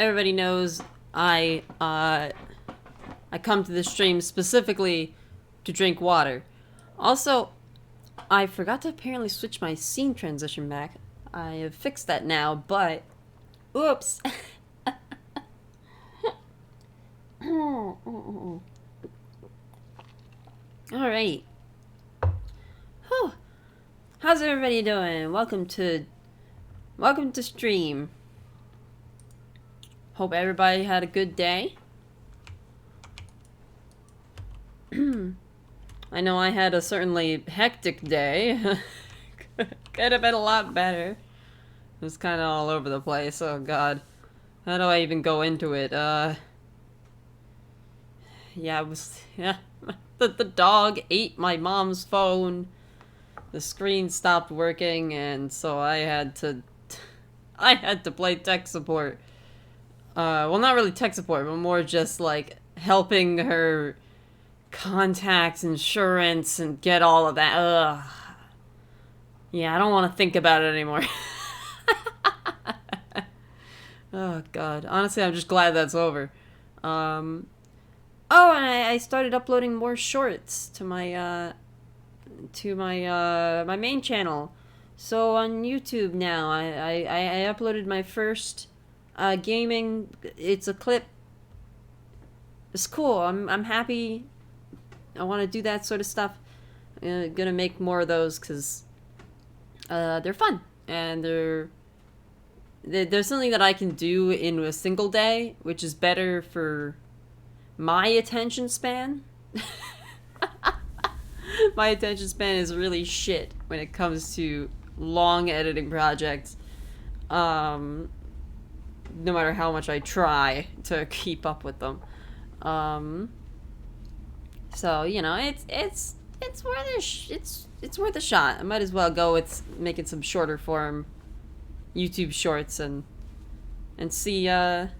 Everybody knows I come to this stream specifically to drink water. Also, I forgot to apparently switch my scene transition back. I have fixed that now, but oops. Alright. Whew. How's everybody doing? Welcome to stream. Hope everybody had a good day. I know I had a certainly hectic day. Could have been a lot better. It was kind of all over the place. Oh god. How do I even go into it? Yeah, the dog ate my mom's phone. The screen stopped working, and so I had to play tech support. Well, not really tech support, but more just like helping her contact insurance and get all of that. Ugh. Yeah, I don't want to think about it anymore. Oh god. Honestly, I'm just glad that's over. Oh, and I started uploading more shorts to my my main channel. So on YouTube now, I uploaded my first gaming. It's a clip. It's cool. I'm happy. I want to do that sort of stuff. I'm gonna make more of those because they're fun and there's something that I can do in a single day, which is better for my attention span. My attention span is really shit when it comes to long editing projects. No matter how much I try to keep up with them. So you know, it's worth a shot. I might as well go with making some shorter form YouTube shorts and see if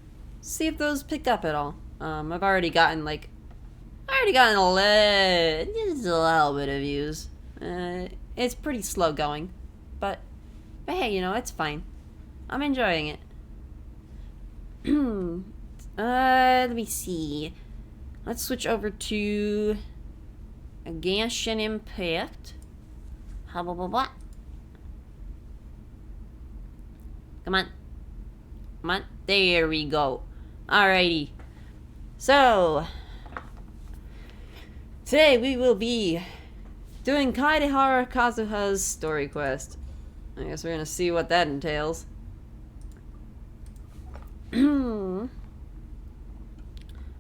those pick up at all. I've already gotten just a little bit of views. It's pretty slow going, but hey, you know, it's fine. I'm enjoying it. Let me see. Let's switch over to Genshin Impact. Blah, blah, blah, blah. Come on. Come on. There we go. Alrighty. So, today we will be doing Kaedehara Kazuha's story quest. I guess we're gonna see what that entails.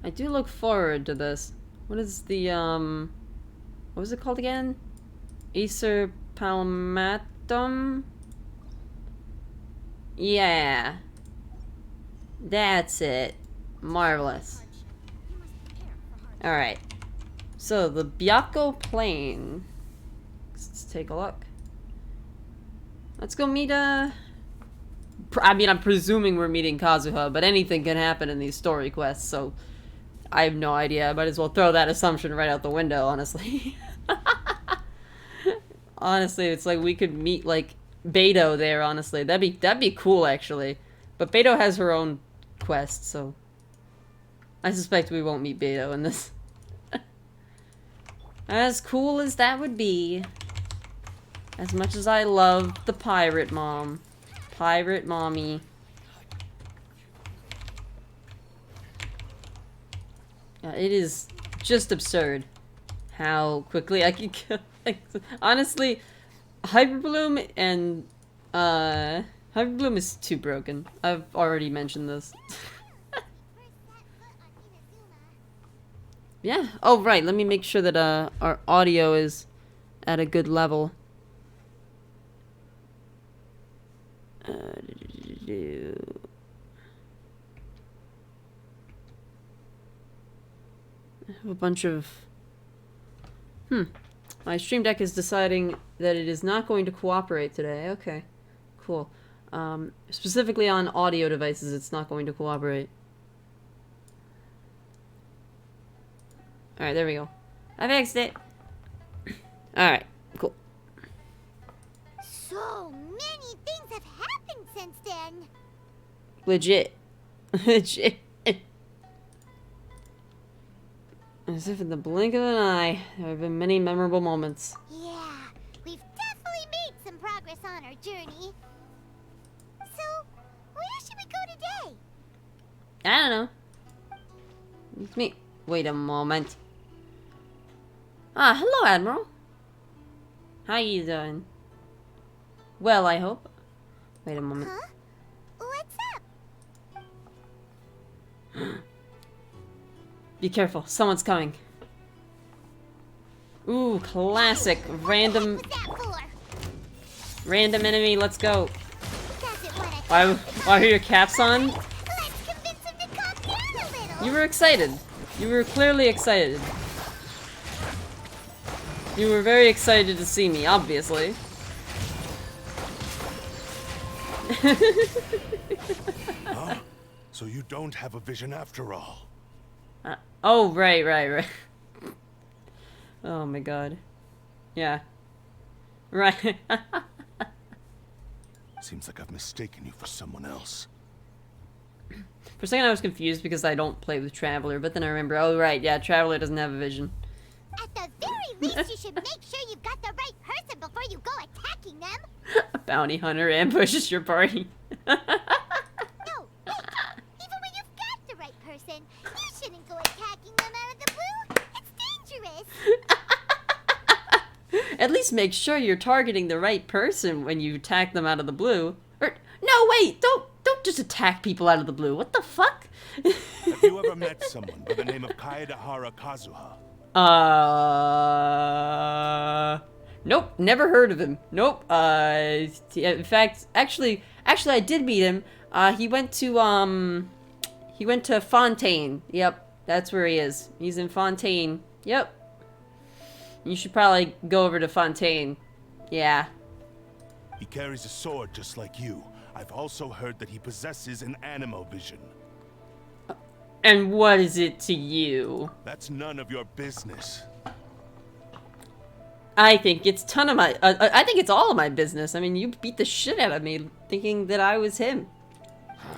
I do look forward to this. What is the, what was it called again? Acer Palmatum? Yeah. That's it. Marvelous. Alright. So, the Byakko Plain. Let's take a look. Let's go meet, I mean, I'm presuming we're meeting Kazuha, but anything can happen in these story quests, so I have no idea. I might as well throw that assumption right out the window, honestly. Honestly, it's like we could meet, like, Beto there, honestly. That'd be cool, actually. But Beto has her own quest, so I suspect we won't meet Beto in this. As cool as that would be. As much as I love the pirate mom. Pirate mommy. It is just absurd how quickly I can kill. Honestly, Hyperbloom and Hyperbloom is too broken. I've already mentioned this. Yeah. Oh right. Let me make sure that our audio is at a good level. I have a bunch of... My Stream Deck is deciding that it is not going to cooperate today. Okay. Cool. Specifically on audio devices, it's not going to cooperate. Alright, there we go. I fixed it! Alright, cool. So many things have happened since then. Legit. Legit. As if in the blink of an eye, there have been many memorable moments. Yeah, we've definitely made some progress on our journey. So, where should we go today? I don't know. It's me. Wait a moment. Ah, hello, Admiral. How you doing? Well, I hope. Wait a moment. Huh? What's up? Be careful, someone's coming. Ooh, classic. Random What was that for? random enemy, let's go. Doesn't wanna Why are your caps on? Let's convince him to calm down a little. You were excited. You were clearly excited. You were very excited to see me, obviously. Huh? So you don't have a vision after all. Oh, right. Oh my god. Yeah. Right. Seems like I've mistaken you for someone else. For a second I was confused because I don't play with Traveler, but then I remember, oh right, yeah, Traveler doesn't have a vision. At the very least, you should make sure you've got the right person before you go attacking them. A bounty hunter ambushes your party. No, wait. Even when you've got the right person, you shouldn't go attacking them out of the blue. It's dangerous. At least make sure you're targeting the right person when you attack them out of the blue. Or, no, wait, don't just attack people out of the blue. What the fuck? Have you ever met someone by the name of Kaedahara Kazuha? Nope, never heard of him. Nope. In fact, actually, I did meet him. He went to Fontaine. Yep, that's where he is. He's in Fontaine. Yep. You should probably go over to Fontaine. Yeah. He carries a sword just like you. I've also heard that he possesses an animo vision. And what is it to you? That's none of your business. I think it's I think it's all of my business. I mean, you beat the shit out of me thinking that I was him.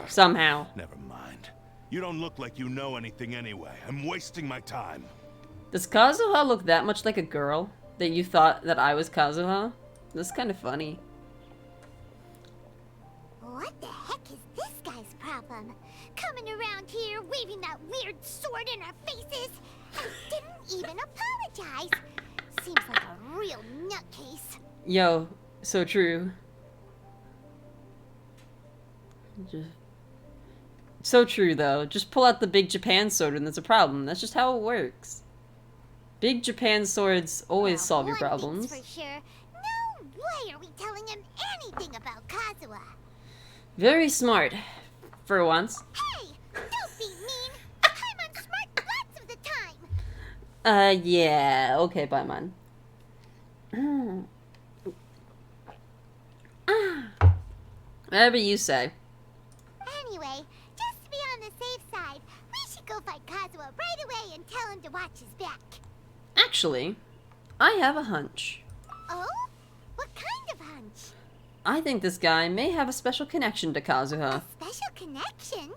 Somehow. Never mind. You don't look like you know anything anyway. I'm wasting my time. Does Kazuha look that much like a girl that you thought that I was Kazuha? That's kind of funny. What the heck is this guy's problem? Coming around here, waving that weird sword in our faces, and didn't even apologize. Seems like a real nutcase. Yo, so true. So true, though. Just pull out the big Japan sword and there's a problem. That's just how it works. Big Japan swords always Well, solve your one problems. thing's for sure, no way are we telling him anything about Kazuha. Very smart, for once. Hey, don't be mean. I'm on smart lots of the time. Yeah, okay, Paimon. Whatever you say. Anyway, just to be on the safe side, we should go find Kazuha right away and tell him to watch his back. Actually, I have a hunch. Oh? What kind of hunch? I think this guy may have a special connection to A Kazuha. special connection?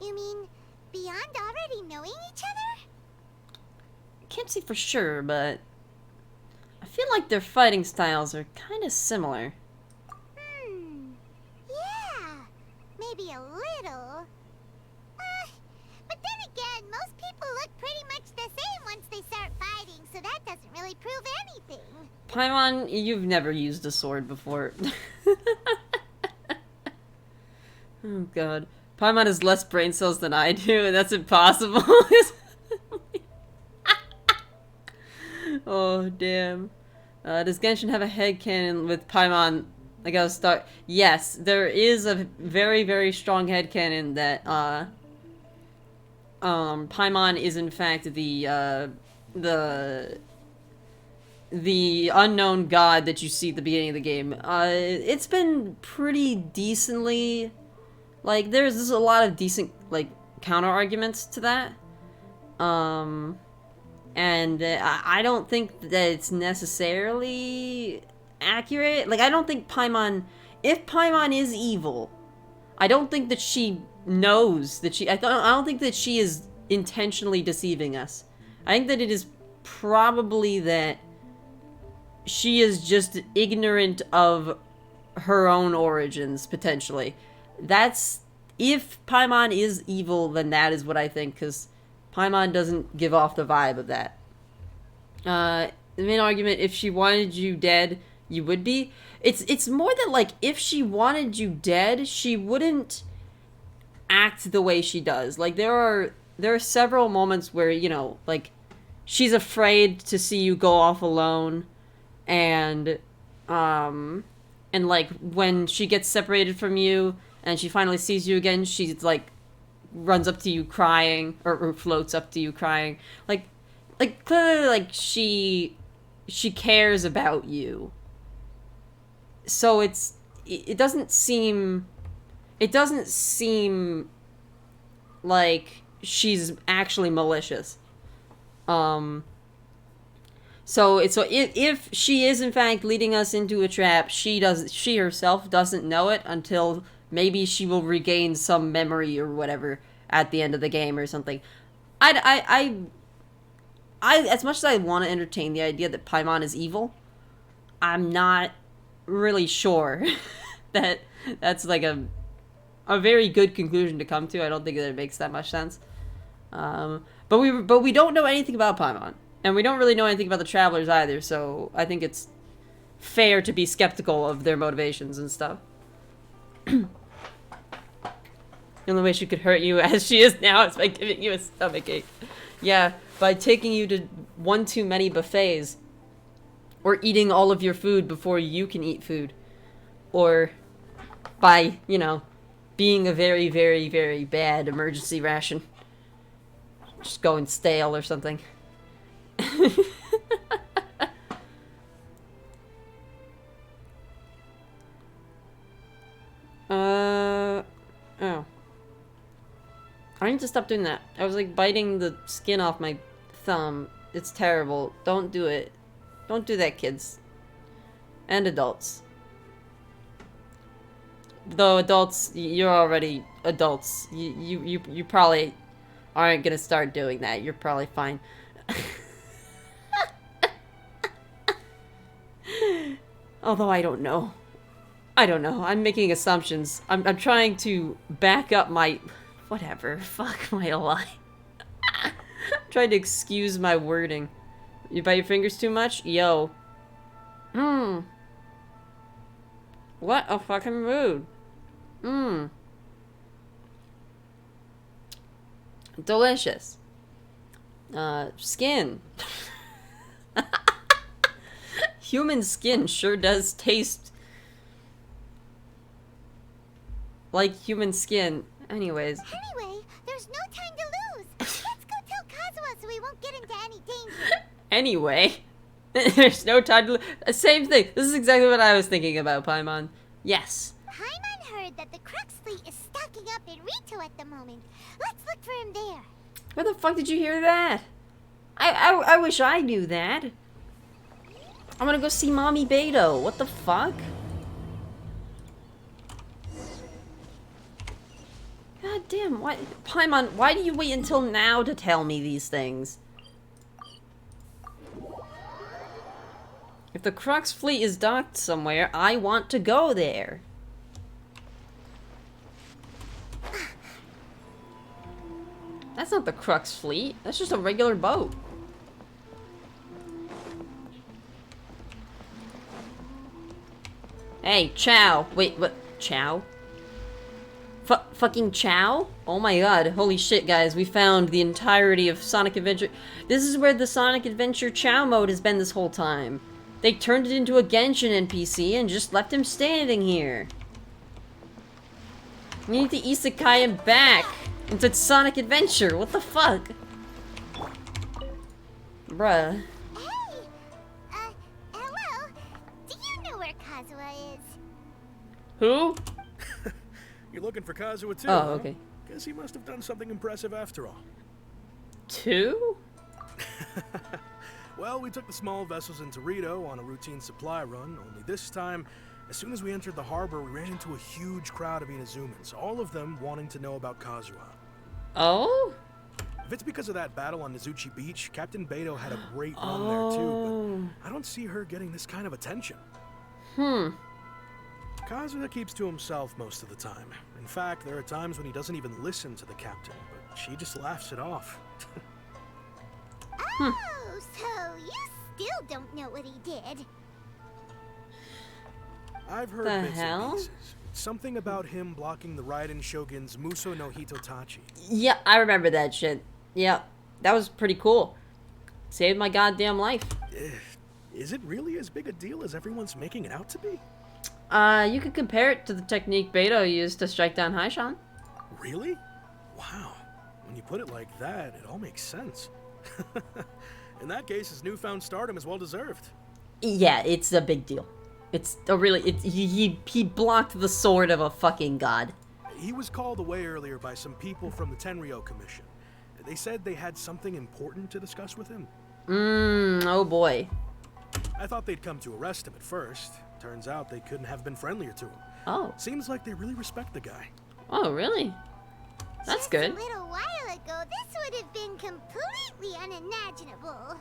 You mean beyond already knowing each other? Can't say for sure, but I feel like their fighting styles are kind of similar. Yeah, maybe a little. But then again, most people look pretty much the same once they start fighting, so that doesn't really prove anything. Paimon, you've never used a sword before. Oh god. Paimon has less brain cells than I do, and that's impossible. Oh, damn. Does Genshin have a headcanon with Paimon? I gotta start. Yes, there is a very, very strong headcanon that, Paimon is in fact the unknown god that you see at the beginning of the game. It's been pretty decently, like, there's a lot of decent, like, counter arguments to that. And I don't think that it's necessarily accurate. Like, I don't think Paimon, if Paimon is evil, I don't think that she knows that I don't think that she is intentionally deceiving us. I think that it is probably that she is just ignorant of her own origins, potentially. That's... If Paimon is evil, then that is what I think, because Paimon doesn't give off the vibe of that. The main argument, if she wanted you dead, you would be. It's more that, like, if she wanted you dead, she wouldn't act the way she does. Like, there are several moments where, you know, like, she's afraid to see you go off alone, and like, when she gets separated from you, and she finally sees you again, she's, like, runs up to you crying, or floats up to you crying. Like, clearly, like, she cares about you. So it doesn't seem like she's actually malicious. So if she is in fact leading us into a trap, she herself doesn't know it until maybe she will regain some memory or whatever at the end of the game or something. I as much as I want to entertain the idea that Paimon is evil, I'm not really sure that that's like a very good conclusion to come to. I don't think that it makes that much sense. But we don't know anything about Paimon, and we don't really know anything about the Travelers either. So I think it's fair to be skeptical of their motivations and stuff. The only way she could hurt you as she is now is by giving you a stomachache. Yeah, by taking you to one too many buffets. Or eating all of your food before you can eat food. Or by, you know, being a very, very, very bad emergency ration. Just going stale or something. Oh. I need to stop doing that. I was like biting the skin off my thumb. It's terrible. Don't do it. Don't do that, kids. And adults. Though adults, you're already adults. You probably aren't gonna start doing that. You're probably fine. Although I don't know. I don't know. I'm making assumptions. I'm trying to back up my... Whatever. Fuck my lie. I'm trying to excuse my wording. You bite your fingers too much? Yo. What a fucking rude. Delicious. Skin. Human skin sure does taste like human skin. Anyways. Anyway, there's no time to lose. Let's go tell Kazuha so we won't get into any danger. Anyway. There's no time to same thing. This is exactly what I was thinking about, Paimon. Yes. Paimon heard that the Crux fleet is stocking up in Rito at the moment. Let's look for him there. Where the fuck did you hear that? I wish I knew that. I'm gonna go see Mommy Beto. What the fuck? God damn, why... Paimon, why do you wait until now to tell me these things? If the Crux fleet is docked somewhere, I want to go there. That's not the Crux fleet. That's just a regular boat. Hey, Chow. Wait, what? Chow? Fucking Chow? Oh my god. Holy shit, guys. We found the entirety of Sonic Adventure. This is where the Sonic Adventure Chow mode has been this whole time. They turned it into a Genshin NPC and just left him standing here. We need to isekai him back into Sonic Adventure. What the fuck? Bruh. Hey! Hello? Do you know where Kazuha is? Who? You're looking for Kazuha too, Oh, huh? okay. Guess he must have done something impressive after all. Two? Well, we took the small vessels into Rito on a routine supply run, only this time As soon as we entered the harbor, we ran into a huge crowd of Inazumans, all of them wanting to know about Kazuha. Oh? If it's because of that battle on Nizuchi Beach, Captain Beto had a great run there too, but I don't see her getting this kind of attention. Kazuha keeps to himself most of the time. In fact, there are times when he doesn't even listen to the captain, but she just laughs it off. Oh, so you still don't know what he did? I've heard The bits hell? and pieces. Something about him blocking the Raiden Shogun's Muso no Hitotachi. Yeah, I remember that shit. Yeah, that was pretty cool. Saved my goddamn life. Is it really as big a deal as everyone's making it out to be? You could compare it to the technique Beto used to strike down Haishan. Really? Wow. When you put it like that, it all makes sense. In that case, his newfound stardom is well deserved. Yeah, it's a big deal. It's a really, he blocked the sword of a fucking god. He was called away earlier by some people from the Tenryo Commission. They said they had something important to discuss with him. Oh boy. I thought they'd come to arrest him at first. Turns out they couldn't have been friendlier to him. Oh. Seems like they really respect the guy. Oh, really? That's Just good. a little while ago, this would have been completely unimaginable.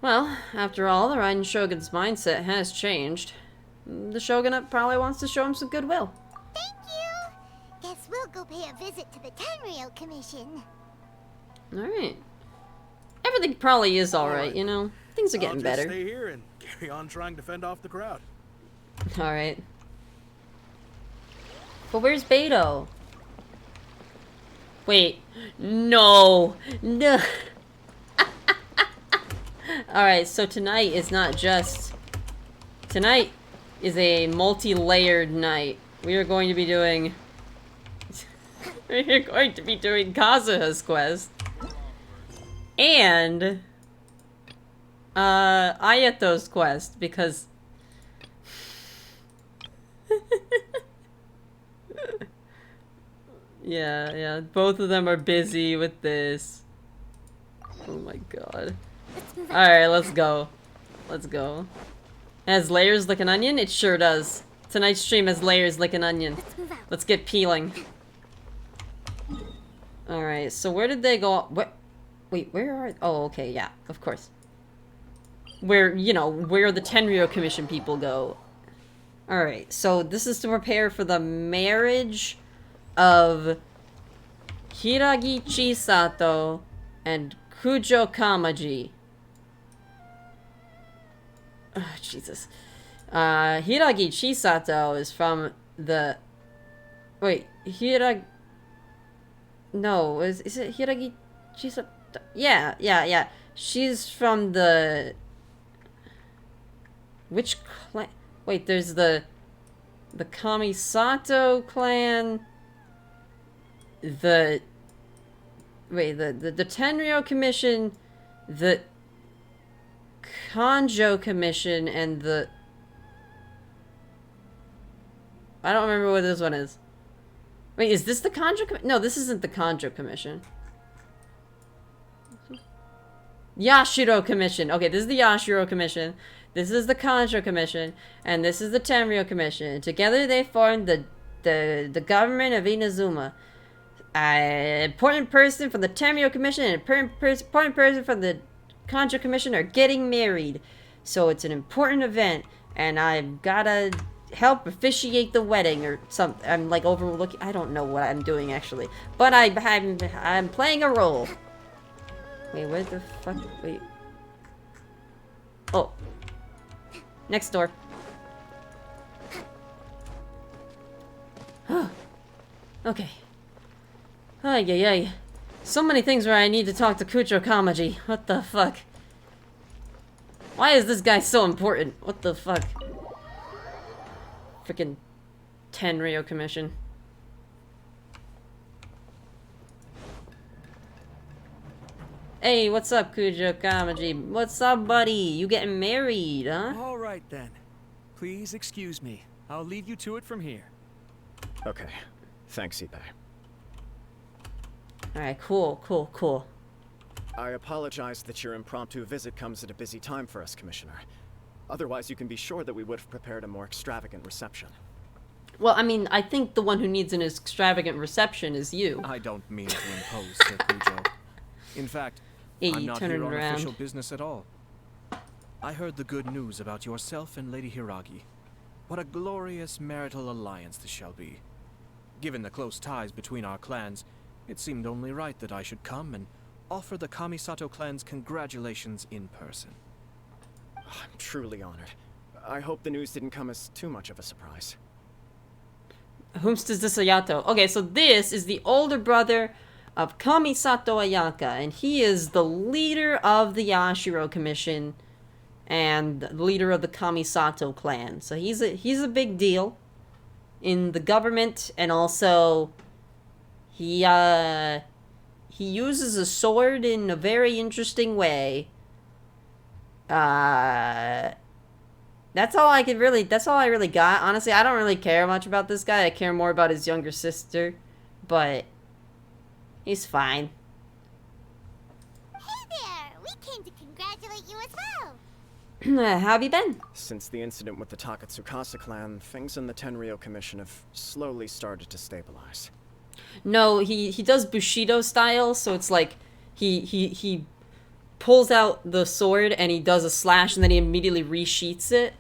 Well, after all, the Raiden Shogun's mindset has changed. The Shogunate probably wants to show him some goodwill. Thank you. Guess we'll go pay a visit to the Tenryo Commission. Alright. Everything probably is alright, Alright. you know? Things are getting I'll just better. stay here and carry on trying to fend off the crowd. Alright. But where's Beto? Wait. No. No. Alright, so tonight is not just... Tonight is a multi-layered night. We are going to be doing... We're going to be doing Kazuha's quest. And... Ayato's quest, because... yeah, both of them are busy with this. Oh my god. Alright, let's go. Let's go. It has layers like an onion? It sure does. Tonight's stream has layers like an onion. Let's get peeling. Alright, so where did they go? What? Wait, where are... Oh, okay, yeah, of course. Where, you know, where the Tenryo Commission people go. Alright, so this is to prepare for the marriage of Hiragi Chisato and Kujo Kamaji. Oh, Jesus. Hiragi Chisato is from the... Wait, Hiragi... No, is it Hiragi Chisato? Yeah. She's from the... Which clan? Wait, there's the Kamisato clan... The Tenryo Commission, the Kanjo Commission, and the... I don't remember what this one is. Wait, is this the Kanjo Commission? No, this isn't the Kanjo Commission. Yashiro Commission. Okay, this is the Yashiro Commission. This is the Kanjo Commission. And this is the Tenryo Commission. Together they form the government of Inazuma. An important person from the Tenryo Commission and an important person from the Kanjo Commission are getting married. So it's an important event. And I've gotta help officiate the wedding or something. I'm like overlooking. I don't know what I'm doing actually. But I'm playing a role. Wait, where the fuck? Wait. Oh. Next door. Okay. Ay. So many things where I need to talk to Kucho Kamaji. What the fuck? Why is this guy so important? What the fuck? Freaking Tenryo Commission. Hey, what's up, Kujo Kamaji? What's up, buddy? You getting married, huh? All right, then. Please excuse me. I'll leave you to it from here. Okay. Thanks, Ibai. Alright, cool. I apologize that your impromptu visit comes at a busy time for us, Commissioner. Otherwise, you can be sure that we would have prepared a more extravagant reception. Well, I mean, I think the one who needs an extravagant reception is you. I don't mean to impose, Sir Cujo. In fact, Hey, I'm not turn here it on around. official business at all. I heard the good news about yourself and Lady Hiragi. What a glorious marital alliance this shall be. Given the close ties between our clans, it seemed only right that I should come and offer the Kamisato clan's congratulations in person. I'm truly honored. I hope the news didn't come as too much of a surprise. Whomst is this Ayato? Okay, so this is the older brother of Kamisato Ayaka, and he is the leader of the Yashiro Commission and the leader of the Kamisato clan. So he's a big deal in the government, and also he uses a sword in a very interesting way. That's all I really got. Honestly, I don't really care much about this guy. I care more about his younger sister, but he's fine. Hey there! We came to congratulate you as well. How have you been? Since the incident with the Takatsukasa clan, things in the Tenryo Commission have slowly started to stabilize. No, he does Bushido style, so it's like he pulls out the sword and he does a slash and then he immediately resheaths it.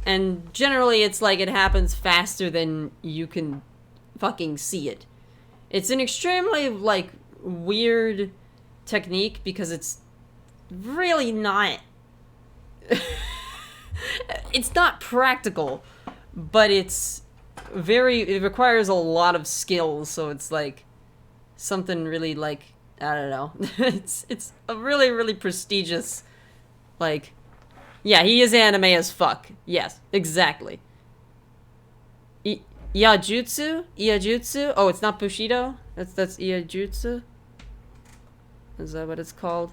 And generally it's like it happens faster than you can fucking see it. It's an extremely like weird technique because it's really not it's not practical, but it requires a lot of skills, so it's like something really like I don't know. it's a really, really prestigious, like, yeah, he is anime as fuck. Yes, exactly. Iajutsu? Oh, it's not Bushido? That's Iajutsu? Is that what it's called?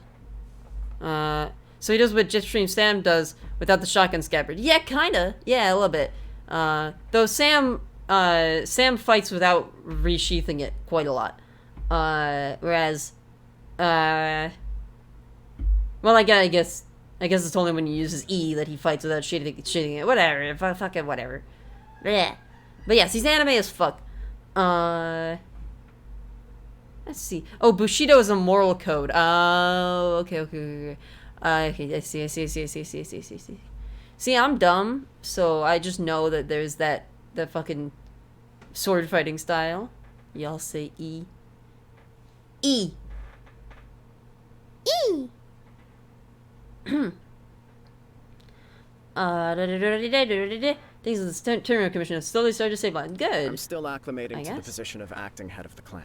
So he does what Jetstream Sam does without the shotgun scabbard. Yeah, kinda. Yeah, a little bit. Though Sam fights without resheathing it quite a lot. Whereas, well, I guess it's only when you use his E that he fights without sheathing it. Whatever. Fucking whatever. Yeah. But yes, he's anime as fuck. Let's see. Oh, Bushido is a moral code. Oh, okay. Okay, I see. See, I'm dumb, so I just know that there's that fucking sword fighting style. Y'all say E. E. E! Things of the Tournament Commission have slowly started to stabilize. Good. I'm still acclimating I to the guess. position of acting head of the clan.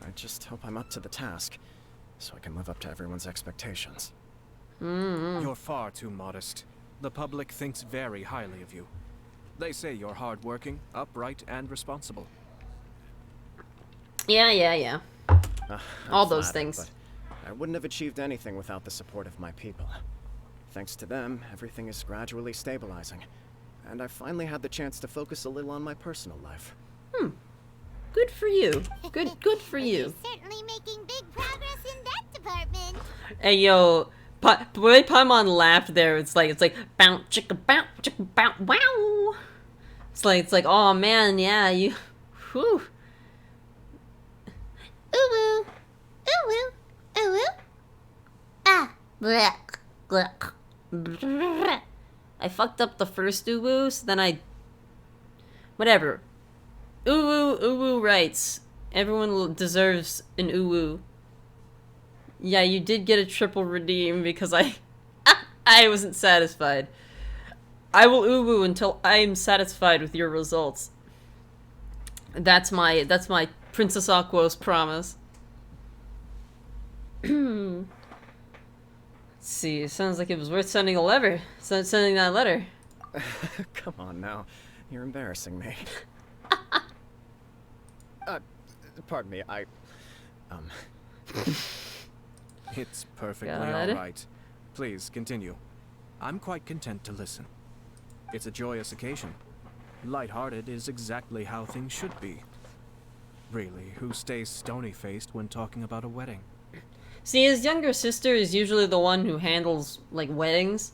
I just hope I'm up to the task, so I can live up to everyone's expectations. You're far too modest. The public thinks very highly of you. They say you're hardworking, upright, and responsible. Yeah. I'm All those flattered, things. But I wouldn't have achieved anything without the support of my people. Thanks to them, everything is gradually stabilizing. And I finally had the chance to focus a little on my personal life. Good for you. Good for you. You're certainly making big progress in that department. Hey yo, the way Paimon laughed there, it's like bounce chicka bounce wow. It's like oh man, yeah, you, whew. Ooh woo. Ooh woo. Ah. Blech. Blech. I fucked up the first uwu, so then whatever. Uwu writes, everyone deserves an uwu. Yeah, you did get a triple redeem because I wasn't satisfied. I will uwu until I am satisfied with your results. That's my Princess Aquos promise. Let's see, it sounds like it was worth sending sending that letter. Come on now, you're embarrassing me. Pardon me, It's perfectly Got it. all right. Please, continue. I'm quite content to listen. It's a joyous occasion. Light-hearted is exactly how things should be. Really, who stays stony-faced when talking about a wedding? See, his younger sister is usually the one who handles, like, weddings.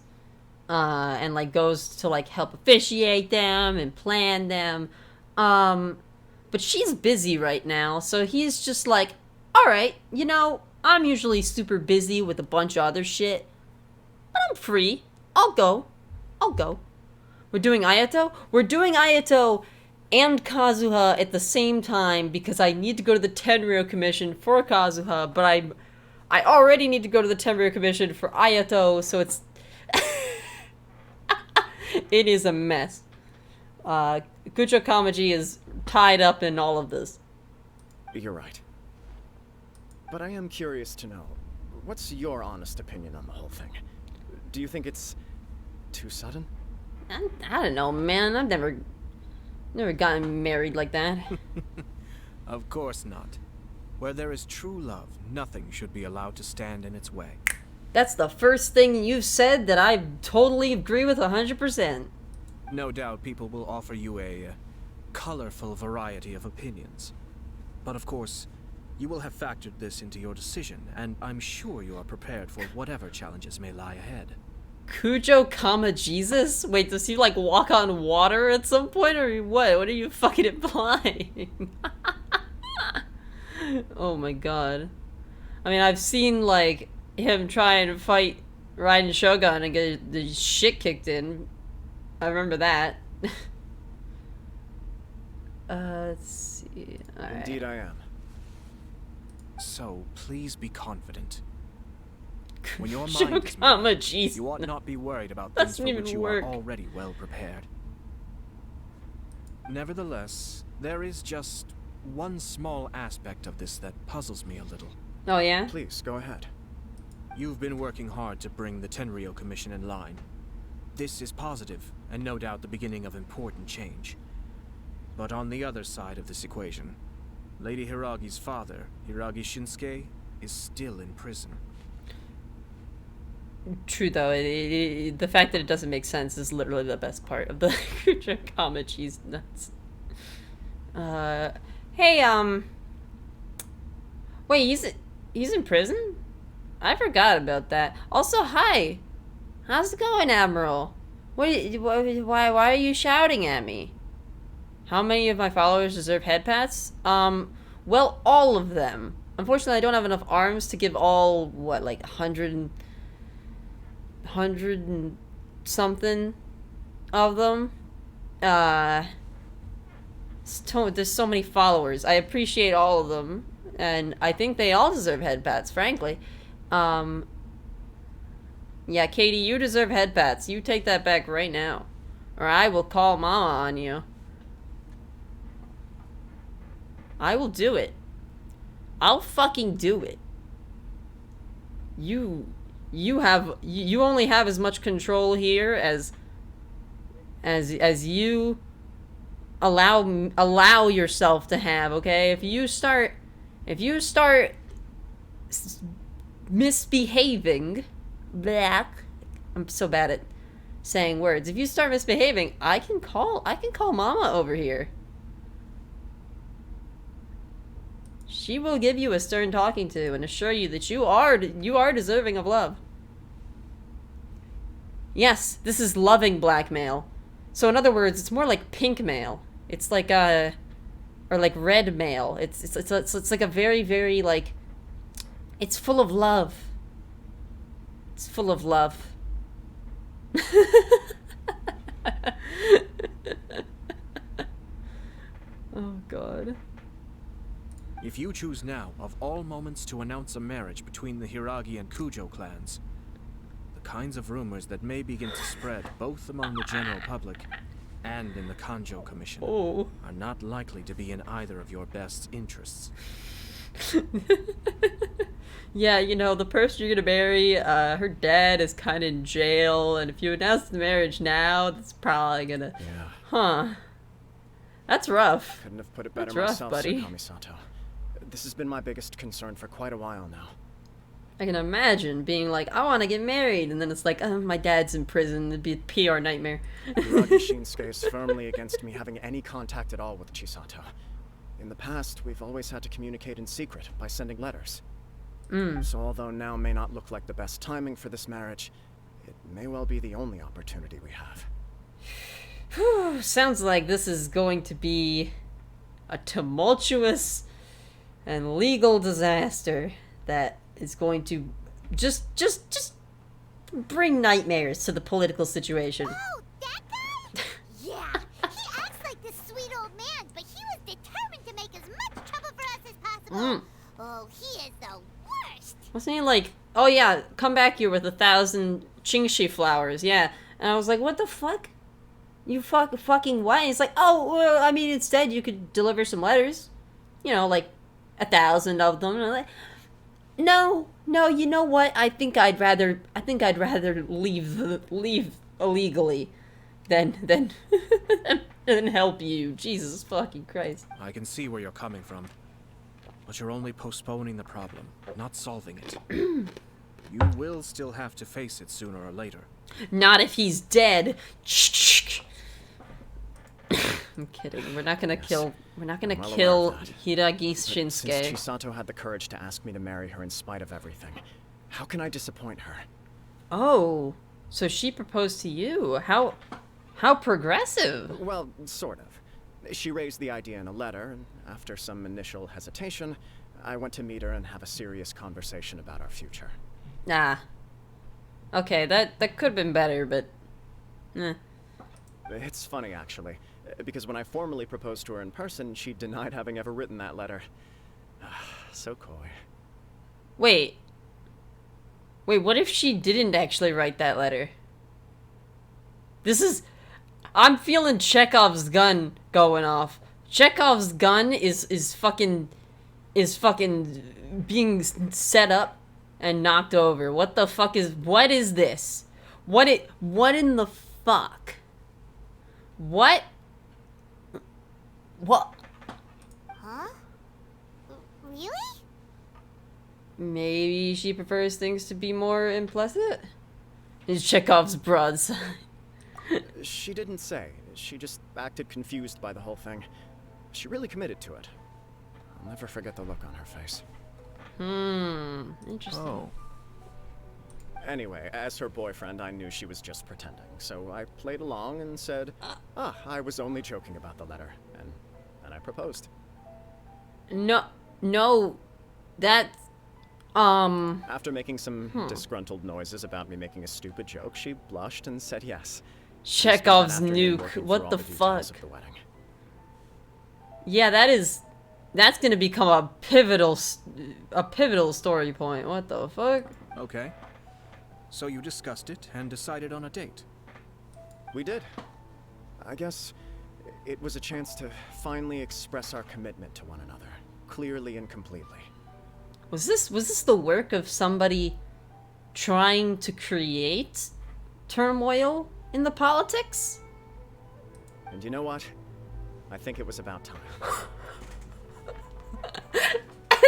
and like goes to like help officiate them and plan them. But she's busy right now, so he's just like, all right, you know, I'm usually super busy with a bunch of other shit, but I'm free. I'll go. I'll go. We're doing Ayato? We're doing Ayato and Kazuha at the same time because I need to go to the Tenryou Commission for Kazuha, but I already need to go to the Tenryou Commission for Ayato, so it's it is a mess. Kucho Kamaji is tied up in all of this. You're right. But I am curious to know, what's your honest opinion on the whole thing? Do you think it's too sudden? I don't know, man. I've never gotten married like that. Of course not. Where there is true love, nothing should be allowed to stand in its way. That's the first thing you've said that I totally agree with 100%. No doubt people will offer you a colorful variety of opinions. But of course, you will have factored this into your decision, and I'm sure you are prepared for whatever challenges may lie ahead. Kujo Kama Jesus? Wait, does he like walk on water at some point or what? What are you fucking implying? Oh my god. I mean, I've seen like him trying to fight Raiden Shogun and get the shit kicked in. I remember that. Let's see. All right. Indeed I am. So, please be confident. When your mind is Shokama, made, jeez. you ought not be worried about things Doesn't for even which you work. are already well prepared. Nevertheless, there is just one small aspect of this that puzzles me a little. Oh yeah? Please, go ahead. You've been working hard to bring the Tenryou Commission in line. This is positive, and no doubt the beginning of important change. But on the other side of this equation, Lady Hiragi's father, Hiragi Shinsuke, is still in prison. True though, the fact that it doesn't make sense is literally the best part of the Kujo Kama cheese nuts. Hey, wait, he's in prison? I forgot about that. Also, hi. How's it going, Admiral? Why are you shouting at me? How many of my followers deserve head pats? Well, all of them. Unfortunately, I don't have enough arms to give all, what, like 100 and something of them. There's so many followers. I appreciate all of them, and I think they all deserve head pats, frankly. Yeah, Katie, you deserve head pats. You take that back right now, or I will call Mama on you. I will do it. I'll fucking do it. You only have as much control here as you allow yourself to have, okay? If you start misbehaving, black. I'm so bad at saying words. If you start misbehaving, I can call Mama over here. She will give you a stern talking to and assure you that you are deserving of love. Yes, this is loving blackmail. So in other words, it's more like pink mail. It's like or like red mail. It's like a very, very like, it's full of love. It's full of love. Oh god. If you choose now, of all moments, to announce a marriage between the Hiragi and Kujo clans, the kinds of rumors that may begin to spread both among the general public and in the Kanjo Commission are not likely to be in either of your best interests. Yeah, you know, the person you're gonna marry, her dad is kind of in jail, and if you announce the marriage now, that's probably gonna... Yeah. Huh. That's rough. Couldn't have put it better That's rough, myself, buddy. Sir Kamisato. This has been my biggest concern for quite a while now. I can imagine being like, I want to get married, and then it's like, oh, my dad's in prison. It'd be a PR nightmare. Hiragi Shinsuke is firmly against me having any contact at all with Chisato. In the past, we've always had to communicate in secret by sending letters. So although now may not look like the best timing for this marriage, it may well be the only opportunity we have. Whew, sounds like this is going to be a tumultuous and legal disaster that is going to just bring nightmares to the political situation. Oh, that guy? Yeah, he acts like this sweet old man, but he was determined to make as much trouble for us as possible. Oh, he is the worst. Wasn't he like, oh yeah, come back here with 1,000 Qingxi flowers, yeah. And I was like, what the fuck? You fucking what? And he's like, oh, well, I mean, instead you could deliver some letters. You know, like 1,000 of them. And I'm like, no, you know what? I think I'd rather leave illegally than than help you. Jesus fucking Christ. I can see where you're coming from. But you're only postponing the problem, not solving it. You will still have to face it sooner or later. Not if he's dead. I'm kidding. We're not gonna kill. We're not gonna Well kill aware of that. Hiragi Since Shinsuke. Chisato had the courage to ask me to marry her in spite of everything, how can I disappoint her? Oh, so she proposed to you? How progressive? Well, sort of. She raised the idea in a letter, and after some initial hesitation, I went to meet her and have a serious conversation about our future. Nah. Okay, that could have been better, but. Eh. It's funny, actually, because when I formally proposed to her in person, she denied having ever written that letter. So coy. Wait, what if she didn't actually write that letter? I'm feeling Chekhov's gun going off. Chekhov's gun is fucking being set up and knocked over. What is this? What in the fuck? What? Huh? Really? Maybe she prefers things to be more implicit? It's Chekhov's broads. She didn't say. She just acted confused by the whole thing. She really committed to it. I'll never forget the look on her face. Interesting. Oh. Anyway, as her boyfriend, I knew she was just pretending, so I played along and said, I was only joking about the letter, and I proposed. No, that's, After making some disgruntled noises about me making a stupid joke, she blushed and said yes. We spent that Chekhov's afternoon nuke. working What through the all details fuck? of the wedding. Yeah, that's gonna become a pivotal story point. What the fuck? Okay. So you discussed it and decided on a date. We did. I guess it was a chance to finally express our commitment to one another, clearly and completely. Was this the work of somebody trying to create turmoil in the politics? And you know what? I think it was about time.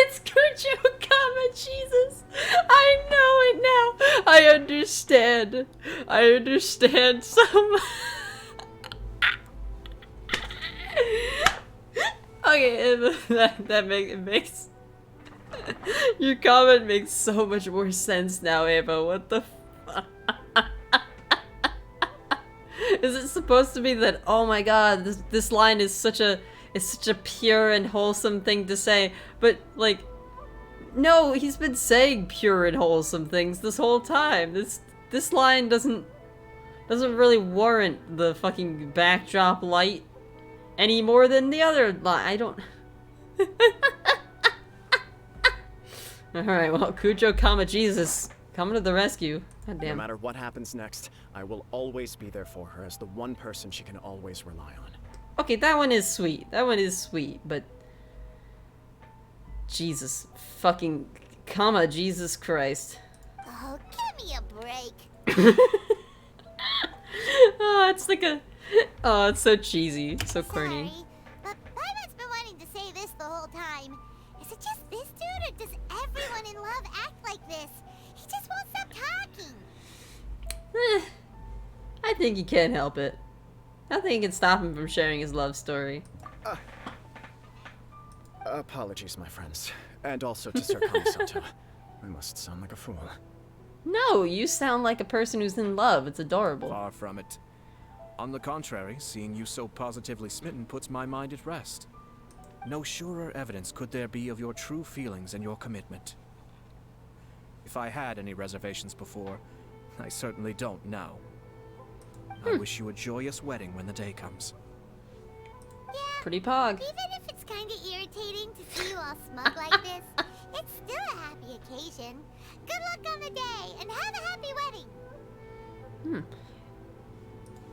It's Kuchokama, Jesus! I know it now! I understand so much. Okay, it makes your comment makes so much more sense now, Ava. What the fuck? Is it supposed to be that, oh my god, this line is such a pure and wholesome thing to say, but like, no, he's been saying pure and wholesome things this whole time. This line doesn't really warrant the fucking backdrop light any more than the other line. I don't. Alright, well, Kujo Kama Jesus coming to the rescue. God No damn. matter what happens next, I will always be there for her as the one person she can always rely on. Okay, that one is sweet. But Jesus fucking comma Jesus Christ. Oh, give me a break. Oh, it's like a oh, it's so cheesy, so corny. Sorry, but Paimon's been wanting to say this the whole time. Is it just this dude, or does everyone in love act like this? He just won't stop talking. I think he can't help it. Nothing can stop him from sharing his love story. Apologies, my friends. And also to Sir Kamisato. I must sound like a fool. No, you sound like a person who's in love. It's adorable. Far from it. On the contrary, seeing you so positively smitten puts my mind at rest. No surer evidence could there be of your true feelings and your commitment. If I had any reservations before, I certainly don't now. I wish you a joyous wedding when the day comes. Pretty pog. Even if it's kind of irritating to see you all smug like this, it's still a happy occasion. Good luck on the day, and have a happy wedding!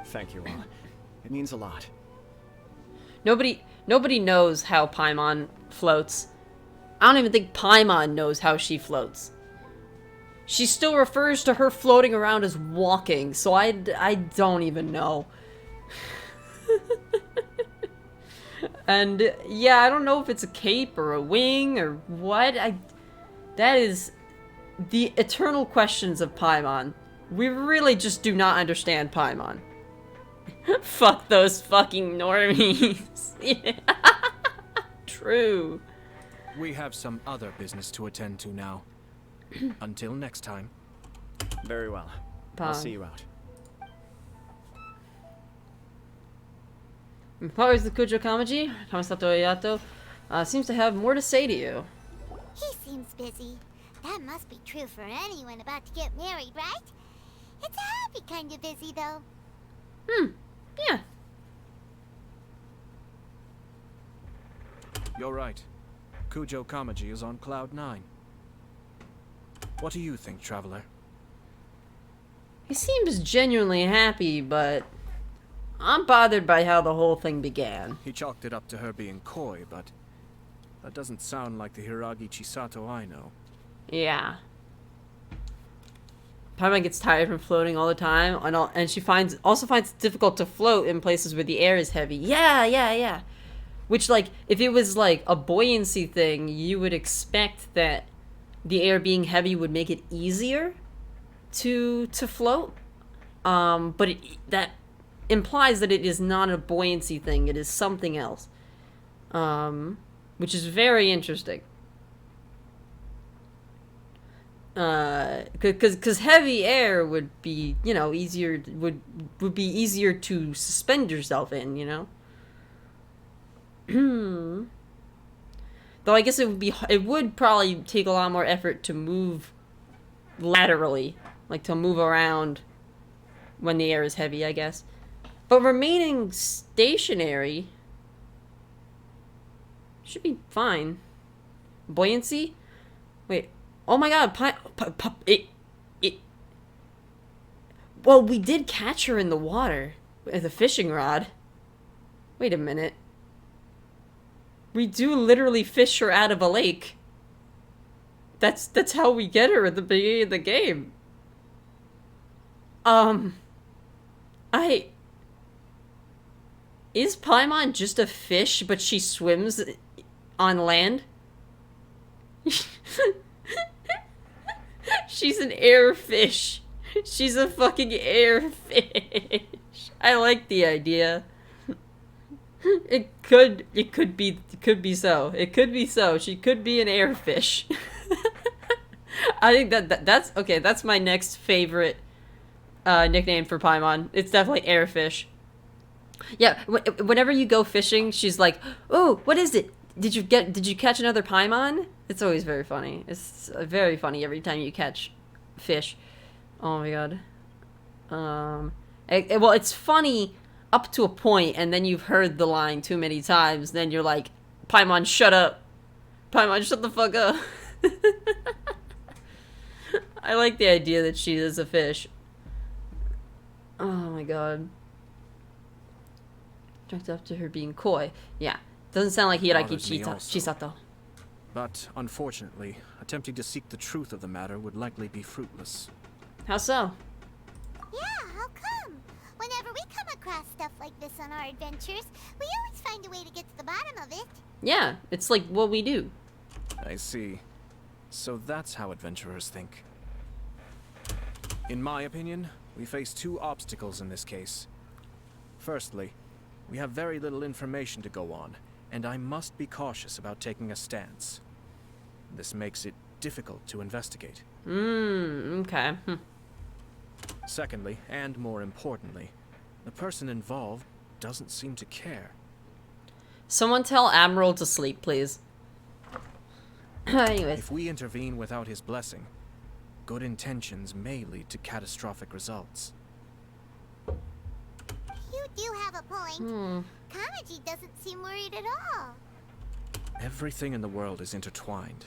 Thank you all. It means a lot. Nobody knows how Paimon floats. I don't even think Paimon knows how she floats. She still refers to her floating around as walking, so I don't even know. And yeah, I don't know if it's a cape or a wing or what. That is the eternal questions of Paimon. We really just do not understand Paimon. Fuck those fucking normies. Yeah. True. We have some other business to attend to now. Until next time. Very well. I'll see you out. As far as the Kujo Kamaji, Tamasato Yato seems to have more to say to you. He seems busy. That must be true for anyone about to get married, right? It's a happy kind of busy, though. Yeah. You're right. Kujo Kamaji is on cloud 9. What do you think, traveler? He seems genuinely happy, but I'm bothered by how the whole thing began. He chalked it up to her being coy, but that doesn't sound like the Hiragi Chisato I know. Yeah. Paimon gets tired from floating all the time, and she also finds it difficult to float in places where the air is heavy. Yeah. Which, like, if it was like a buoyancy thing, you would expect that the air being heavy would make it easier to float. But that implies that it is not a buoyancy thing. It is something else. Which is very interesting. Because heavy air would be, easier, would be easier to suspend yourself in, Though I guess it would probably take a lot more effort to move laterally, like to move around when the air is heavy, I guess. But remaining stationary should be fine. Buoyancy? Wait. Oh my god, well, we did catch her in the water with a fishing rod. Wait a minute. We do literally fish her out of a lake. That's how we get her at the beginning of the game. Is Paimon just a fish, but she swims on land? She's an air fish. She's a fucking air fish. I like the idea. It could be so. It could be so. She could be an air fish. I think that's okay. That's my next favorite nickname for Paimon. It's definitely air fish. Yeah. Whenever you go fishing, she's like, "Oh, what is it? Did you catch another Paimon?" It's always very funny. It's very funny every time you catch fish. Oh my god. Well, it's funny up to a point, and then you've heard the line too many times. Then you're like, Paimon, shut up. Paimon, shut the fuck up. I like the idea that she is a fish. Oh my god. Chalked up to her being coy. Yeah. Doesn't sound like Hiraki Bothers me also. Chisato. But, unfortunately, attempting to seek the truth of the matter would likely be fruitless. How so? Yeah, how come? Whenever we come across stuff like this on our adventures, we always find a way to get to the bottom of it. Yeah, it's like what we do. I see. So that's how adventurers think. In my opinion, we face two obstacles in this case. Firstly, we have very little information to go on, and I must be cautious about taking a stance. This makes it difficult to investigate. Okay. Secondly, and more importantly, the person involved doesn't seem to care. Someone tell Admiral to sleep, please. Anyways. If we intervene without his blessing, good intentions may lead to catastrophic results. You do have a point. Kamaji doesn't seem worried at all. Everything in the world is intertwined.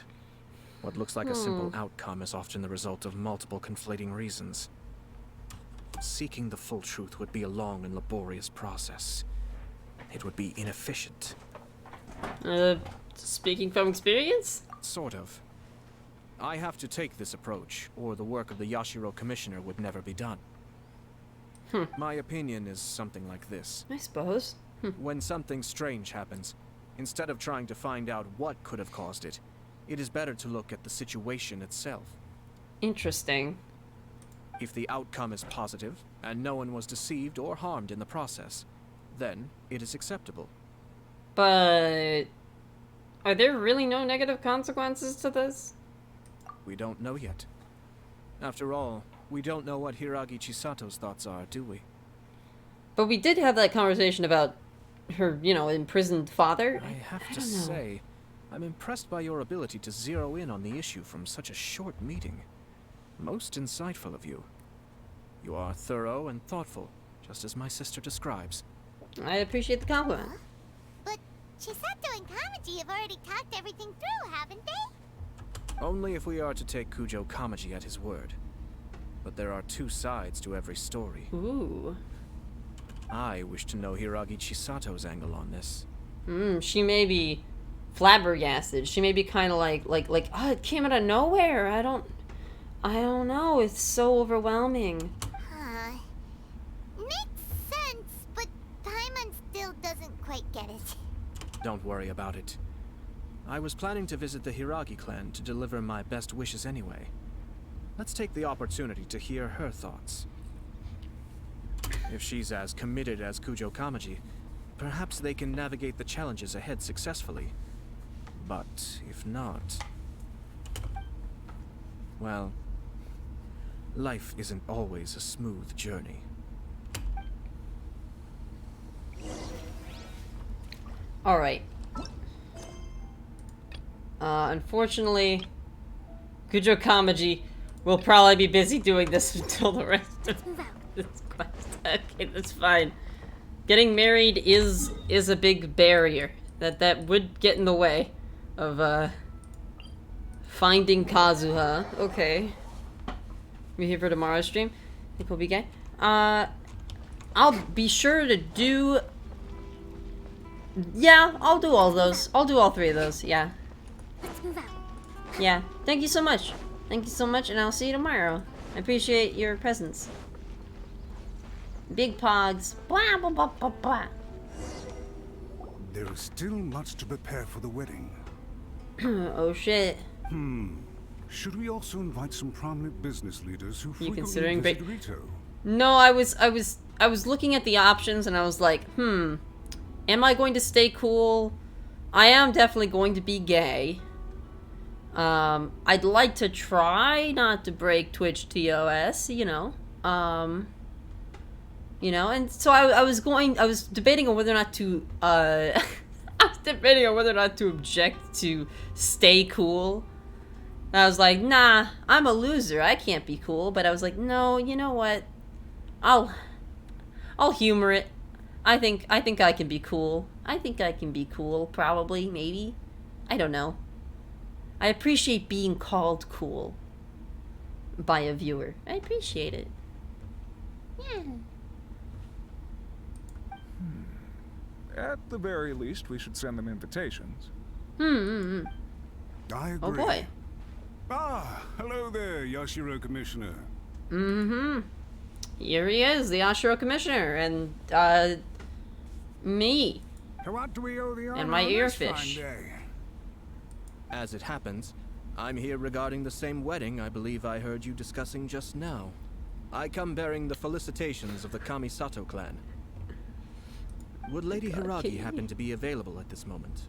What looks like a simple outcome is often the result of multiple conflating reasons. Seeking the full truth would be a long and laborious process. It would be inefficient. Speaking from experience? Sort of. I have to take this approach, or the work of the Yashiro Commissioner would never be done. My opinion is something like this. I suppose. When something strange happens, instead of trying to find out what could have caused it, it is better to look at the situation itself. Interesting. If the outcome is positive, and no one was deceived or harmed in the process, then it is acceptable. But are there really no negative consequences to this? We don't know yet. After all, we don't know what Hiragi Chisato's thoughts are, do we? But we did have that conversation about her, imprisoned father. I have to don't know. say, I'm impressed by your ability to zero in on the issue from such a short meeting. Most insightful of you. You are thorough and thoughtful, just as my sister describes. I appreciate the compliment. But Chisato and Kamaji have already talked everything through, haven't they? Only if we are to take Kujo Kamaji at his word. But there are two sides to every story. Ooh. I wish to know Hiragi Chisato's angle on this. She may be flabbergasted. She may be kind of like, oh, it came out of nowhere. I don't know. It's so overwhelming. Huh. Makes sense, but Paimon still doesn't quite get it. Don't worry about it. I was planning to visit the Hiragi clan to deliver my best wishes anyway. Let's take the opportunity to hear her thoughts. If she's as committed as Kujo Kamaji, perhaps they can navigate the challenges ahead successfully. But if not... well, life isn't always a smooth journey. Alright. Unfortunately, Kujo Kamaji will probably be busy doing this until the rest of this quest. Okay, that's fine. Getting married is a big barrier. That would get in the way of, finding Kazuha. Okay. We here for tomorrow's stream? Think we'll be gay? I'll be sure to do... yeah, I'll do all those. I'll do all three of those, yeah. Let's move out. Yeah, thank you so much. Thank you so much, and I'll see you tomorrow. I appreciate your presence. Big pogs. Blah, blah, blah, blah, blah. There is still much to prepare for the wedding. Oh, shit. Should we also invite some prominent business leaders who frequently considering visit Rito? No, I was looking at the options, and I was like, am I going to stay cool? I am definitely going to be gay. I'd like to try not to break Twitch TOS, and so I was debating on whether or not to, I was debating on whether or not to object to stay cool. And I was like, nah, I'm a loser, I can't be cool. But I was like, no, you know what? I'll humor it. I think I can be cool. I think I can be cool, probably, maybe. I don't know. I appreciate being called cool by a viewer. I appreciate it. Yeah. At the very least, we should send them invitations. I agree. Oh boy. Ah, hello there, Yashiro Commissioner. Here he is, the Yashiro Commissioner, and, me. To what do we owe the honor And my on this earfish. fine day? As it happens, I'm here regarding the same wedding I believe I heard you discussing just now. I come bearing the felicitations of the Kamisato clan. Would Lady Hiragi happen to be available at this moment?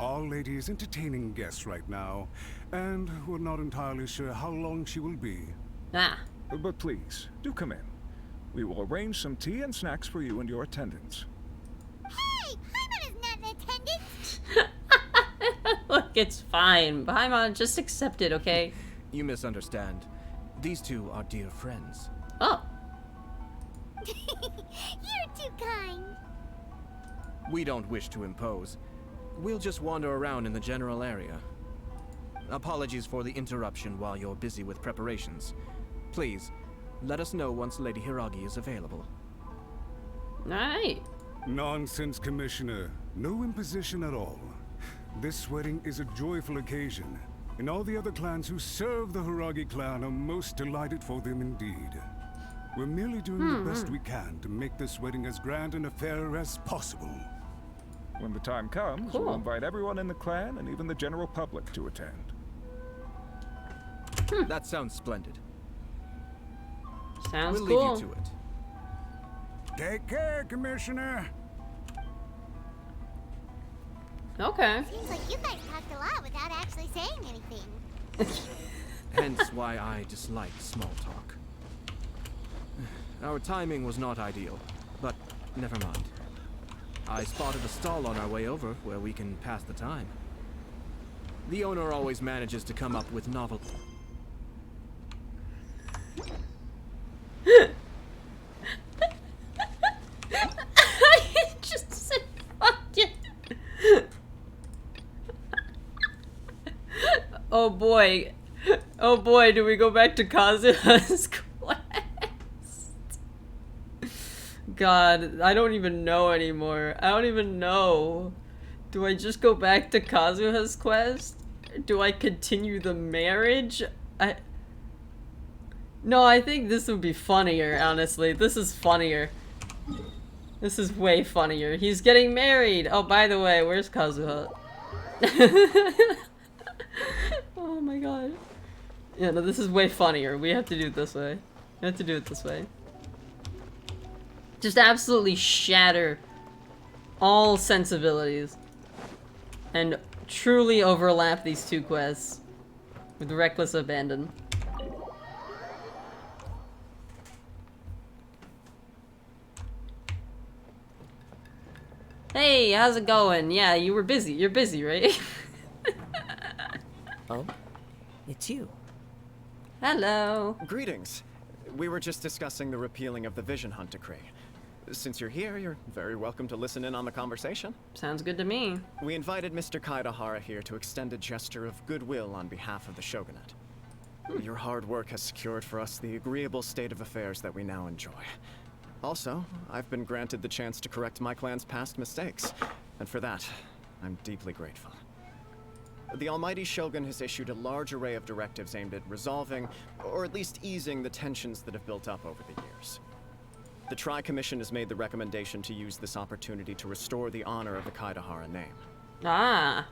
Our lady is entertaining guests right now, and we're not entirely sure how long she will be. Ah. But please, do come in. We will arrange some tea and snacks for you and your attendants. Hey, Paimon is not in attendance. Look, it's fine. Paimon, just accept it, okay? You misunderstand. These two are dear friends. Oh. You're too kind. We don't wish to impose. We'll just wander around in the general area. Apologies for the interruption while you're busy with preparations. Please, let us know once Lady Hiragi is available. Alright. Nonsense, Commissioner. No imposition at all. This wedding is a joyful occasion, and all the other clans who serve the Hiragi clan are most delighted for them indeed. We're merely doing the best we can to make this wedding as grand an affair as possible. When the time comes, Cool. we'll invite everyone in the clan and even the general public to attend. That sounds splendid. Sounds We'll cool. leave you to it. Take care, Commissioner. Okay. Seems like you guys talked a lot without actually saying anything. Hence why I dislike small talk. Our timing was not ideal, but never mind. I spotted a stall on our way over where we can pass the time. The owner always manages to come up with novel... I just said fuck it. Oh boy. Oh boy, do we go back to Kazuha's quest? God, I don't even know anymore. I don't even know. Do I just go back to Kazuha's quest? Do I continue the marriage? No, I think this would be funnier, honestly. This is funnier. This is way funnier. He's getting married! Oh, by the way, where's Kazuha? Oh my god. Yeah, no, this is way funnier. We have to do it this way. We have to do it this way. Just absolutely shatter all sensibilities. And truly overlap these two quests with reckless abandon. Hey, how's it going? Yeah, you were busy. You're busy, right? Oh? It's you. Hello. Greetings. We were just discussing the repealing of the Vision Hunt decree. Since you're here, you're very welcome to listen in on the conversation. Sounds good to me. We invited Mr. Kaidahara here to extend a gesture of goodwill on behalf of the shogunate. Your hard work has secured for us the agreeable state of affairs that we now enjoy. Also, I've been granted the chance to correct my clan's past mistakes, and for that, I'm deeply grateful. The Almighty Shogun has issued a large array of directives aimed at resolving, or at least easing, the tensions that have built up over the years. The Tri-Commission has made the recommendation to use this opportunity to restore the honor of the Kaidahara name. Ah.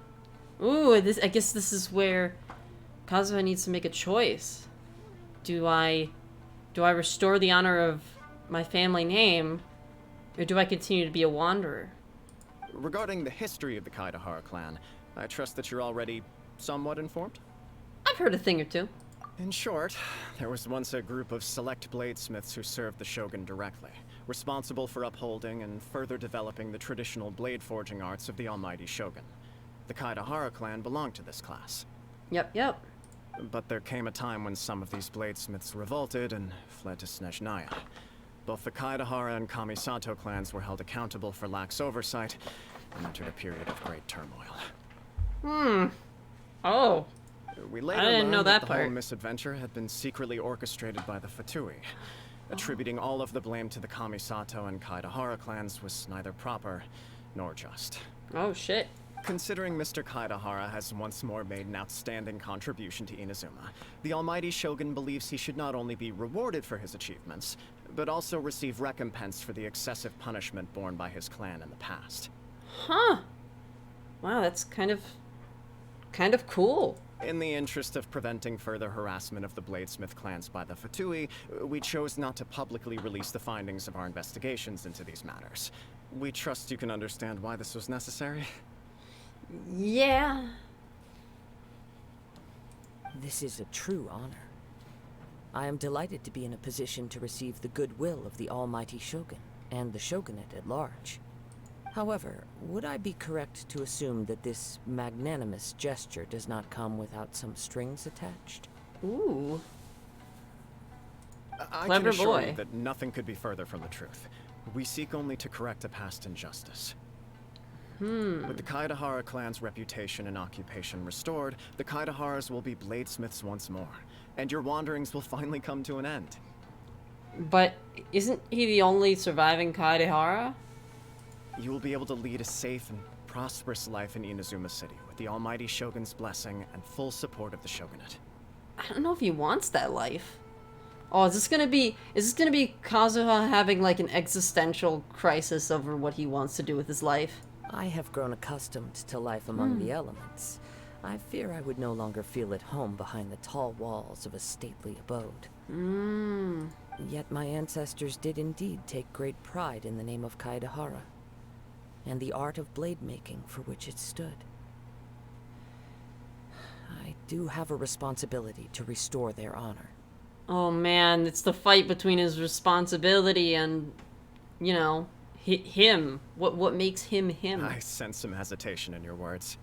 Ooh, I guess this is where Kazuha needs to make a choice. Do I restore the honor of my family name, or do I continue to be a wanderer? Regarding the history of the Kaidahara clan, I trust that you're already somewhat informed? I've heard a thing or two. In short, there was once a group of select bladesmiths who served the shogun directly, responsible for upholding and further developing the traditional blade forging arts of the Almighty Shogun. The Kaidahara clan belonged to this class. Yep. But there came a time when some of these bladesmiths revolted and fled to Snezhnaya. Both the Kaidahara and Kamisato clans were held accountable for lax oversight and entered a period of great turmoil. Oh. We later I didn't learned know that the part. whole misadventure had been secretly orchestrated by the Fatui. Attributing all of the blame to the Kamisato and Kaidahara clans was neither proper nor just. Oh shit. Considering Mr. Kaidahara has once more made an outstanding contribution to Inazuma, the Almighty Shogun believes he should not only be rewarded for his achievements, but also receive recompense for the excessive punishment borne by his clan in the past. Huh. Wow, that's kind of cool. In the interest of preventing further harassment of the Bladesmith clans by the Fatui, we chose not to publicly release the findings of our investigations into these matters. We trust you can understand why this was necessary. Yeah. This is a true honor. I am delighted to be in a position to receive the goodwill of the almighty Shogun, and the Shogunate at large. However, would I be correct to assume that this magnanimous gesture does not come without some strings attached? Ooh. I Clever can assure boy. you that nothing could be further from the truth. We seek only to correct a past injustice. With the Kaedahara clan's reputation and occupation restored, the Kaedaharas will be bladesmiths once more, and your wanderings will finally come to an end. But isn't he the only surviving Kaedehara? You will be able to lead a safe and prosperous life in Inazuma City, with the almighty Shogun's blessing and full support of the Shogunate. I don't know if he wants that life. Oh, is this gonna be Kazuha having like an existential crisis over what he wants to do with his life? I have grown accustomed to life among the elements. I fear I would no longer feel at home behind the tall walls of a stately abode. Yet my ancestors did indeed take great pride in the name of Kaedahara, and the art of blade making for which it stood. I do have a responsibility to restore their honor. Oh man, it's the fight between his responsibility and, you know, him. What makes him him? I sense some hesitation in your words.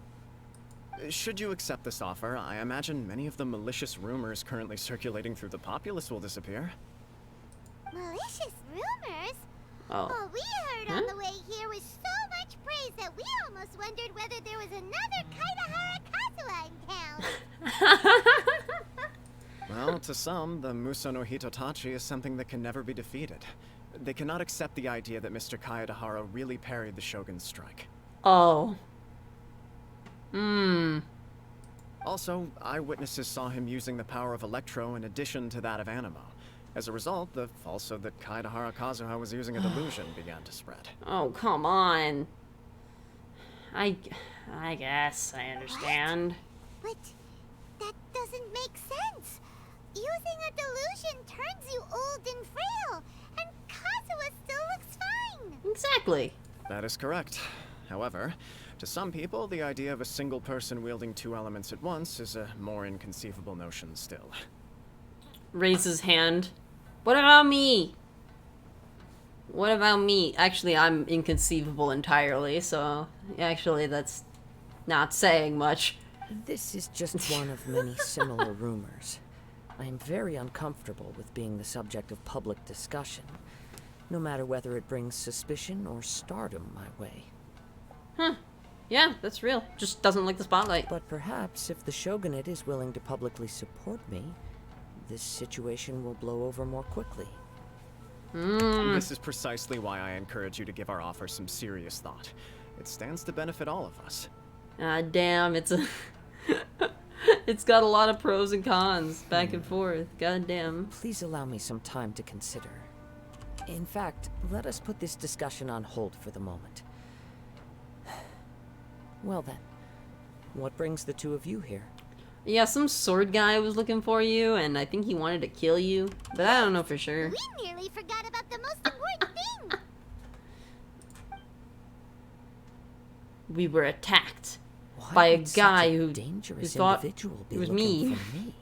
Should you accept this offer, I imagine many of the malicious rumors currently circulating through the populace will disappear. Malicious rumors? Oh. All we heard on the way here was so much praise that we almost wondered whether there was another Kaedahara Kazuha in town. Well, to some, the Muso no Hitotachi is something that can never be defeated. They cannot accept the idea that Mr. Kaedahara really parried the Shogun's strike. Oh. Also, eyewitnesses saw him using the power of Electro in addition to that of Animo. As a result, the falsehood that Kaedahara Kazuha was using a delusion began to spread. Oh, come on. I guess I understand. But that doesn't make sense. Using a delusion turns you old and frail, and Kazuha still looks fine. Exactly. That is correct. However, to some people, the idea of a single person wielding two elements at once is a more inconceivable notion still. Raise his hand. What about me? What about me? Actually, I'm inconceivable entirely, so actually that's not saying much. This is just one of many similar rumors. I am very uncomfortable with being the subject of public discussion, no matter whether it brings suspicion or stardom my way. Huh. Yeah, that's real. Just doesn't like the spotlight. But perhaps if the Shogunate is willing to publicly support me, this situation will blow over more quickly. This is precisely why I encourage you to give our offer some serious thought. It stands to benefit all of us. Ah, damn, it's a... It's got a lot of pros and cons, back and forth. God damn. Please allow me some time to consider. In fact, let us put this discussion on hold for the moment. Well then, what brings the two of you here? Yeah, some sword guy was looking for you, and I think he wanted to kill you, but I don't know for sure. We nearly forgot about the most important thing. We were attacked Why by a would such guy who dangerous thought individual be it was looking me. for me?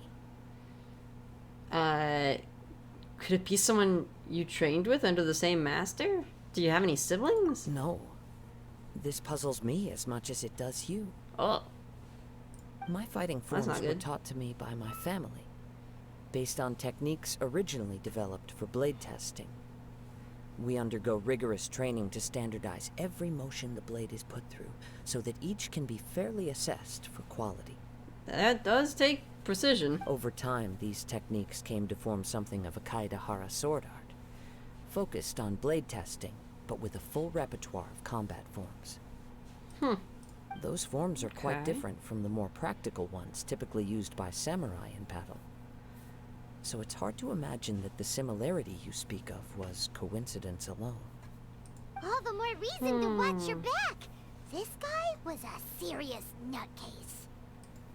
Could it be someone you trained with under the same master? Do you have any siblings? No. This puzzles me as much as it does you. Oh. My fighting That's forms not were good. taught to me by my family, based on techniques originally developed for blade testing. We undergo rigorous training to standardize every motion the blade is put through, so that each can be fairly assessed for quality. That does take precision. Over time, these techniques came to form something of a Kaedahara sword art, focused on blade testing, but with a full repertoire of combat forms. Those forms are quite Okay. different from the more practical ones typically used by samurai in battle. So it's hard to imagine that the similarity you speak of was coincidence alone. All the more reason to watch your back. This guy was a serious nutcase.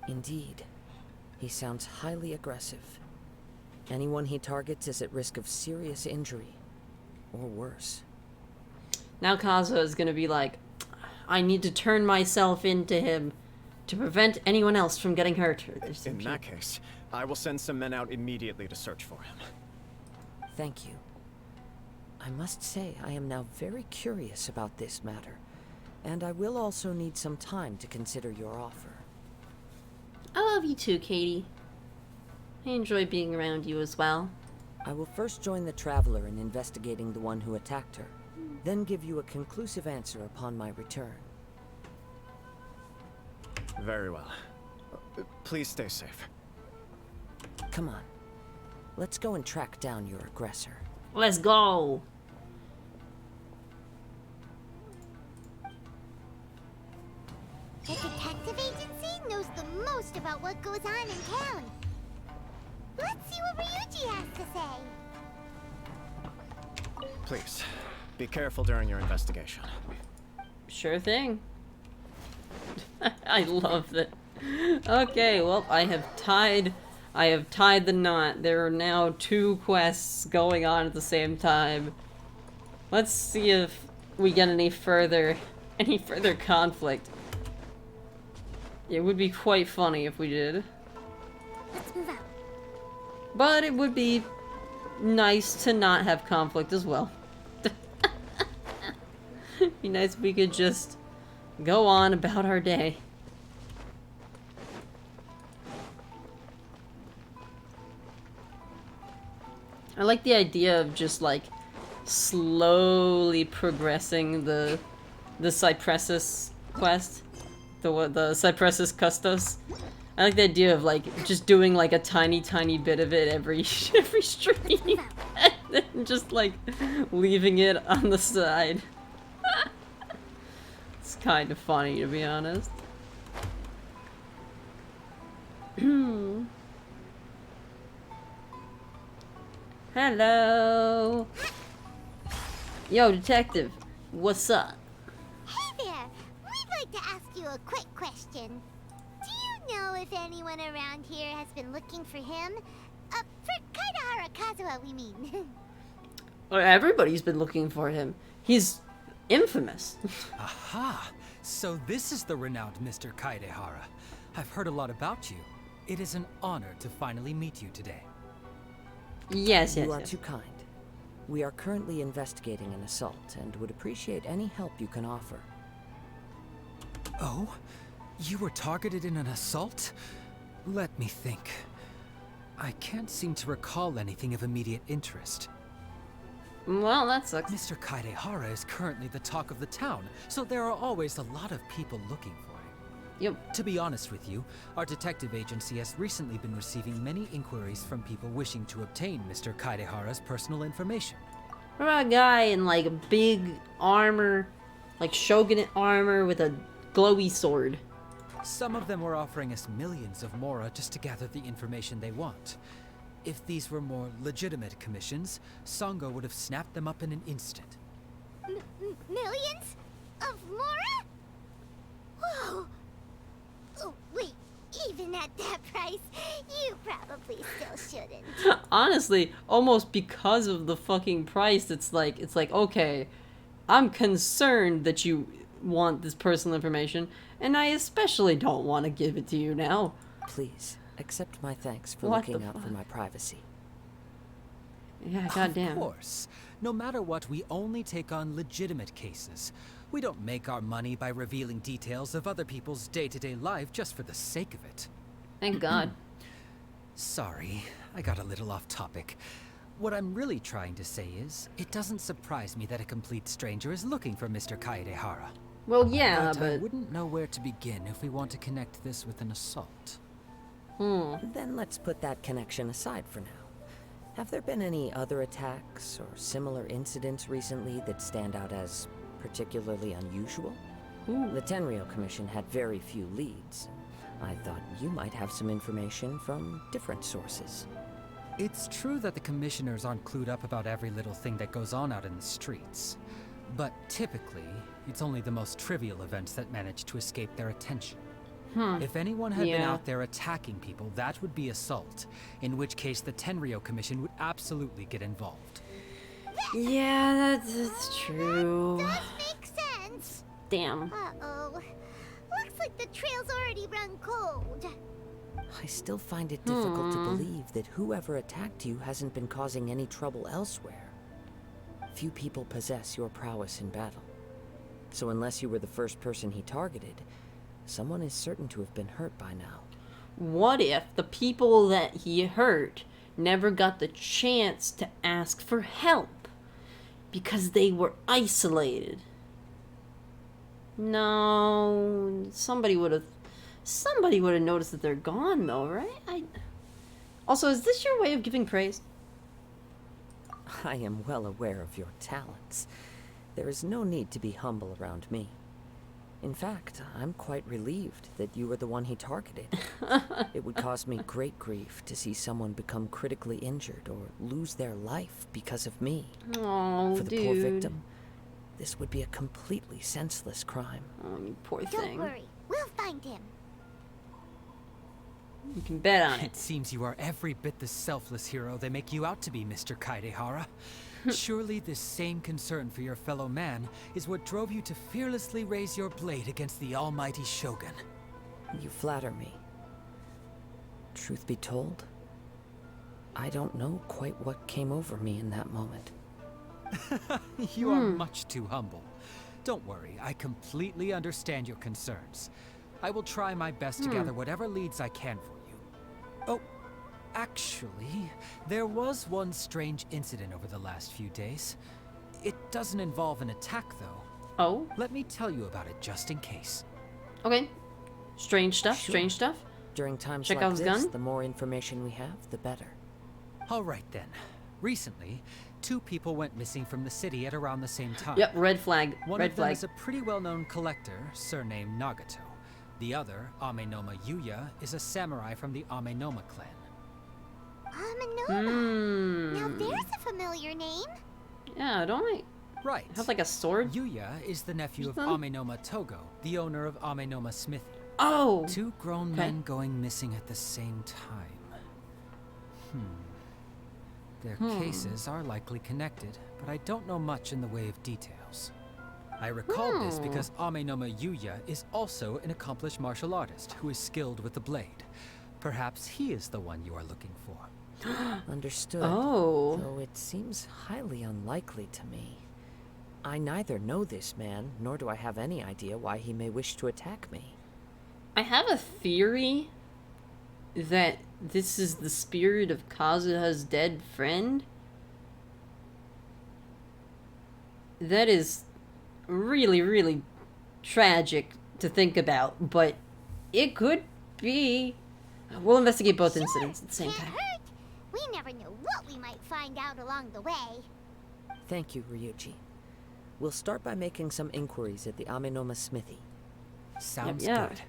Indeed. He sounds highly aggressive. Anyone he targets is at risk of serious injury, or worse. Now Kazuha is gonna be like, I need to turn myself into him to prevent anyone else from getting hurt. In that case, I will send some men out immediately to search for him. Thank you. I must say, I am now very curious about this matter, and I will also need some time to consider your offer. I love you too, Katie. I enjoy being around you as well. I will first join the Traveler in investigating the one who attacked her, then give you a conclusive answer upon my return. Very well. Please stay safe. Come on. Let's go and track down your aggressor. Let's go. The detective agency knows the most about what goes on in town. Let's see what Ryuji has to say. Please, be careful during your investigation. Sure thing. I love that. Okay, well, I have tied the knot. There are now 2 quests going on at the same time. Let's see if we get any further conflict. It would be quite funny if we did. Let's move out. But it would be nice to not have conflict as well. Be nice if we could just go on about our day. I like the idea of just like slowly progressing the Cypressus quest, the Cypressus Custos. I like the idea of like just doing like a tiny bit of it every stream, and then just like leaving it on the side. It's kind of funny, to be honest. Hello. Yo, detective. What's up? Hey there. We'd like to ask you a quick question. Do you know if anyone around here has been looking for him? For Kaidahara Kazuha, we mean. Well, everybody's been looking for him. He's infamous. Aha! So this is the renowned Mr. Kaidehara. I've heard a lot about you. It is an honor to finally meet you today. Yes. You are too kind. We are currently investigating an assault and would appreciate any help you can offer. Oh? You were targeted in an assault? Let me think. I can't seem to recall anything of immediate interest. Well, that sucks. Mr. Kaidehara is currently the talk of the town, so there are always a lot of people looking for him. Yep. To be honest with you, our detective agency has recently been receiving many inquiries from people wishing to obtain Mr. Kaidehara's personal information. What about a guy in like a big armor, like shogunate armor with a glowy sword? Some of them were offering us millions of mora just to gather the information they want. If these were more legitimate commissions, Sango would have snapped them up in an instant. Millions? Of mora? Whoa! Oh, wait, even at that price, you probably still shouldn't. Honestly, almost because of the fucking price, it's like, okay, I'm concerned that you want this personal information, and I especially don't want to give it to you now. Please, accept my thanks for What looking the out for fuck? my privacy. Yeah, goddamn. Of course. No matter what, we only take on legitimate cases. We don't make our money by revealing details of other people's day-to-day life just for the sake of it. Thank God. Sorry, I got a little off topic. What I'm really trying to say is, it doesn't surprise me that a complete stranger is looking for Mr. Kaidehara. Well, yeah, I but wouldn't know where to begin if we want to connect this with an assault. Then let's put that connection aside for now. Have there been any other attacks or similar incidents recently that stand out as particularly unusual? The Tenryo Commission had very few leads. I thought you might have some information from different sources. It's true that the commissioners aren't clued up about every little thing that goes on out in the streets. But typically, it's only the most trivial events that manage to escape their attention. If anyone had been Yeah. out there attacking people, that would be assault, in which case the Tenryo Commission would absolutely get involved. yeah, that's true. Does make sense. Damn. Uh-oh. like the trail's already run cold. I still find it difficult to believe that whoever attacked you hasn't been causing any trouble elsewhere. Few people possess your prowess in battle. So unless you were the first person he targeted, someone is certain to have been hurt by now. What if the people that he hurt never got the chance to ask for help because they were isolated? No, somebody would have noticed that they're gone though, right? Also, is this your way of giving praise? I am well aware of your talents. There is no need to be humble around me. In fact, I'm quite relieved that you were the one he targeted. It would cause me great grief to see someone become critically injured or lose their life because of me. Oh, For the poor victim, this would be a completely senseless crime. Oh, you poor thing. Don't worry, we'll find him. You can bet on it. It seems you are every bit the selfless hero they make you out to be, Mr. Kaidehara. Surely this same concern for your fellow man is what drove you to fearlessly raise your blade against the almighty Shogun. You flatter me. Truth be told, I don't know quite what came over me in that moment. You are much too humble. Don't worry, I completely understand your concerns. I will try my best to gather whatever leads I can for you. Oh, actually, there was one strange incident over the last few days. It doesn't involve an attack, though. Oh? Let me tell you about it just in case. Okay. Strange stuff, Sure. strange stuff. During times Check like out his this, gun? the more information we have, the better. All right, then. Recently, 2 people went missing from the city at around the same time. Yep, red flag. One Red of them flag. is a pretty well-known collector, surnamed Nagato. The other, Amenoma Yuya, is a samurai from the Amenoma clan. Amenoma. Now there's a familiar name. Yeah, don't I Right. have like a sword? Yuya is the nephew of Something? Amenoma Togo, the owner of Amenoma Smithy. Oh! 2 grown Okay. men going missing at the same time. Their cases are likely connected, but I don't know much in the way of details. I recall this because Amenoma Yuya is also an accomplished martial artist who is skilled with the blade. Perhaps he is the one you are looking for. Understood. Oh. Though it seems highly unlikely to me. I neither know this man, nor do I have any idea why he may wish to attack me. I have a theory that this is the spirit of Kazuha's dead friend. That is really, really tragic to think about, but it could be. We'll investigate both incidents at the same Can't time. hurt. We never know what we might find out along the way. Thank you, Ryuji. We'll start by making some inquiries at the Amenoma Smithy. Sounds yeah. good.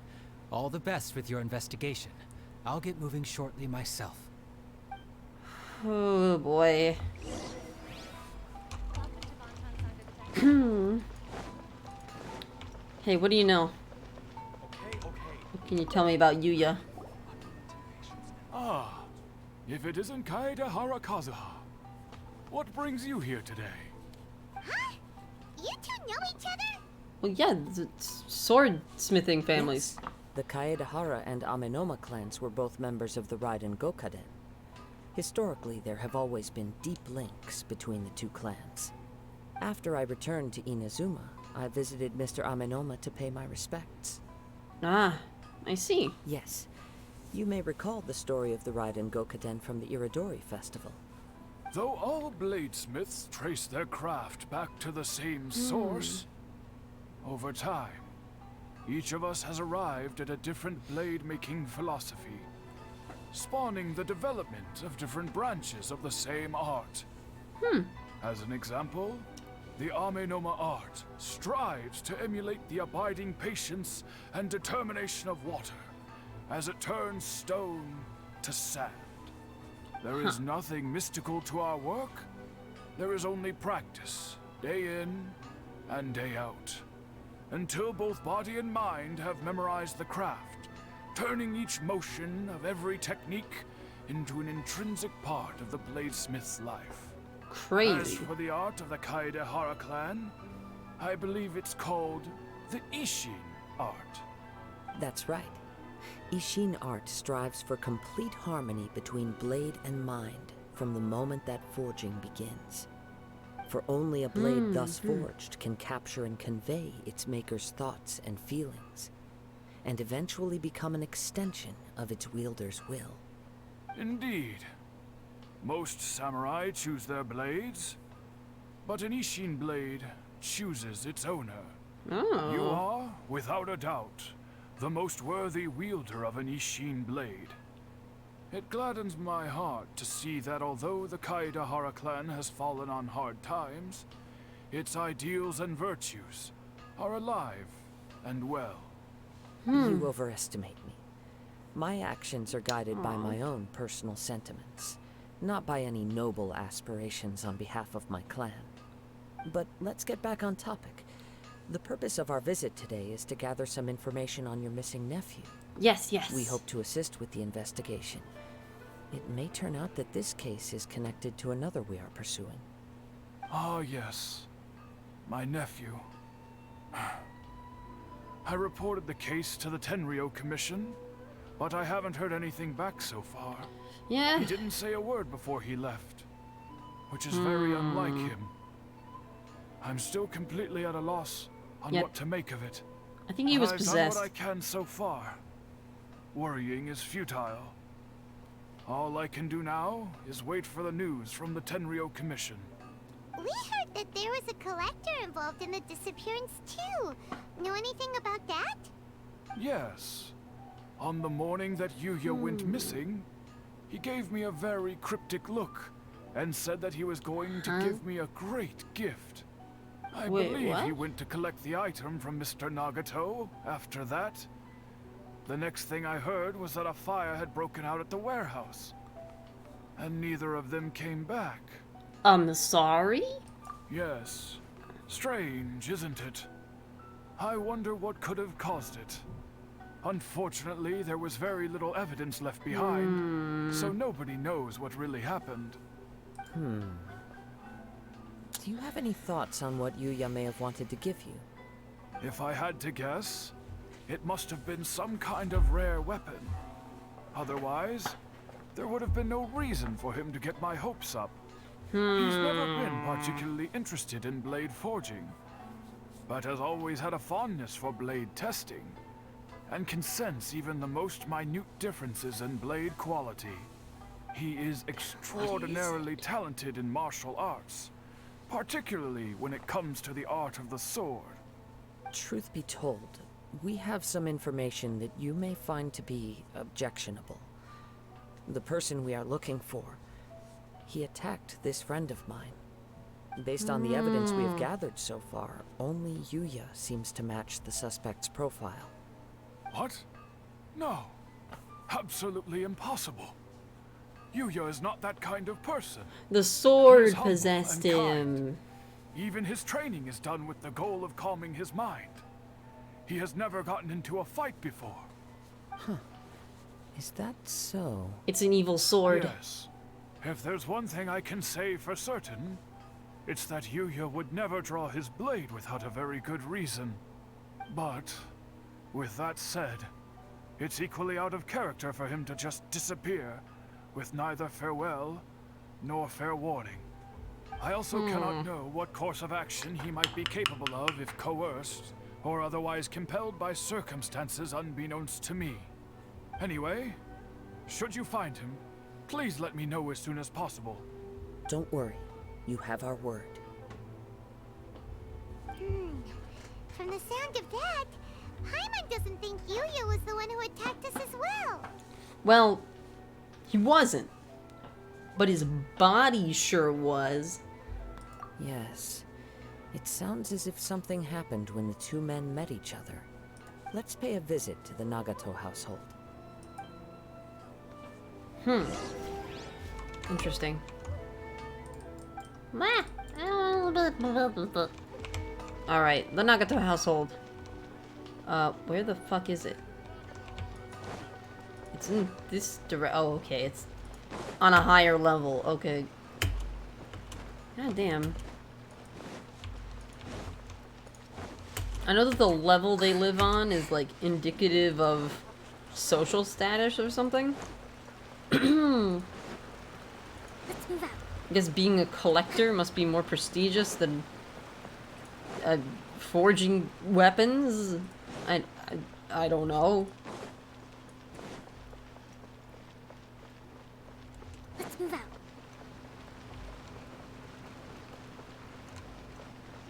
All the best with your investigation. I'll get moving shortly myself. Oh boy. Hey, what do you know? What can you tell me about Yuya? Ah, if it isn't Kaedehara Kazuha, what brings you here today? Huh? You two know each other? Well, yeah, it's sword-smithing families. Yes. The Kaedehara and Amenoma clans were both members of the Raiden Gokaden. Historically, there have always been deep links between the 2 clans. After I returned to Inazuma, I visited Mr. Amenoma to pay my respects. Ah, I see. Yes, you may recall the story of the Raiden Gokaden from the Iridori Festival. Though all bladesmiths trace their craft back to the same source, over time, each of us has arrived at a different blade-making philosophy, spawning the development of different branches of the same art. As an example, the Amenoma art strives to emulate the abiding patience and determination of water as it turns stone to sand. There is nothing mystical to our work. There is only practice, day in and day out, until both body and mind have memorized the craft, turning each motion of every technique into an intrinsic part of the bladesmith's life. As Crazy. for the art of the Kaedehara clan, I believe it's called the Ishin art. That's right. Ishin art strives for complete harmony between blade and mind from the moment that forging begins. For only a blade thus forged can capture and convey its maker's thoughts and feelings, and eventually become an extension of its wielder's will. Indeed. Most samurai choose their blades, but an Ishin blade chooses its owner. Oh. You are, without a doubt, the most worthy wielder of an Ishin blade. It gladdens my heart to see that although the Kaedahara clan has fallen on hard times, its ideals and virtues are alive and well. You overestimate me. My actions are guided by my own personal sentiments, not by any noble aspirations on behalf of my clan. But let's get back on topic. The purpose of our visit today is to gather some information on your missing nephew. Yes, yes. We hope to assist with the investigation. It may turn out that this case is connected to another we are pursuing. Ah, yes. My nephew. I reported the case to the Tenryo Commission, but I haven't heard anything back so far. Yeah. He didn't say a word before he left, which is very unlike him. I'm still completely at a loss on what to make of it. I think he was I've possessed. done what I can so far. Worrying is futile. All I can do now is wait for the news from the Tenryo Commission. We heard that there was a collector involved in the disappearance too. Know anything about that? Yes. On the morning that Yuya went missing, he gave me a very cryptic look and said that he was going to give me a great gift. I believe he went to collect the item from Mr. Nagato after that. The next thing I heard was that a fire had broken out at the warehouse, and neither of them came back. I'm sorry? Yes. Strange, isn't it? I wonder what could have caused it. Unfortunately, there was very little evidence left behind, so nobody knows what really happened. Do you have any thoughts on what Yuya may have wanted to give you? If I had to guess, it must have been some kind of rare weapon. Otherwise, there would have been no reason for him to get my hopes up. He's never been particularly interested in blade forging, but has always had a fondness for blade testing, and can sense even the most minute differences in blade quality. He is extraordinarily talented in martial arts, particularly when it comes to the art of the sword. Truth be told, we have some information that you may find to be objectionable. The person we are looking for, he attacked this friend of mine. Based on the evidence we have gathered so far, only Yuya seems to match the suspect's profile. What? No. Absolutely impossible. Yuya is not that kind of person. The sword He is humble possessed and kind. him. Even his training is done with the goal of calming his mind. He has never gotten into a fight before. Is that so? It's an evil sword. Yes. If there's one thing I can say for certain, it's that Yuya would never draw his blade without a very good reason. But, with that said, it's equally out of character for him to just disappear with neither farewell nor fair warning. I also cannot know what course of action he might be capable of if coerced or otherwise compelled by circumstances unbeknownst to me. Anyway, should you find him, please let me know as soon as possible. Don't worry, you have our word. From the sound of that, Paimon doesn't think Yuya was the one who attacked us as well. Well, he wasn't. But his body sure was. Yes. It sounds as if something happened when the two men met each other. Let's pay a visit to the Nagato household. Interesting. Alright, the Nagato household. Where the fuck is it? It's in this oh, okay, it's on a higher level, okay. God damn. I know that the level they live on is like indicative of social status or something. Let's move out. I guess being a collector must be more prestigious than forging weapons. I don't know. Let's move out.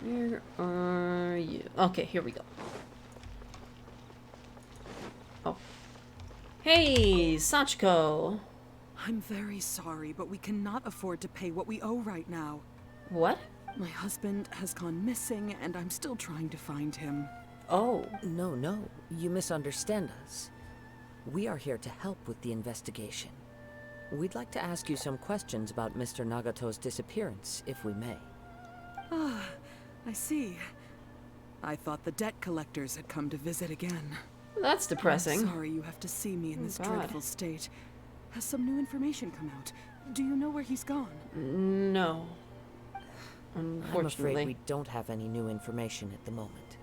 Where are you? Okay, here we go. Oh. Hey, Sachiko. I'm very sorry, but we cannot afford to pay what we owe right now. What? My husband has gone missing, and I'm still trying to find him. Oh. No, no, you misunderstand us. We are here to help with the investigation. We'd like to ask you some questions about Mr. Nagato's disappearance, if we may. Ah, I see. I thought the debt collectors had come to visit again. That's depressing. I'm sorry you have to see me in this God. dreadful state. Has some new information come out? Do you know where he's gone? No. I'm Unfortunately. afraid we don't have any new information at the moment.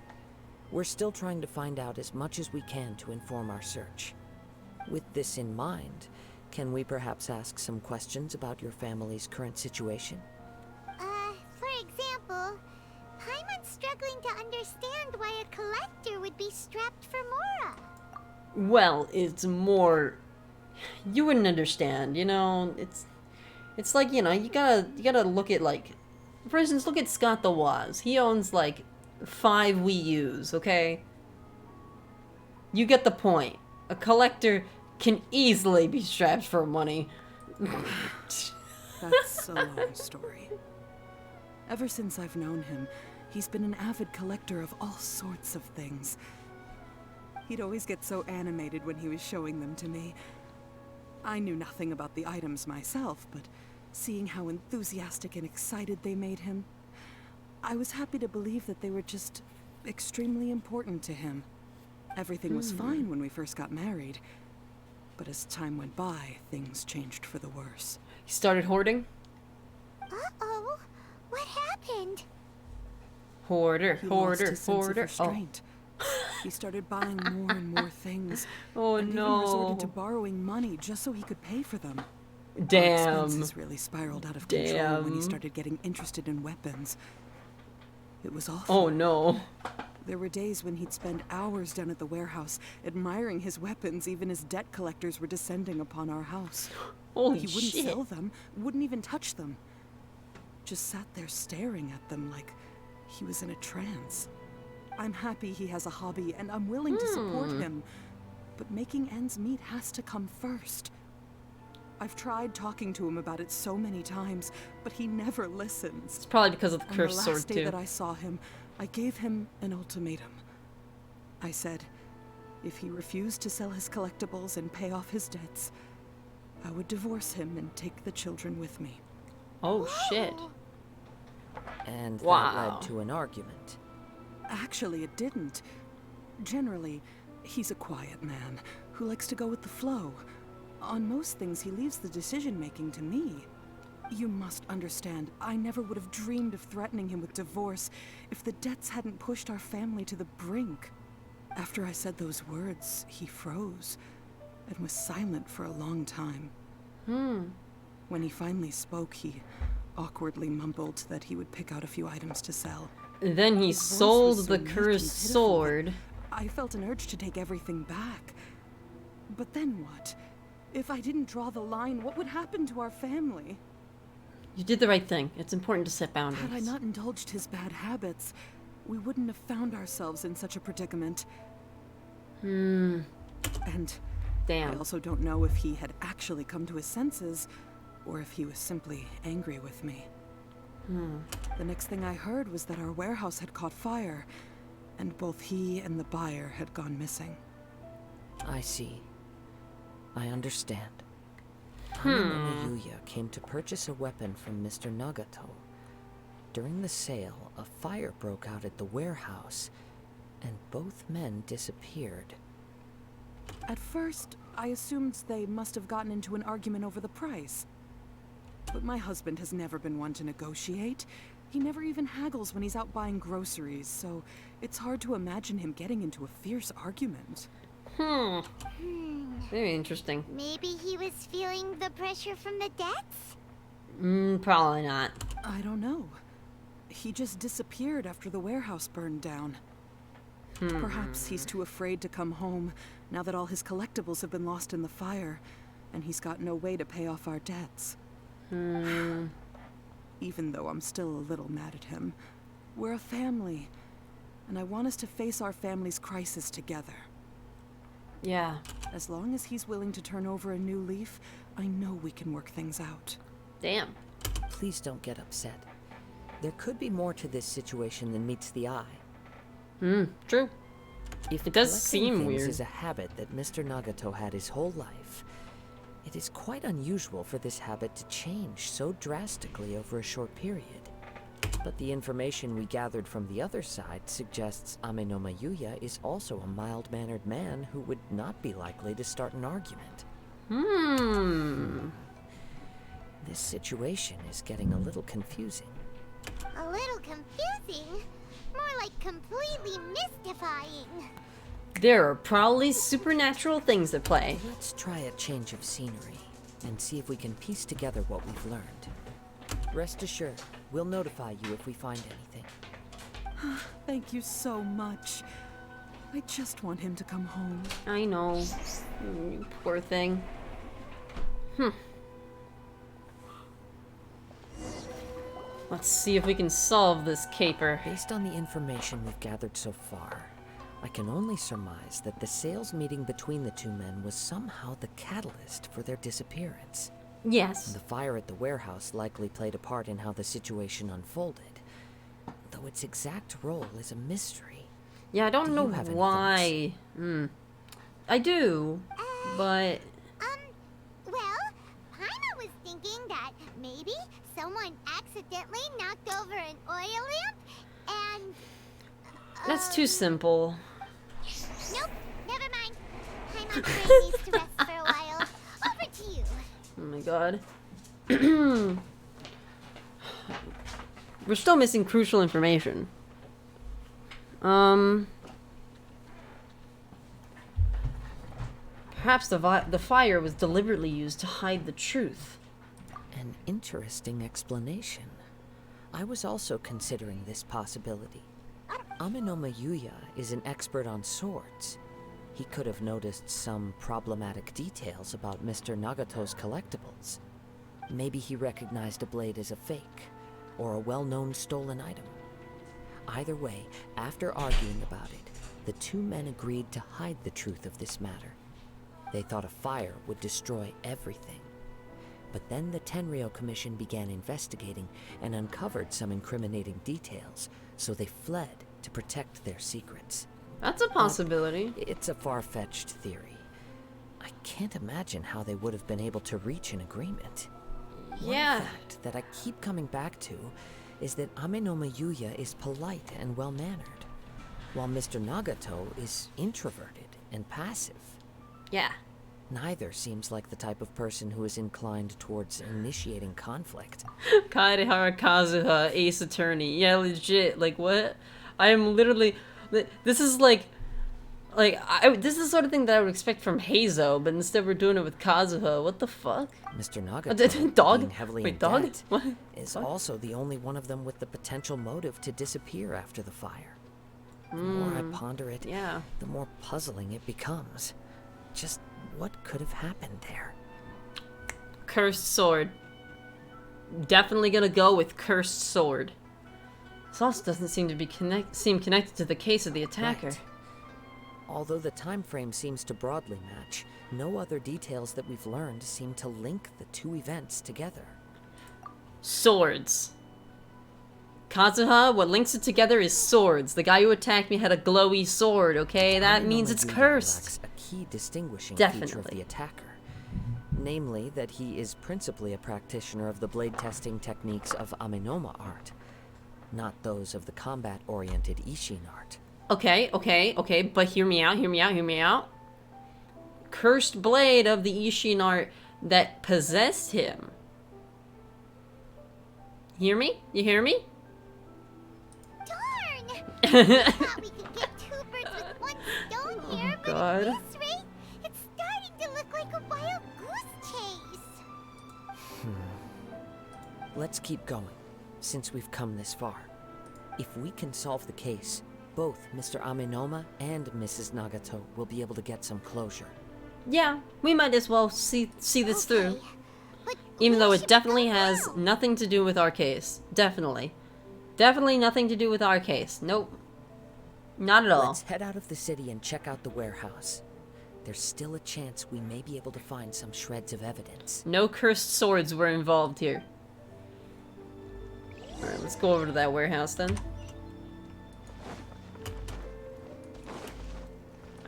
We're still trying to find out as much as we can to inform our search. With this in mind, can we perhaps ask some questions about your family's current situation? For example, Paimon's struggling to understand why a collector would be strapped for Mora. Well, it's more. You wouldn't understand, you know. It's like, you know, you gotta look at, like, for instance, look at Scott the Woz. He owns like 5 Wii U's. Okay. You get the point. A collector can easily be strapped for money. That's a long story. Ever since I've known him, he's been an avid collector of all sorts of things. He'd always get so animated when he was showing them to me. I knew nothing about the items myself, but seeing how enthusiastic and excited they made him, I was happy to believe that they were just extremely important to him. Everything was fine when we first got married, but as time went by, things changed for the worse. He started hoarding? Uh-oh. What happened? Hoarder, He hoarder, lost his sense of hoarder. restraint. He started buying more and more things. Oh, and no. even resorted to borrowing money just so he could pay for them. Damn. Our expenses really spiraled out of control when he started getting interested in weapons. It was awful. Oh no. There were days when he'd spend hours down at the warehouse, admiring his weapons even as debt collectors were descending upon our house. Holy He wouldn't shit. sell them, wouldn't even touch them. Just sat there staring at them like he was in a trance. I'm happy he has a hobby, and I'm willing to support him. But making ends meet has to come first. I've tried talking to him about it so many times, but he never listens. It's probably because of the On cursed the sword last day too. that I saw him, I gave him an ultimatum. I said, if he refused to sell his collectibles and pay off his debts, I would divorce him and take the children with me. Oh shit. And Wow. that led to an argument. Actually, it didn't. Generally, he's a quiet man who likes to go with the flow. On most things, he leaves the decision-making to me. You must understand, I never would have dreamed of threatening him with divorce if the debts hadn't pushed our family to the brink. After I said those words, he froze and was silent for a long time. When he finally spoke, he awkwardly mumbled that he would pick out a few items to sell. Then he His voice was sold so the weak and cursed pitiful sword. that I felt an urge to take everything back. But then what? If I didn't draw the line, what would happen to our family? You did the right thing. It's important to set Had I boundaries. not indulged his bad habits, we wouldn't have found ourselves in such a predicament. And I Damn. also don't know if he had actually come to his senses, or if he was simply angry with me. The next thing I heard was that our warehouse had caught fire, and both he and the buyer had gone missing. I see. I understand. Tamino and Yuya came to purchase a weapon from Mr. Nagato. During the sale, a fire broke out at the warehouse, and both men disappeared. At first, I assumed they must have gotten into an argument over the price. But my husband has never been one to negotiate. He never even haggles when he's out buying groceries, so it's hard to imagine him getting into a fierce argument. Very interesting. Maybe he was feeling the pressure from the debts? Probably not. I don't know. He just disappeared after the warehouse burned down. Perhaps he's too afraid to come home now that all his collectibles have been lost in the fire, and he's got no way to pay off our debts. Even though I'm still a little mad at him, we're a family, and I want us to face our family's crisis together. Yeah. As long as he's willing to turn over a new leaf, I know we can work things out. Damn. Please don't get upset. There could be more to this situation than meets the eye. True. If It does collecting seem things weird. is a habit that Mr. Nagato had his whole life, it is quite unusual for this habit to change so drastically over a short period. But the information we gathered from the other side suggests Amenoma Yuya is also a mild-mannered man who would not be likely to start an argument. This situation is getting a little confusing. A little confusing? More like completely mystifying. There are probably supernatural things at play. Let's try a change of scenery and see if we can piece together what we've learned. Rest assured, we'll notify you if we find anything. Thank you so much. I just want him to come home. I know. You poor thing. Let's see if we can solve this caper. Based on the information we've gathered so far, I can only surmise that the sales meeting between the two men was somehow the catalyst for their disappearance. Yes. The fire at the warehouse likely played a part in how the situation unfolded, though its exact role is a mystery. Yeah, I don't Do know you have any why. I do, but... Well, Paimon was thinking that maybe someone accidentally knocked over an oil lamp and... That's too simple. Nope, never mind. Paimon's brain needs to rest for a while. Over to you. Oh my god. We're still missing crucial information. Perhaps the fire was deliberately used to hide the truth. An interesting explanation. I was also considering this possibility. Amenoma Yuya is an expert on swords. He could have noticed some problematic details about Mr. Nagato's collectibles. Maybe he recognized a blade as a fake, or a well-known stolen item. Either way, after arguing about it, the two men agreed to hide the truth of this matter. They thought a fire would destroy everything. But then the Tenryou Commission began investigating and uncovered some incriminating details, so they fled to protect their secrets. That's a possibility. It's a far-fetched theory. I can't imagine how they would have been able to reach an agreement. Yeah. One fact that I keep coming back to is that Amenoma Yuya is polite and well-mannered, while Mr. Nagato is introverted and passive. Yeah. Neither seems like the type of person who is inclined towards initiating conflict. Kaedehara Kazuha, Ace Attorney. Yeah, legit. Like, what? I am literally... This is like... this is the sort of thing that I would expect from Heizo, but instead we're doing it with Kazuha. What the fuck? Mr. Nagato, dog? being heavily Wait, in dog? debt, What? is also the only one of them with the potential motive to disappear after the fire. The more I ponder it, Yeah. the more puzzling it becomes. Just what could have happened there? Cursed sword. Definitely gonna go with cursed sword. This also doesn't seem to be connected to the case of the attacker. Right. Although the time frame seems to broadly match, no other details that we've learned seem to link the two events together. Swords. Kazuha, what links it together is swords. The guy who attacked me had a glowy sword, okay? That means it's Amenoma Yuya cursed. lacks a key distinguishing feature of Definitely. the attacker. Namely, that he is principally a practitioner of the blade testing techniques of Amenoma art, not those of the combat-oriented Ishin art. Okay, but hear me out. Cursed blade of the Ishin art that possessed him. Hear me? You hear me? Thought we could get 2 birds with 1 stone here, but God. at this rate, it's starting to look like a wild goose chase. Let's keep going, since we've come this far. If we can solve the case, both Mr. Amenoma and Mrs. Nagato will be able to get some closure. Yeah, we might as well see this through. Okay, but Even where though should it we definitely go has now? nothing to do with our case. Definitely. Definitely nothing to do with our case. Nope. Not at all. Let's head out of the city and check out the warehouse. There's still a chance we may be able to find some shreds of evidence. No cursed swords were involved here. Alright, let's go over to that warehouse then.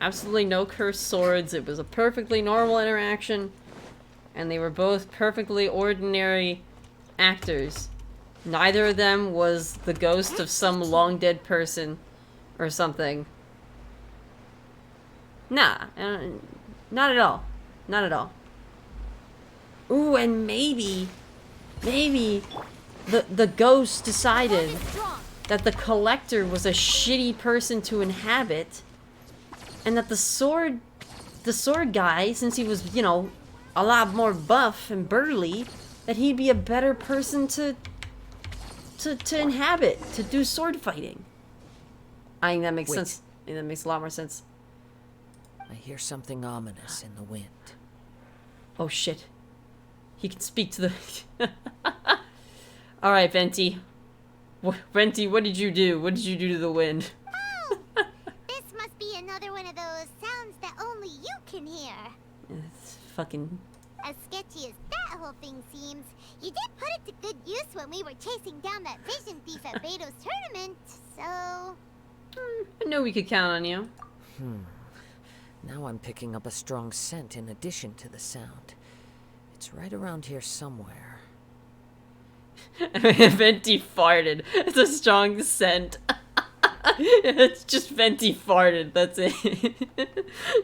Absolutely no cursed swords. It was a perfectly normal interaction. And they were both perfectly ordinary actors. Neither of them was the ghost of some long dead person or something. Nah, not at all. Not at all. Ooh, and maybe the ghost decided that the collector was a shitty person to inhabit, and that the sword guy, since he was, you know, a lot more buff and burly, that he'd be a better person to inhabit, to do sword fighting. I think that makes sense. I think that makes a lot more sense. I hear something ominous in the wind. Oh shit. He can speak to the... Alright, Venti. Venti, what did you do? What did you do to the wind? Oh, this must be another one of those sounds that only you can hear. It's fucking... As sketchy as that whole thing seems, you did put it to good use when we were chasing down that vision thief at Beto's tournament, so... I know we could count on you. Now I'm picking up a strong scent in addition to the sound. It's right around here somewhere. Venti farted. It's a strong scent. It's just Venti farted. That's it.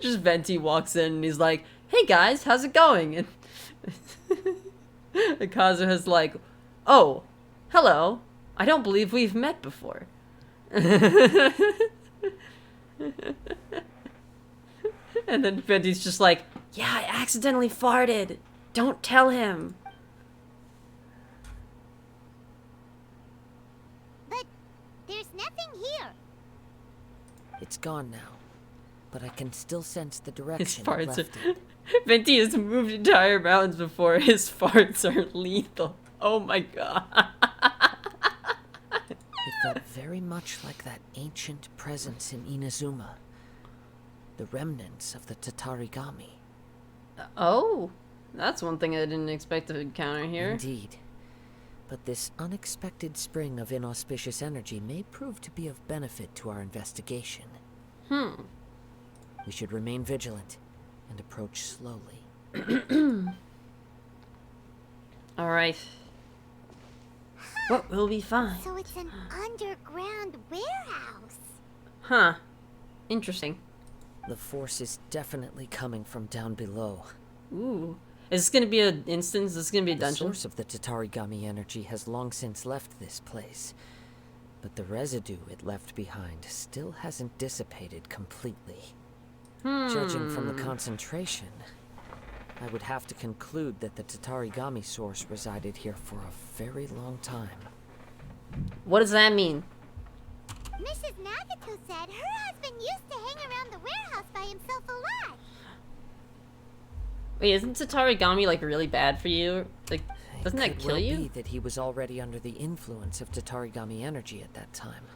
Just Venti walks in and he's like, "Hey guys, how's it going?" And Kazuha's like, "Oh, hello. I don't believe we've met before." And then Venti's just like, "Yeah, I accidentally farted. Don't tell him." But there's nothing here. It's gone now, but I can still sense the His direction it farts left are... it. Venti has moved entire mountains before. His farts are lethal. Oh my god. It felt very much like that ancient presence in Inazuma. The remnants of the Tatarigami. Oh, that's one thing I didn't expect to encounter here. Indeed. But this unexpected spring of inauspicious energy may prove to be of benefit to our investigation. We should remain vigilant and approach slowly. Alright. What will be fine? So it's an underground warehouse. Huh. Interesting. The force is definitely coming from down below. Ooh. Is this gonna be an instance? Is this gonna be a The dungeon? source of the Tatarigami energy has long since left this place. But the residue it left behind still hasn't dissipated completely. Judging from the concentration, I would have to conclude that the Tatarigami source resided here for a very long time. What does that mean? Mrs. Nagato said her husband used to hang around the warehouse by himself a lot. Wait, isn't Tatarigami like really bad for you? Like, doesn't that It kill could you? well be that he was already under the influence of Tatarigami energy at that time.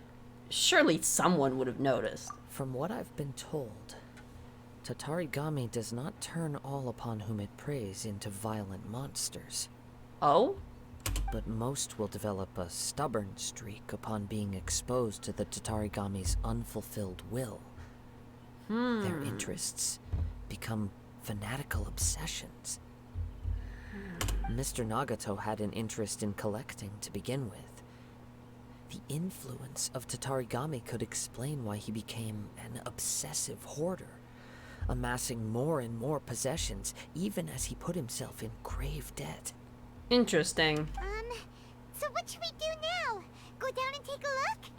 Surely someone would have noticed. From what I've been told, Tatarigami does not turn all upon whom it preys into violent monsters. Oh? But most will develop a stubborn streak upon being exposed to the Tatarigami's unfulfilled will. Their interests become fanatical obsessions. Mr. Nagato had an interest in collecting to begin with. The influence of Tatarigami could explain why he became an obsessive hoarder, amassing more and more possessions, even as he put himself in grave debt. Interesting. So what should we do now? Go down and take a look?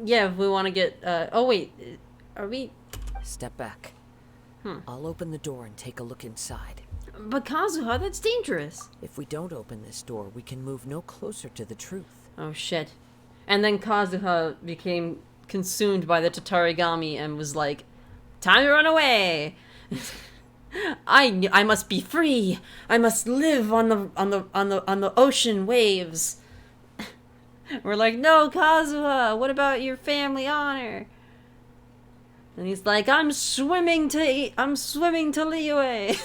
Yeah, if we want to get, oh wait, are we? Step back. I'll open the door and take a look inside. But Kazuha, that's dangerous. If we don't open this door, we can move no closer to the truth. Oh shit. And then Kazuha became consumed by the Tatarigami and was like, time to run away. I must be free. I must live on the ocean waves. We're like, no, Kazuha, what about your family honor? And he's like, I'm swimming to Liyue.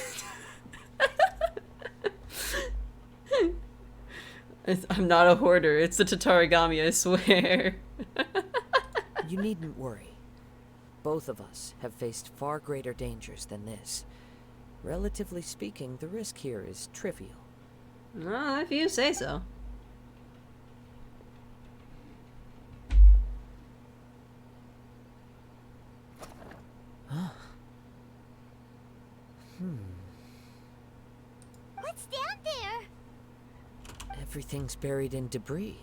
I'm not a hoarder. It's the Tatarigami, I swear. You needn't worry. Both of us have faced far greater dangers than this. Relatively speaking, the risk here is trivial. Well, if you say so. What's down there? Everything's buried in debris.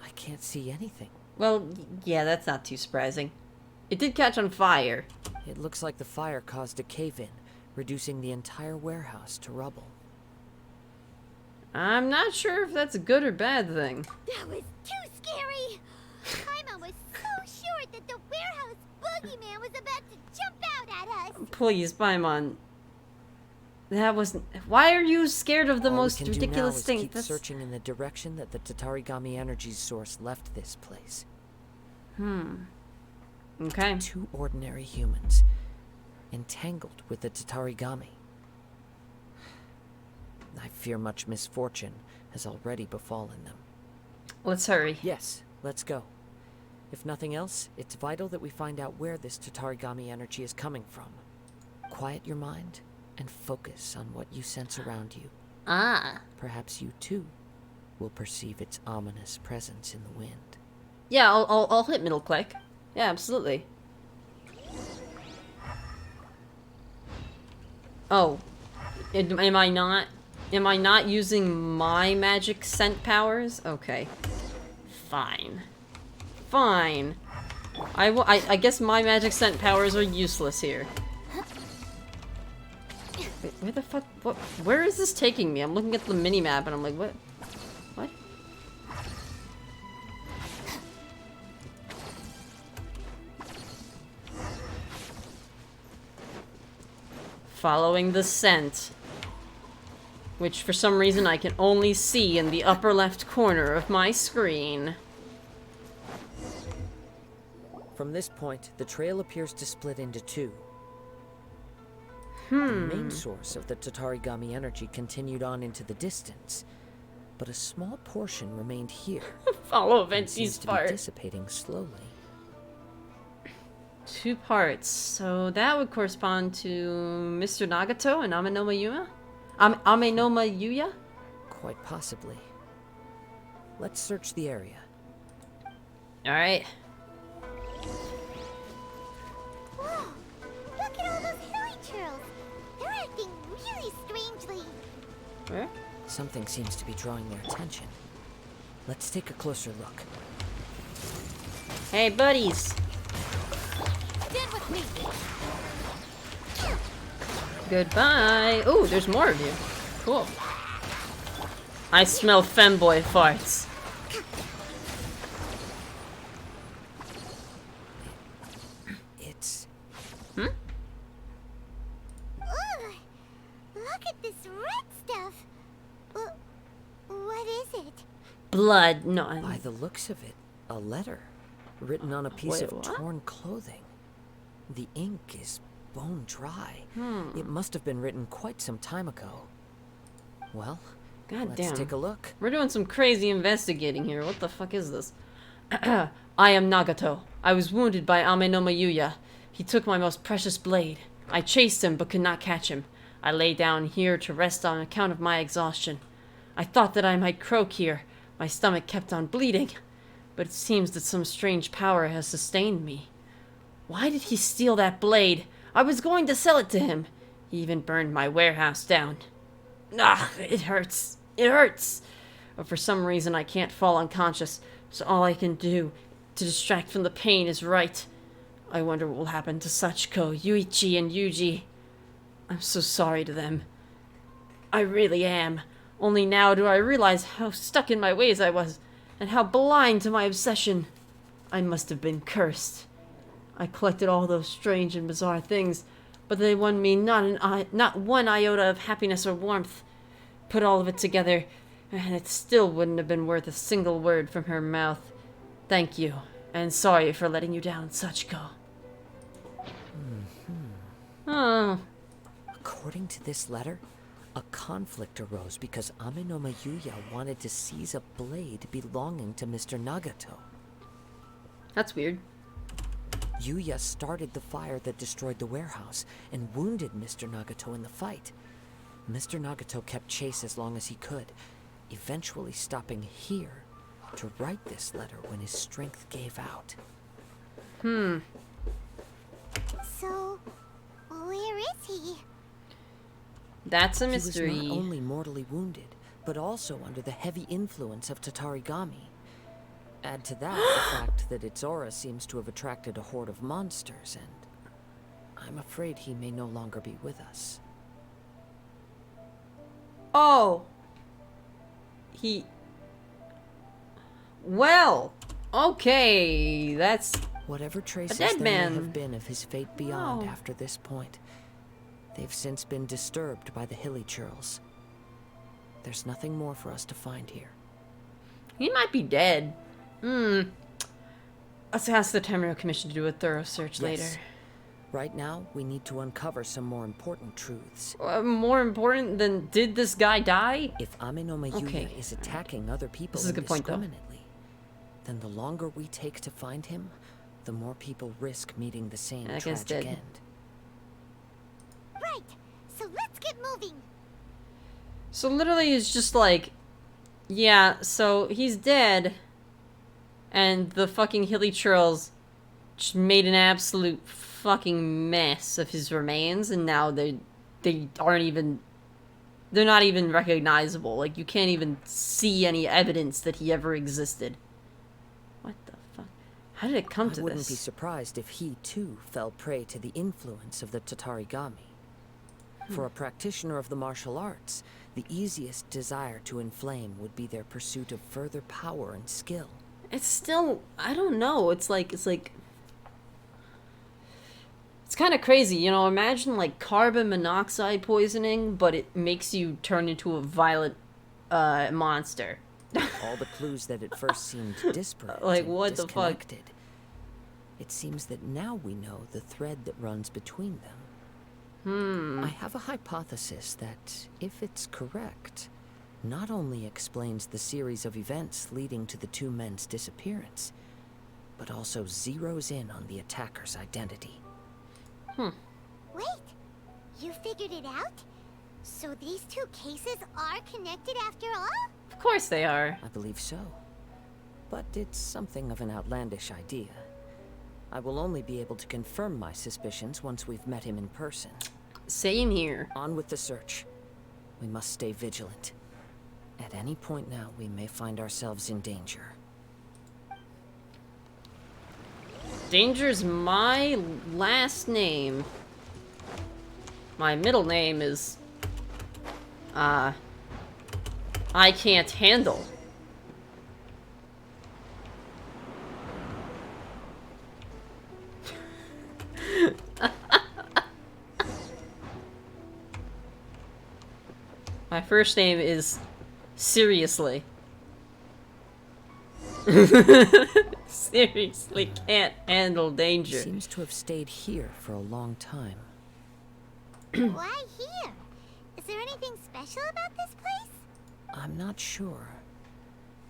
I can't see anything. Well, yeah, that's not too surprising. It did catch on fire. It looks like the fire caused a cave-in, reducing the entire warehouse to rubble. I'm not sure if that's a good or bad thing. That was too scary. Paimon was so sure that the warehouse boogeyman was about to jump out at us. Please, Paimon. That wasn't... Why are you scared of the most ridiculous thing? Keep searching in the direction that the Tatarigami energy source left this place. Okay. 2 ordinary humans, entangled with the Tatarigami. I fear much misfortune has already befallen them. Let's hurry. Yes, let's go. If nothing else, it's vital that we find out where this Tatarigami energy is coming from. Quiet your mind and focus on what you sense around you. Ah. Perhaps you too will perceive its ominous presence in the wind. Yeah, I'll hit middle click. Yeah, absolutely. Oh, am I not? Am I not using my magic scent powers? Okay, fine, fine. I guess my magic scent powers are useless here. Wait, where the fuck? What? Where is this taking me? I'm looking at the mini map and I'm like, what? What? Following the scent, which for some reason I can only see in the upper left corner of my screen. From this point, the trail appears to split into 2. The main source of the Tatarigami energy continued on into the distance, but a small portion remained here. Follow and seems Vinci's to part. be dissipating slowly. 2 parts, so that would correspond to Mr. Nagato and Amenoma Yuya? Amenoma Yuya? Quite possibly. Let's search the area. Alright. Whoa! Look at all those hilly churls. They're acting really strangely. Where? Something seems to be drawing their attention. Let's take a closer look. Hey, buddies. Stand with me. Goodbye. Ooh, there's more of you. Cool. I smell femboy farts. It's... Ugh! Look at this red stuff. What is it? Blood. No. By the looks of it, a letter written on a piece Wait, of what? torn clothing. The ink is bone dry. It must have been written quite some time ago. Well, God let's damn. take a look. We're doing some crazy investigating here. What the fuck is this? I am Nagato. I was wounded by Amenoma Yuya. He took my most precious blade. I chased him but could not catch him. I lay down here to rest on account of my exhaustion. I thought that I might croak here. My stomach kept on bleeding. But it seems that some strange power has sustained me. Why did he steal that blade? I was going to sell it to him. He even burned my warehouse down. Ah, it hurts. It hurts. But for some reason I can't fall unconscious, so all I can do to distract from the pain is right. I wonder what will happen to Sachiko, Yuichi, and Yuji. I'm so sorry to them. I really am. Only now do I realize how stuck in my ways I was, and how blind to my obsession. I must have been cursed. I collected all those strange and bizarre things, but they won me not one iota of happiness or warmth. Put all of it together, and it still wouldn't have been worth a single word from her mouth. Thank you, and sorry for letting you down, Sachiko. Oh. According to this letter, a conflict arose because Amenoma Yuya wanted to seize a blade belonging to Mr. Nagato. That's weird. Yuya started the fire that destroyed the warehouse and wounded Mr. Nagato in the fight. Mr. Nagato kept chase as long as he could, eventually stopping here to write this letter when his strength gave out. So, where is he? That's a mystery. He was not only mortally wounded, but also under the heavy influence of Tatarigami. Add to that the fact that its aura seems to have attracted a horde of monsters, and I'm afraid he may no longer be with us. Oh. Well, okay, that's whatever traces dead there man. may have been of his fate beyond Oh. after this point. They've since been disturbed by the hilly churls. There's nothing more for us to find here. He might be dead. Let's ask the Tamriel Commission to do a thorough search later. Right now, we need to uncover some more important truths. More important than did this guy die? If Amenoma Yuya is attacking other people This is a good point, though. indiscriminately, then the longer we take to find him, the more people risk meeting the same I guess tragic dead. end. Right, so let's get moving. So literally it's just like, yeah, so he's dead, and the fucking hilly churls just made an absolute fucking mess of his remains, and now they aren't even, they're not even recognizable. Like, you can't even see any evidence that he ever existed. What the fuck? How did it come to I wouldn't this? be surprised if he, too, fell prey to the influence of the Tatarigami. For a practitioner of the martial arts, the easiest desire to inflame would be their pursuit of further power and skill. It's still, I don't know, it's kind of crazy, you know. Imagine like carbon monoxide poisoning, but it makes you turn into a violent monster. All the clues that at first seemed disparate Like, and what the fuck? disconnected. It seems that now we know the thread that runs between them. I have a hypothesis that, if it's correct, not only explains the series of events leading to the two men's disappearance, but also zeroes in on the attacker's identity. Wait, you figured it out? So these two cases are connected after all? Of course they are. I believe so. But it's something of an outlandish idea. I will only be able to confirm my suspicions once we've met him in person. Same here. On with the search. We must stay vigilant. At any point now, we may find ourselves in danger. Danger's my last name. My middle name is I can't handle. My first name is Seriously. Seriously can't handle danger. Seems to have stayed here for a long time. Why here? Is there anything special about this place? I'm not sure.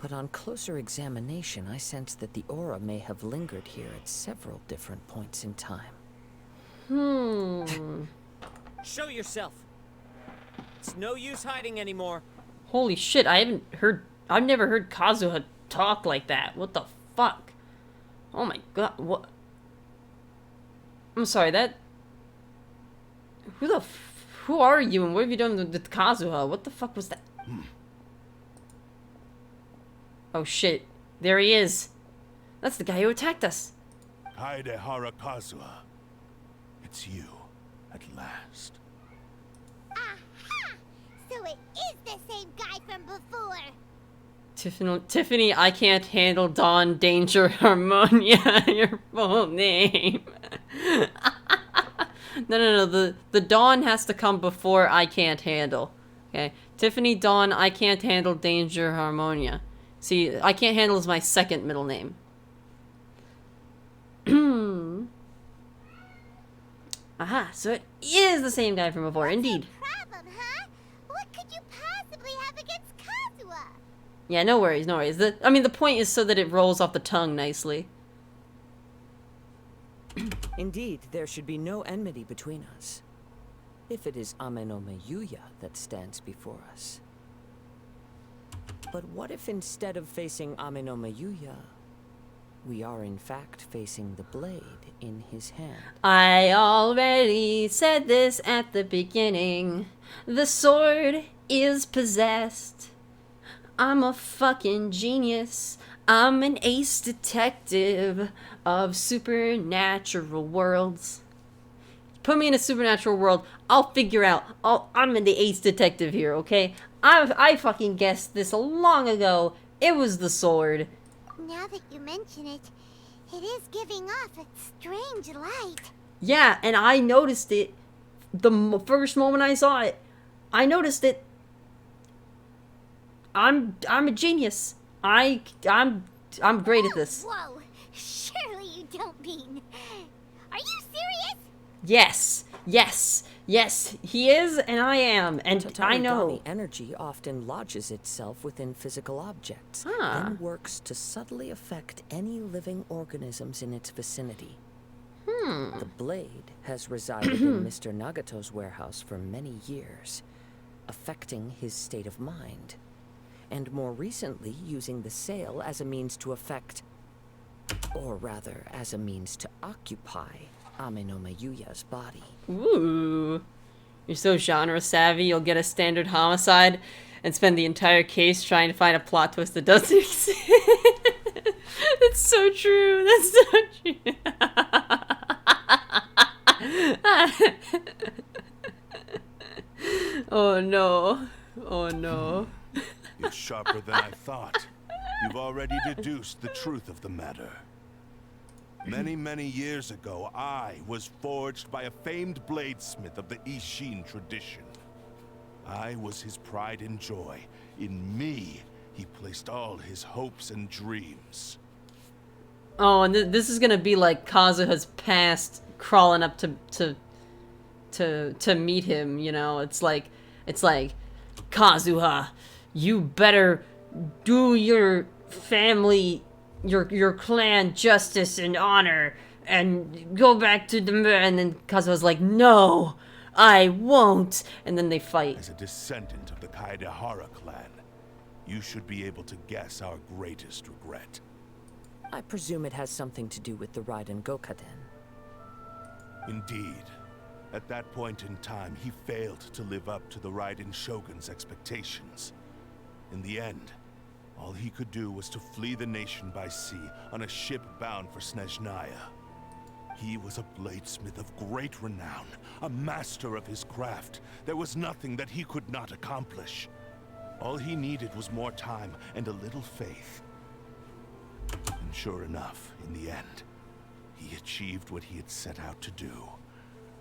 But on closer examination, I sense that the aura may have lingered here at several different points in time. Show yourself. It's no use hiding anymore. Holy shit, I've never heard Kazuha talk like that. What the fuck? Oh my god, what? I'm sorry, who are you and what have you done with Kazuha? What the fuck was that? Oh shit, there he is. That's the guy who attacked us. Kaedehara Kazuha. It's you, at last. Aha! So it is the same guy from before. Tiffany, I can't handle Dawn Danger Harmonia, your full name. No, the Dawn has to come before I can't handle. Okay? Tiffany Dawn, I can't handle Danger Harmonia. See, I can't handle is my second middle name. Aha, so it is the same guy from before, indeed. Problem, huh? What could you possibly have against Kazuha? Yeah, no worries, no worries. I mean, the point is so that it rolls off the tongue nicely. Indeed, there should be no enmity between us. If it is Ame no Miyuya that stands before us. But what if instead of facing Ame no Miyuya, we are in fact facing the blade in his hand? I already said this at the beginning. The sword is possessed. I'm a fucking genius. I'm an ace detective of supernatural worlds. Put me in a supernatural world, I'll figure out. I'm the ace detective here, okay? I fucking guessed this long ago. It was the sword. Now that you mention it, it is giving off a strange light. Yeah, and I noticed it the first moment I saw it. I noticed it. I'm a genius. I'm great at this. Whoa, surely you don't mean... Are you serious? Yes, he is, and I am, and I know. Tatarigami energy often lodges itself within physical objects, Huh. then works to subtly affect any living organisms in its vicinity. The blade has resided in Mr. Nagato's warehouse for many years, affecting his state of mind, and more recently using the sale as a means to affect, or rather, as a means to occupy Ame no Miyuya's body. Ooh. You're so genre savvy, you'll get a standard homicide and spend the entire case trying to find a plot twist that doesn't exist. That's so true. That's so true. Oh no. Oh no. You're sharper than I thought. You've already deduced the truth of the matter. Many, many years ago, I was forged by a famed bladesmith of the Ishin tradition. I was his pride and joy. In me, he placed all his hopes and dreams. Oh, and this is gonna be like Kazuha's past crawling up to meet him, you know? It's like, Kazuha, you better do your family, your clan justice and honor, and go back to the... And then Kazuha's like, no, I won't. And then they fight. As a descendant of the Kaedehara clan, you should be able to guess our greatest regret. I presume it has something to do with the Raiden Gokaden. Indeed. At that point in time, he failed to live up to the Raiden Shogun's expectations. In the end, all he could do was to flee the nation by sea on a ship bound for Snezhnaya. He was a bladesmith of great renown, a master of his craft. There was nothing that he could not accomplish. All he needed was more time and a little faith. And sure enough, in the end, he achieved what he had set out to do.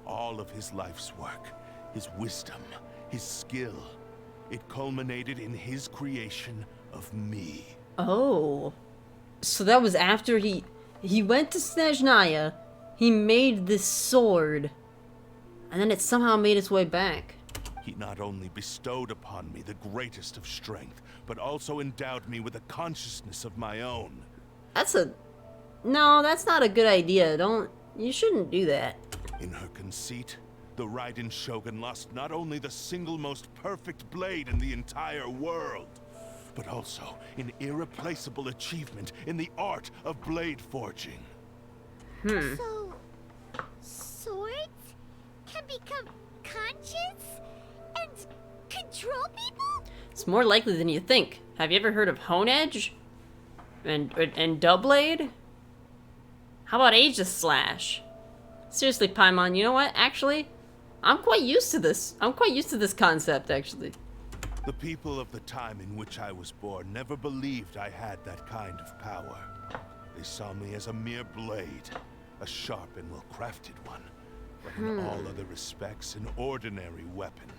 All of his life's work, his wisdom, his skill, it culminated in his creation of me. Oh. So that was after he went to Snezhnaya, he made this sword, and then it somehow made its way back. He not only bestowed upon me the greatest of strength, but also endowed me with a consciousness of my own. No, that's not a good idea. You shouldn't do that. In her conceit, the Raiden Shogun lost not only the single most perfect blade in the entire world, but also an irreplaceable achievement in the art of blade forging. So, swords can become conscious and control people? It's more likely than you think. Have you ever heard of Hone Edge? And Doublade? How about Aegis Slash? Seriously, Paimon, you know what? Actually, I'm quite used to this. I'm quite used to this concept, actually. The people of the time in which I was born never believed I had that kind of power. They saw me as a mere blade, a sharp and well-crafted one, but in all other respects an ordinary weapon.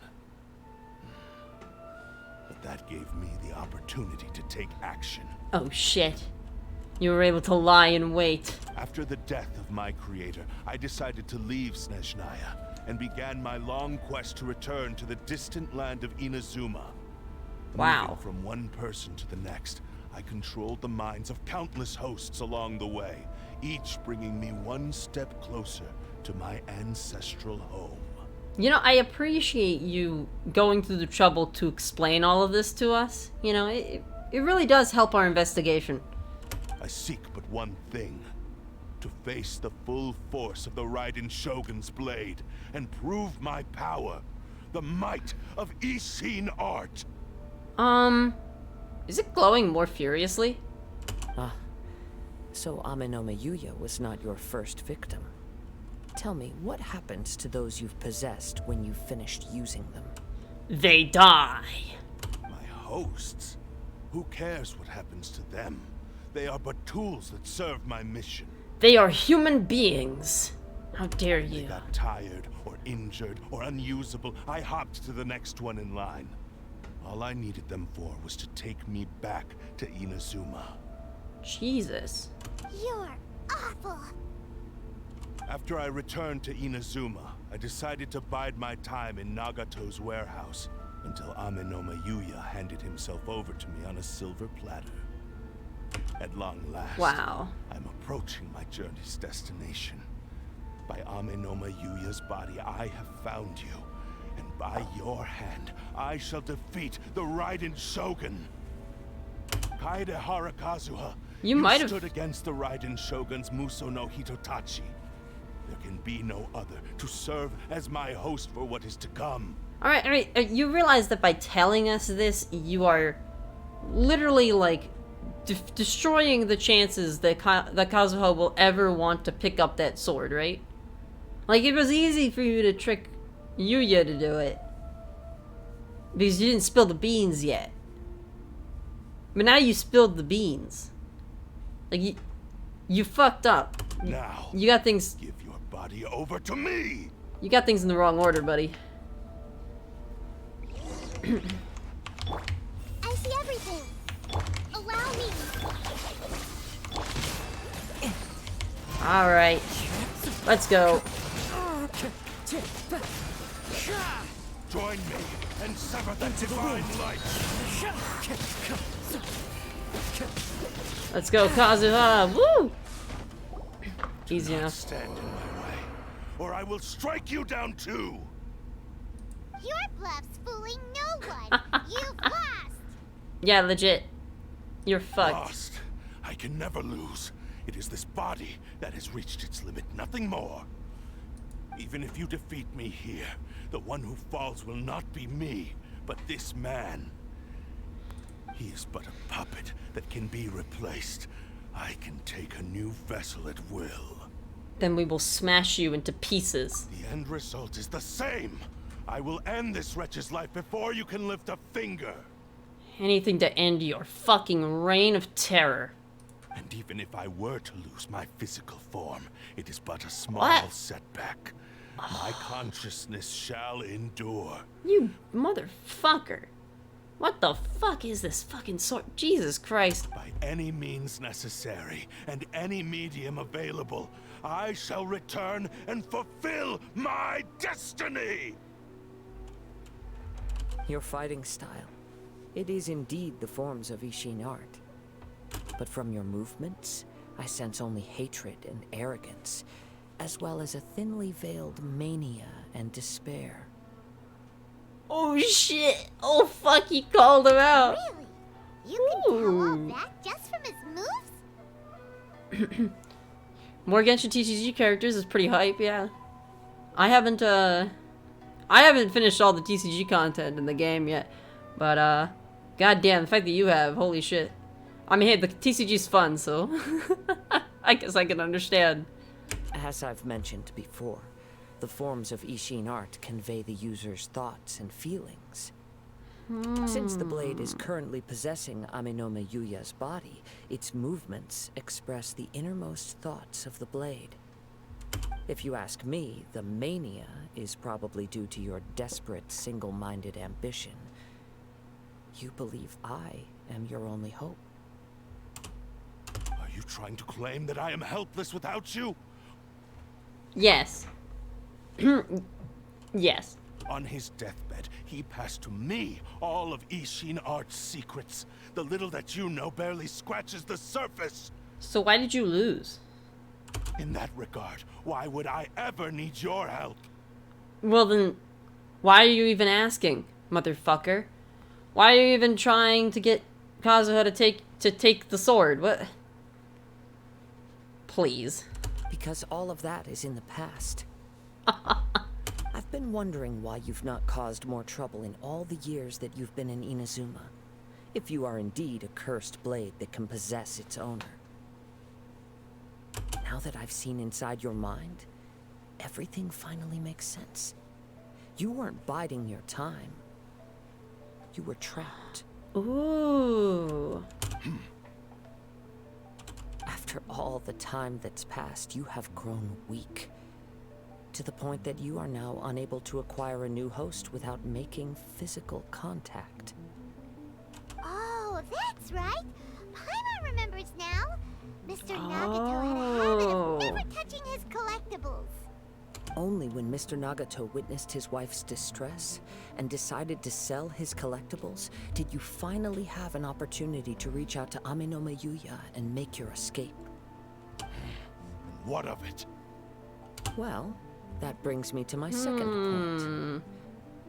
But that gave me the opportunity to take action. Oh shit. You were able to lie in wait. After the death of my creator, I decided to leave Snezhnaya and began my long quest to return to the distant land of Inazuma. Wow. Moving from one person to the next, I controlled the minds of countless hosts along the way, each bringing me one step closer to my ancestral home. You know, I appreciate you going through the trouble to explain all of this to us. You know, it really does help our investigation. I seek but one thing. To face the full force of the Raiden Shogun's blade and prove my power. The might of Ishin art. Is it glowing more furiously? Ah, so Amenoma Yuya was not your first victim. Tell me, what happens to those you've possessed when you've finished using them? They die. My hosts? Who cares what happens to them? They are but tools that serve my mission. They are human beings. How dare you? They got tired, or injured, or unusable. I hopped to the next one in line. All I needed them for was to take me back to Inazuma. Jesus. You're awful. After I returned to Inazuma, I decided to bide my time in Nagato's warehouse until Amenoma Yuya handed himself over to me on a silver platter. At long last, wow. I'm approaching my journey's destination. By Amenoma Yuya's body, I have found you. And by your hand, I shall defeat the Raiden Shogun. Kaede Harakazuha, you might have stood against the Raiden Shogun's Muso no Hitotachi. There can be no other to serve as my host for what is to come. Alright, you realize that by telling us this, you are literally, like, destroying the chances that Kazuha will ever want to pick up that sword, right? Like, it was easy for you to trick Yuya to do it. Because you didn't spill the beans yet. But now you spilled the beans. Like, you fucked up. Now, you got things... Give your body over to me! You got things in the wrong order, buddy. I see everything. Allow me. Alright. Let's go. Join me and sever the divine light. Let's go, Kazuha. Woo! Easy enough. Stand in my way, or I will strike you down too. Your bluff's fooling no one. You've lost. Yeah, legit. You're fucked. Lost. I can never lose. It is this body that has reached its limit, nothing more. Even if you defeat me here, the one who falls will not be me, but this man. He is but a puppet that can be replaced. I can take a new vessel at will. Then we will smash you into pieces. The end result is the same. I will end this wretch's life before you can lift a finger. Anything to end your fucking reign of terror. And even if I were to lose my physical form, it is but a small setback. My consciousness shall endure. You motherfucker. What the fuck is this fucking sword? Jesus Christ. By any means necessary, and any medium available, I shall return and fulfill my destiny! Your fighting style. It is indeed the forms of Ishin art. But from your movements, I sense only hatred and arrogance, as well as a thinly veiled mania and despair. Oh shit! Oh fuck, he called him out! Really? You can tell all that just from his moves? More Genshin TCG characters is pretty hype, yeah. I haven't finished all the TCG content in the game yet. But, goddamn, the fact that you have, holy shit. I mean, hey, the TCG's fun, so... I guess I can understand. As I've mentioned before, the forms of Ishin art convey the user's thoughts and feelings. Since the blade is currently possessing Aminome Yuya's body, its movements express the innermost thoughts of the blade. If you ask me, the mania is probably due to your desperate, single-minded ambition. You believe I am your only hope. Are you trying to claim that I am helpless without you? Yes. Yes. On his deathbed, he passed to me all of Ishin Art's secrets. The little that you know barely scratches the surface. So why did you lose? In that regard, why would I ever need your help? Well then, why are you even asking, motherfucker? Why are you even trying to get Kazuha to take the sword? What? Please. Because all of that is in the past. I've been wondering why you've not caused more trouble in all the years that you've been in Inazuma. If you are indeed a cursed blade that can possess its owner. Now that I've seen inside your mind, everything finally makes sense. You weren't biding your time. You were trapped. Ooh. After all the time that's passed, you have grown weak. To the point that you are now unable to acquire a new host without making physical contact. Oh, that's right. Paimon remembers now. Mr. Nagato had a habit of never touching his collectibles. Only when Mr. Nagato witnessed his wife's distress and decided to sell his collectibles did you finally have an opportunity to reach out to Aminome Yuya and make your escape. What of it? Well, that brings me to my second point.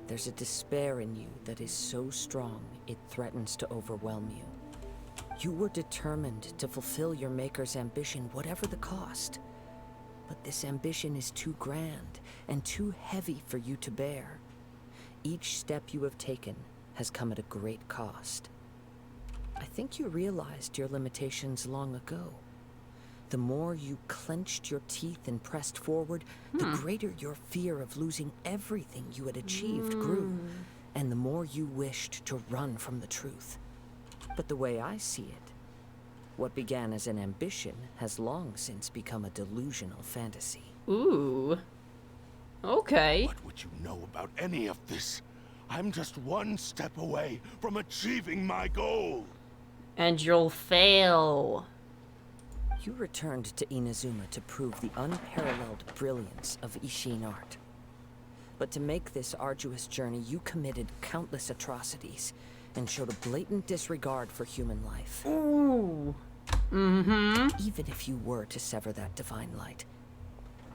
There's a despair in you that is so strong it threatens to overwhelm you. You were determined to fulfill your maker's ambition, whatever the cost. But this ambition is too grand and too heavy for you to bear. Each step you have taken has come at a great cost. I think you realized your limitations long ago. The more you clenched your teeth and pressed forward, the greater your fear of losing everything you had achieved grew, and the more you wished to run from the truth. But the way I see it, what began as an ambition has long since become a delusional fantasy. Ooh. Okay. What would you know about any of this? I'm just one step away from achieving my goal. And you'll fail. You returned to Inazuma to prove the unparalleled brilliance of Ishin art. But to make this arduous journey, you committed countless atrocities and showed a blatant disregard for human life. Ooh. Even if you were to sever that divine light,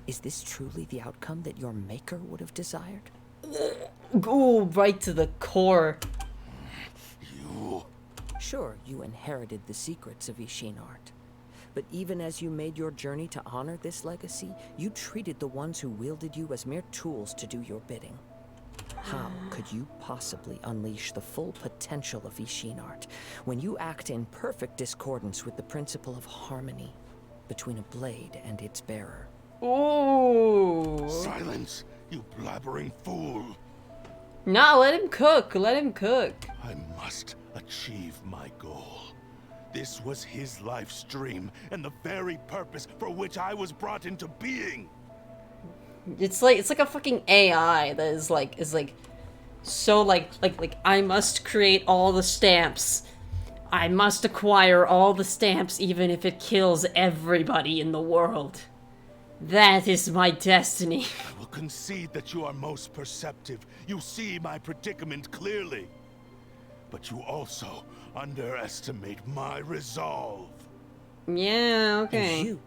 is this truly the outcome that your maker would have desired? Ooh, right to the core. You... Sure, you inherited the secrets of Ishin art. But even as you made your journey to honor this legacy, you treated the ones who wielded you as mere tools to do your bidding. How could you possibly unleash the full potential of Ishin art when you act in perfect discordance with the principle of harmony between a blade and its bearer? Ooh. Silence, you blabbering fool. No, let him cook. Let him cook. I must achieve my goal. This was his life's dream and the very purpose for which I was brought into being. It's like a fucking AI that is like so like I must create all the stamps. I must acquire all the stamps even if it kills everybody in the world. That is my destiny. I will concede that you are most perceptive. You see my predicament clearly. But you also underestimate my resolve. Yeah, okay. And you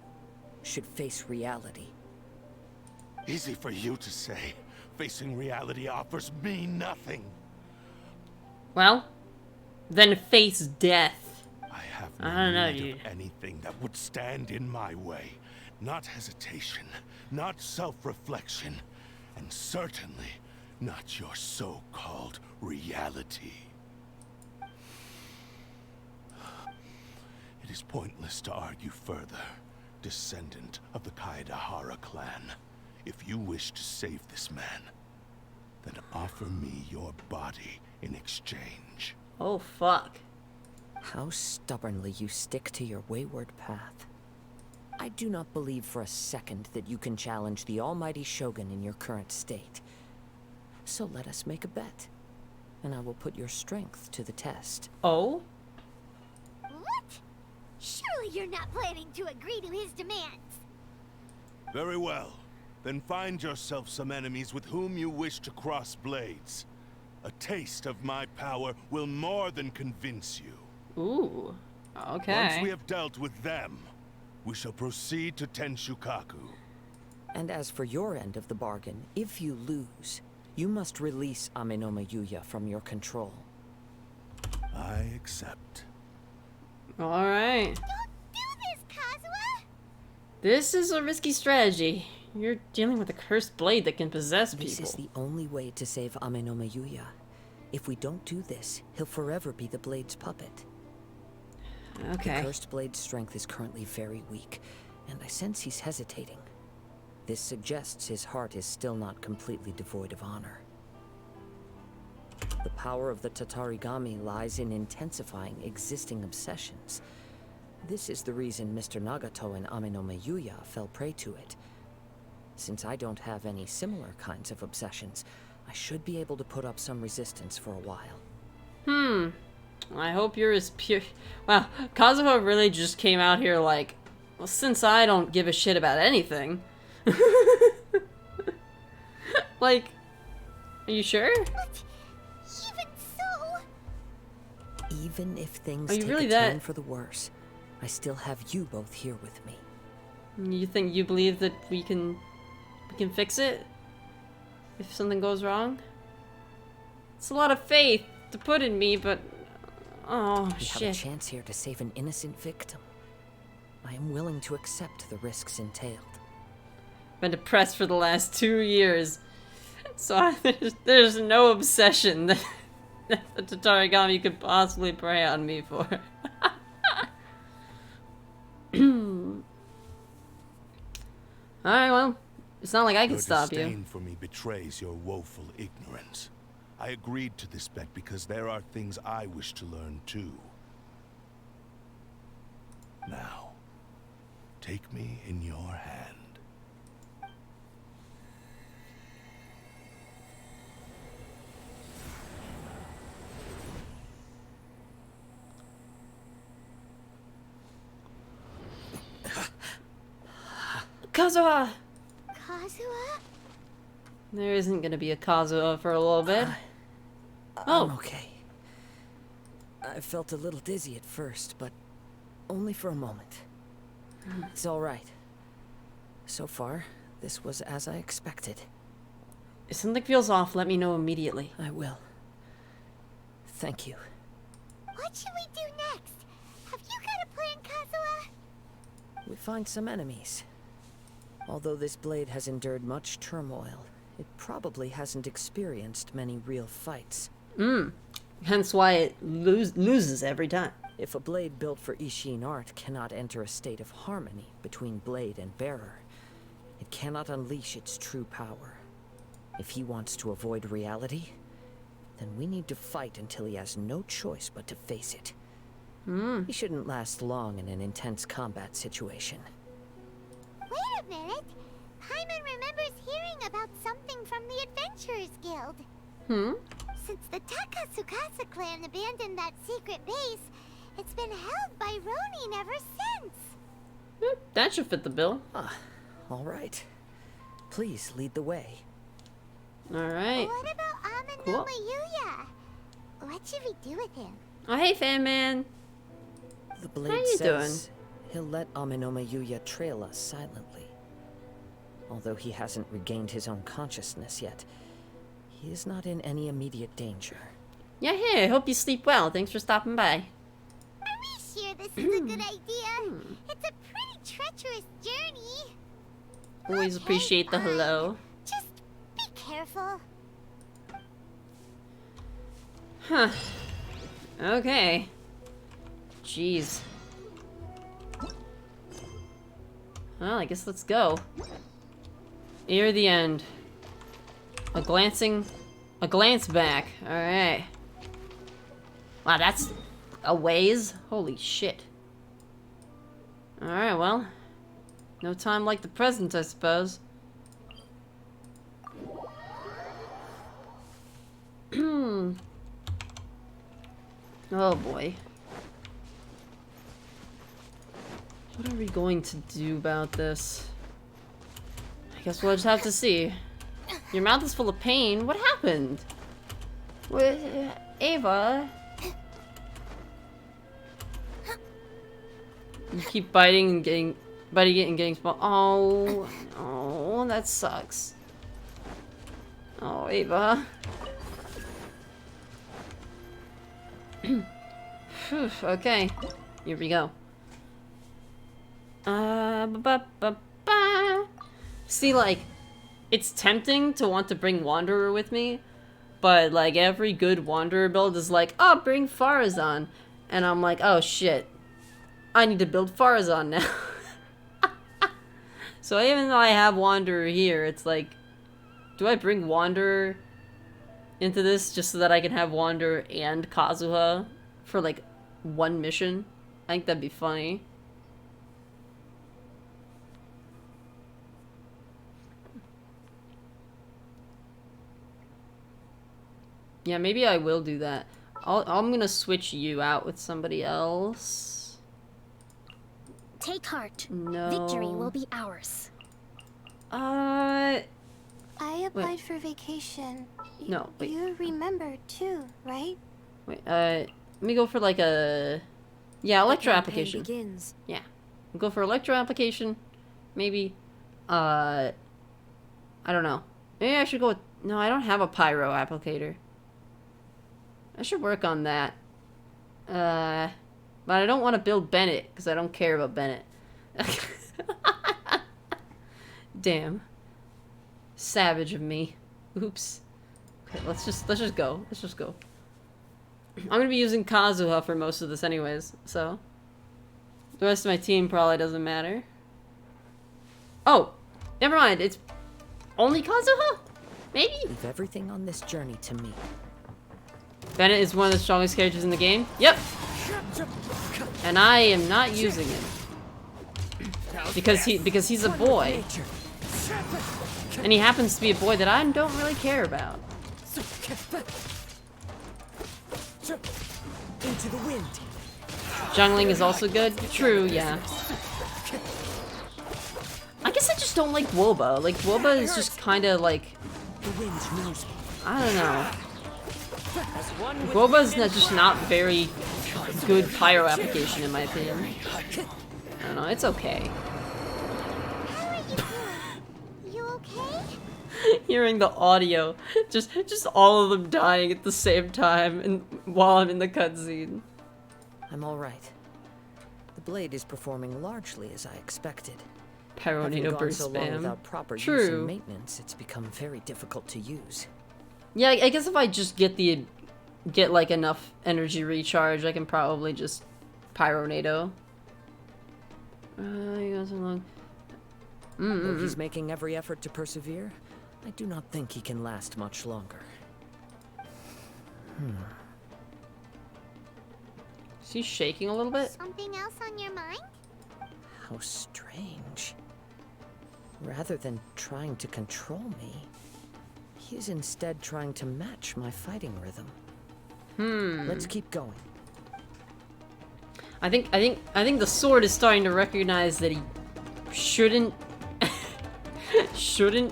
should face reality. Easy for you to say. Facing reality offers me nothing. Well, then face death. I have I don't know, need dude. of anything that would stand in my way. Not hesitation, not self-reflection, and certainly not your so-called reality. It is pointless to argue further. descendant of the Kaedahara clan. If you wish to save this man, then offer me your body in exchange. Oh, fuck. How stubbornly you stick to your wayward path. I do not believe for a second that you can challenge the almighty Shogun in your current state. So let us make a bet, and I will put your strength to the test. Oh? What? Surely you're not planning to agree to his demands. Very well. Then find yourself some enemies with whom you wish to cross blades. A taste of my power will more than convince you. Ooh. Okay. Once we have dealt with them, we shall proceed to Tenshukaku. And as for your end of the bargain, if you lose, you must release Amenoma Yuya from your control. I accept. Alright. Don't do this, Kazuha! This is a risky strategy. You're dealing with a cursed blade that can possess people. This is the only way to save Amenoma Yuya. If we don't do this, he'll forever be the blade's puppet. Okay. The cursed blade's strength is currently very weak, and I sense he's hesitating. This suggests his heart is still not completely devoid of honor. The power of the Tatarigami lies in intensifying existing obsessions. This is the reason Mr. Nagato and Amenoma Yuya fell prey to it. Since I don't have any similar kinds of obsessions, I should be able to put up some resistance for a while. I hope you're as pure. Wow, Kazuha really just came out here like, well, since I don't give a shit about anything. Like, are you sure? But even so... Even if things Are you take really a that- turn for the worse, I still have you both here with me. You think you believe that we can fix it? If something goes wrong? It's a lot of faith to put in me, but oh We shit. have a chance here to save an innocent victim. I am willing to accept the risks entailed. Been depressed for the last 2 years. So there's no obsession that the Tatarigami could possibly prey on me for. Alright, well, it's not like I can Your stop disdain you. for me betrays your woeful ignorance. I agreed to this bet because there are things I wish to learn too. Now, take me in your hand. Kazuha! Kazuha? There isn't gonna be a Kazuha for a little bit. I'm okay. I felt a little dizzy at first, but only for a moment. It's all right. So far, this was as I expected. If something feels off, let me know immediately. I will. Thank you. What should we do next? Have you got a plan, Kazuha? We find some enemies. Although this blade has endured much turmoil, it probably hasn't experienced many real fights. Hence why it loses every time. If a blade built for Ishin art cannot enter a state of harmony between blade and bearer, it cannot unleash its true power. If he wants to avoid reality, then we need to fight until he has no choice but to face it. He shouldn't last long in an intense combat situation. Wait a minute. Paimon remembers hearing about something from the Adventurers Guild. Since the Takatsukasa clan abandoned that secret base, it's been held by Ronin ever since. That should fit the bill. All right. Please lead the way. Alright. What about Amenoma Cool. Yuya? What should we do with him? Oh, hey, fan man. The blade you says he'll let Amenoma Yuya trail us silently. Although he hasn't regained his own consciousness yet, he is not in any immediate danger. Yeah, hey, I hope you sleep well. Thanks for stopping by. Are we sure this is a good idea? It's a pretty treacherous journey. Always Okay, appreciate the fine. hello. Just be careful. Huh. Okay. Jeez. Well, I guess let's go. Near the end. A glance back. Alright. Wow, that's a ways. Holy shit. Alright, well. No time like the present, I suppose. Oh boy. What are we going to do about this? I guess we'll just have to see. Your mouth is full of pain. What happened? What, Ava? You keep biting it and getting small. Oh, that sucks. Oh, Ava. Okay, here we go. See, like, it's tempting to want to bring Wanderer with me, but like every good Wanderer build is like, oh, bring Farazan, and I'm like, oh shit, I need to build Farazan now. So even though I have Wanderer here, it's like, do I bring Wanderer into this just so that I can have Wanderer and Kazuha for like one mission? I think that'd be funny. Yeah, maybe I will do that. I'm gonna switch you out with somebody else. Take heart. No. Victory will be ours. I applied for vacation. No, wait. You remember too, right? Wait, let me go for like a... Yeah, electro application. Begins. Yeah. We'll go for electro application. Maybe. I don't know. Maybe I should go with... No, I don't have a pyro applicator. I should work on that. But I don't want to build Bennett, because I don't care about Bennett. Damn. Savage of me. Oops. Okay, let's just go. Let's just go. I'm gonna be using Kazuha for most of this anyways, so the rest of my team probably doesn't matter. Oh! Never mind, it's only Kazuha? Maybe? Leave everything on this journey to me. Bennett is one of the strongest characters in the game. Yep. And I am not using him. Because he's a boy. And he happens to be a boy that I don't really care about. Into the wind. Jungling is also good. True, yeah. I guess I just don't like Woba. Like, Woba is just kind of like... The wind knows me. I don't know. Woba's just not very good pyro application in my opinion. I don't know, it's okay. How are you doing? You okay? Hearing the audio, just all of them dying at the same time, and while I'm in the cutscene. I'm all right. The blade is performing largely as I expected. Pyronado burst so long spam. without proper use True. and maintenance, it's become very difficult to use. Yeah, I guess if I just get like enough energy recharge, I can probably just Pyronado. You got so long. Though he's making every effort to persevere, I do not think he can last much longer. Is he shaking a little bit? Something else on your mind? How strange. Rather than trying to control me, he's instead trying to match my fighting rhythm. Let's keep going. I think the sword is starting to recognize that he shouldn't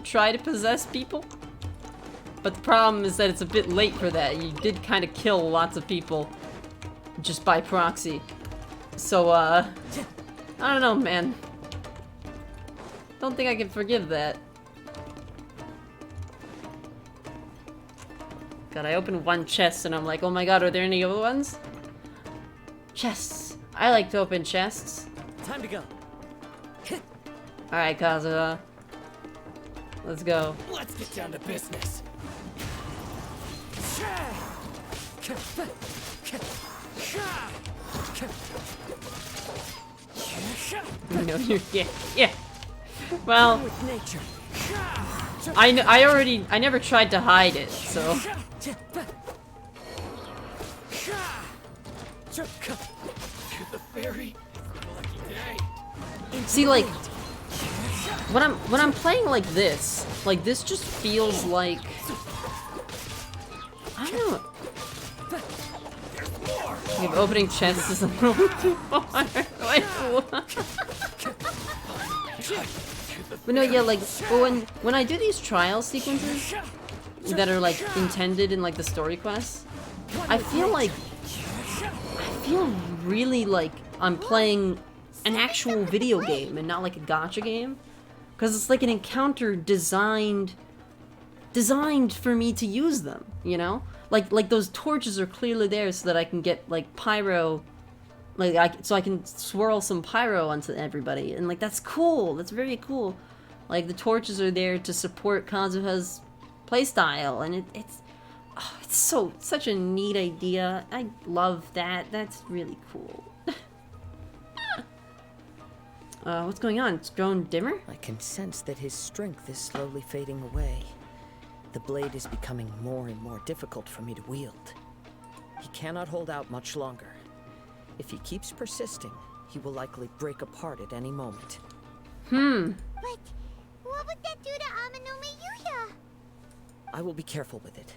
try to possess people. But the problem is that it's a bit late for that. You did kind of kill lots of people just by proxy. So I don't know, man. Don't think I can forgive that. God, I opened one chest and I'm like, oh my god, are there any other ones? Chests. I like to open chests. Time to go. Alright, Kazuha. Let's go. Let's get down to business. No, you yeah. Well, with nature. I never tried to hide it, so. The fairy. See, like, when I'm playing like this just feels like, I don't know. Like, opening chests is a little too far. Like, what? But no, yeah, like, when I do these trial sequences that are like intended in like the story quests, I feel really like I'm playing an actual video game and not like a gacha game, because it's like an encounter designed for me to use them, you know? Like those torches are clearly there so that I can get like pyro, so I can swirl some pyro onto everybody, and like that's cool. That's very cool. Like the torches are there to support Kazuha's playstyle, and it's such a neat idea. I love that. That's really cool. What's going on? It's grown dimmer? I can sense that his strength is slowly fading away. The blade is becoming more and more difficult for me to wield. He cannot hold out much longer. If he keeps persisting, he will likely break apart at any moment. But what would that do to Amanome Yuya? I will be careful with it.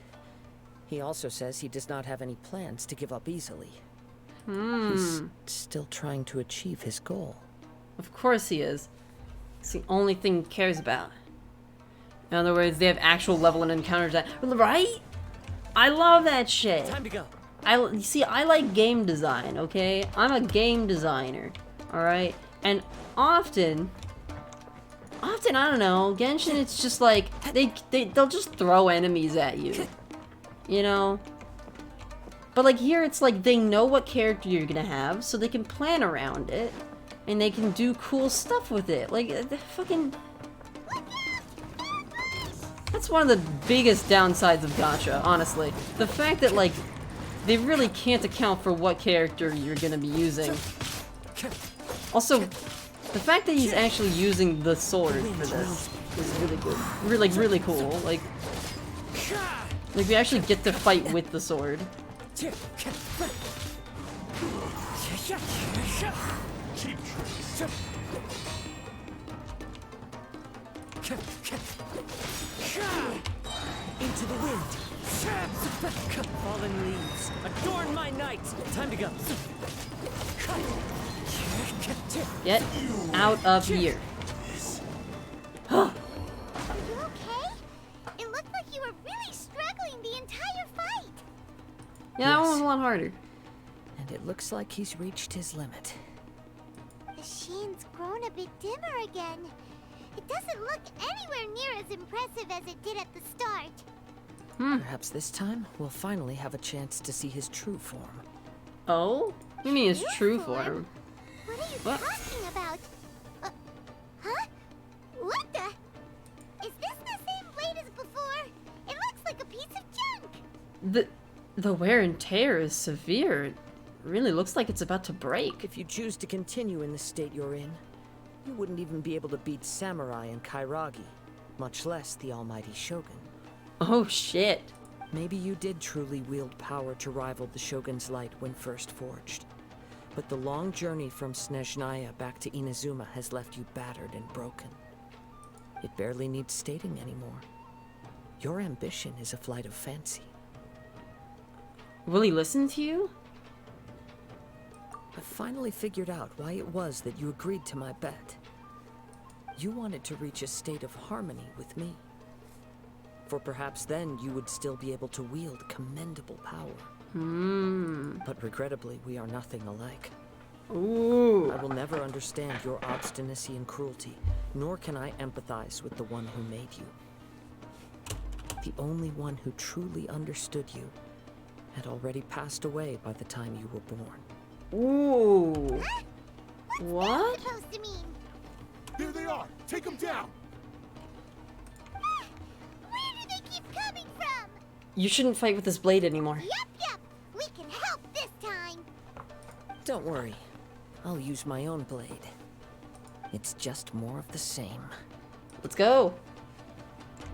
He also says he does not have any plans to give up easily. He's still trying to achieve his goal. Of course he is. It's the only thing he cares about. In other words, they have actual level and encounters that, right? I love that shit. Time to go. You see, I like game design, okay? I'm a game designer, alright? And often, I don't know, Genshin, it's just like, they'll just throw enemies at you, you know? But like here, it's like they know what character you're gonna have, so they can plan around it, and they can do cool stuff with it. Like, fucking... That's one of the biggest downsides of gacha, honestly. The fact that, like, they really can't account for what character you're gonna be using. Also, the fact that he's actually using the sword for this is really good. Really cool. Like, we actually get to fight with the sword. Into the wind. Fallen leaves. Adorn my night. Time to go. Get out of here. Are you okay? It looked like you were really struggling the entire fight. Yeah, that one was a lot harder. And it looks like he's reached his limit. The sheen's grown a bit dimmer again. It doesn't look anywhere near as impressive as it did at the start. Perhaps this time, we'll finally have a chance to see his true form. Oh? What do you mean his true form? What are you talking about? Huh? What the? Is this the same blade as before? It looks like a piece of junk. The wear and tear is severe. It really looks like it's about to break. If you choose to continue in the state you're in, you wouldn't even be able to beat Samurai and Kairagi, much less the almighty Shogun. Oh shit. Maybe you did truly wield power to rival the Shogun's light when first forged. But the long journey from Snezhnaya back to Inazuma has left you battered and broken. It barely needs stating anymore. Your ambition is a flight of fancy. Will he listen to you? I finally figured out why it was that you agreed to my bet. You wanted to reach a state of harmony with me. For perhaps then you would still be able to wield commendable power. But regrettably, we are nothing alike. Ooh. I will never understand your obstinacy and cruelty, nor can I empathize with the one who made you. The only one who truly understood you had already passed away by the time you were born. Ooh. What's What? that supposed to mean? There they are! Take them down! Where do they keep coming from? You shouldn't fight with this blade anymore. Yep. We can help this time. Don't worry. I'll use my own blade. It's just more of the same. Let's go.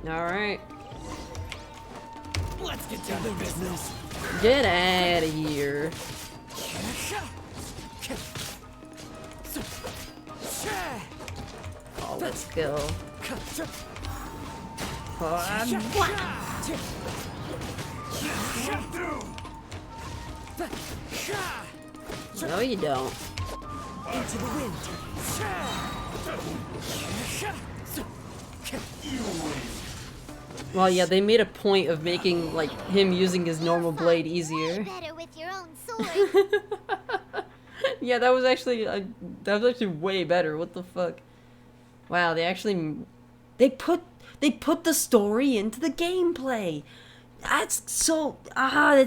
All right. Let's get down to business. Get out of here. Oh, let's go. No, you don't. Into the wind. Well, yeah, they made a point of making like him using his normal blade easier. Better with your own sword. Yeah, that was actually way better. What the fuck? Wow, they put the story into the gameplay. That's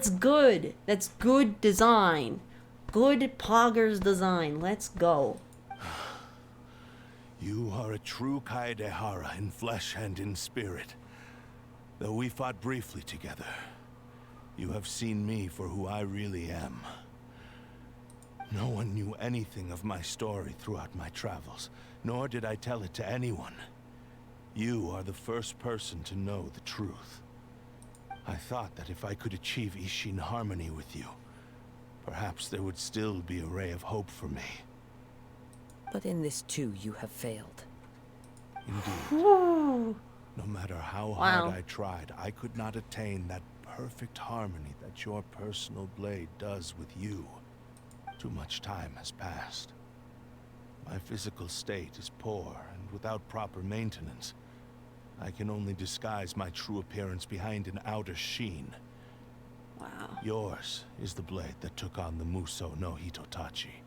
good. That's good design. Good Poggers design. Let's go. You are a true Kaedehara in flesh and in spirit. Though we fought briefly together, you have seen me for who I really am. No one knew anything of my story throughout my travels, nor did I tell it to anyone. You are the first person to know the truth. I thought that if I could achieve Ishin harmony with you, perhaps there would still be a ray of hope for me. But in this too, you have failed. Indeed. No matter how hard I tried, I could not attain that perfect harmony that your personal blade does with you. Too much time has passed. My physical state is poor, and without proper maintenance, I can only disguise my true appearance behind an outer sheen. Wow. Yours is the blade that took on the Muso no Hitotachi.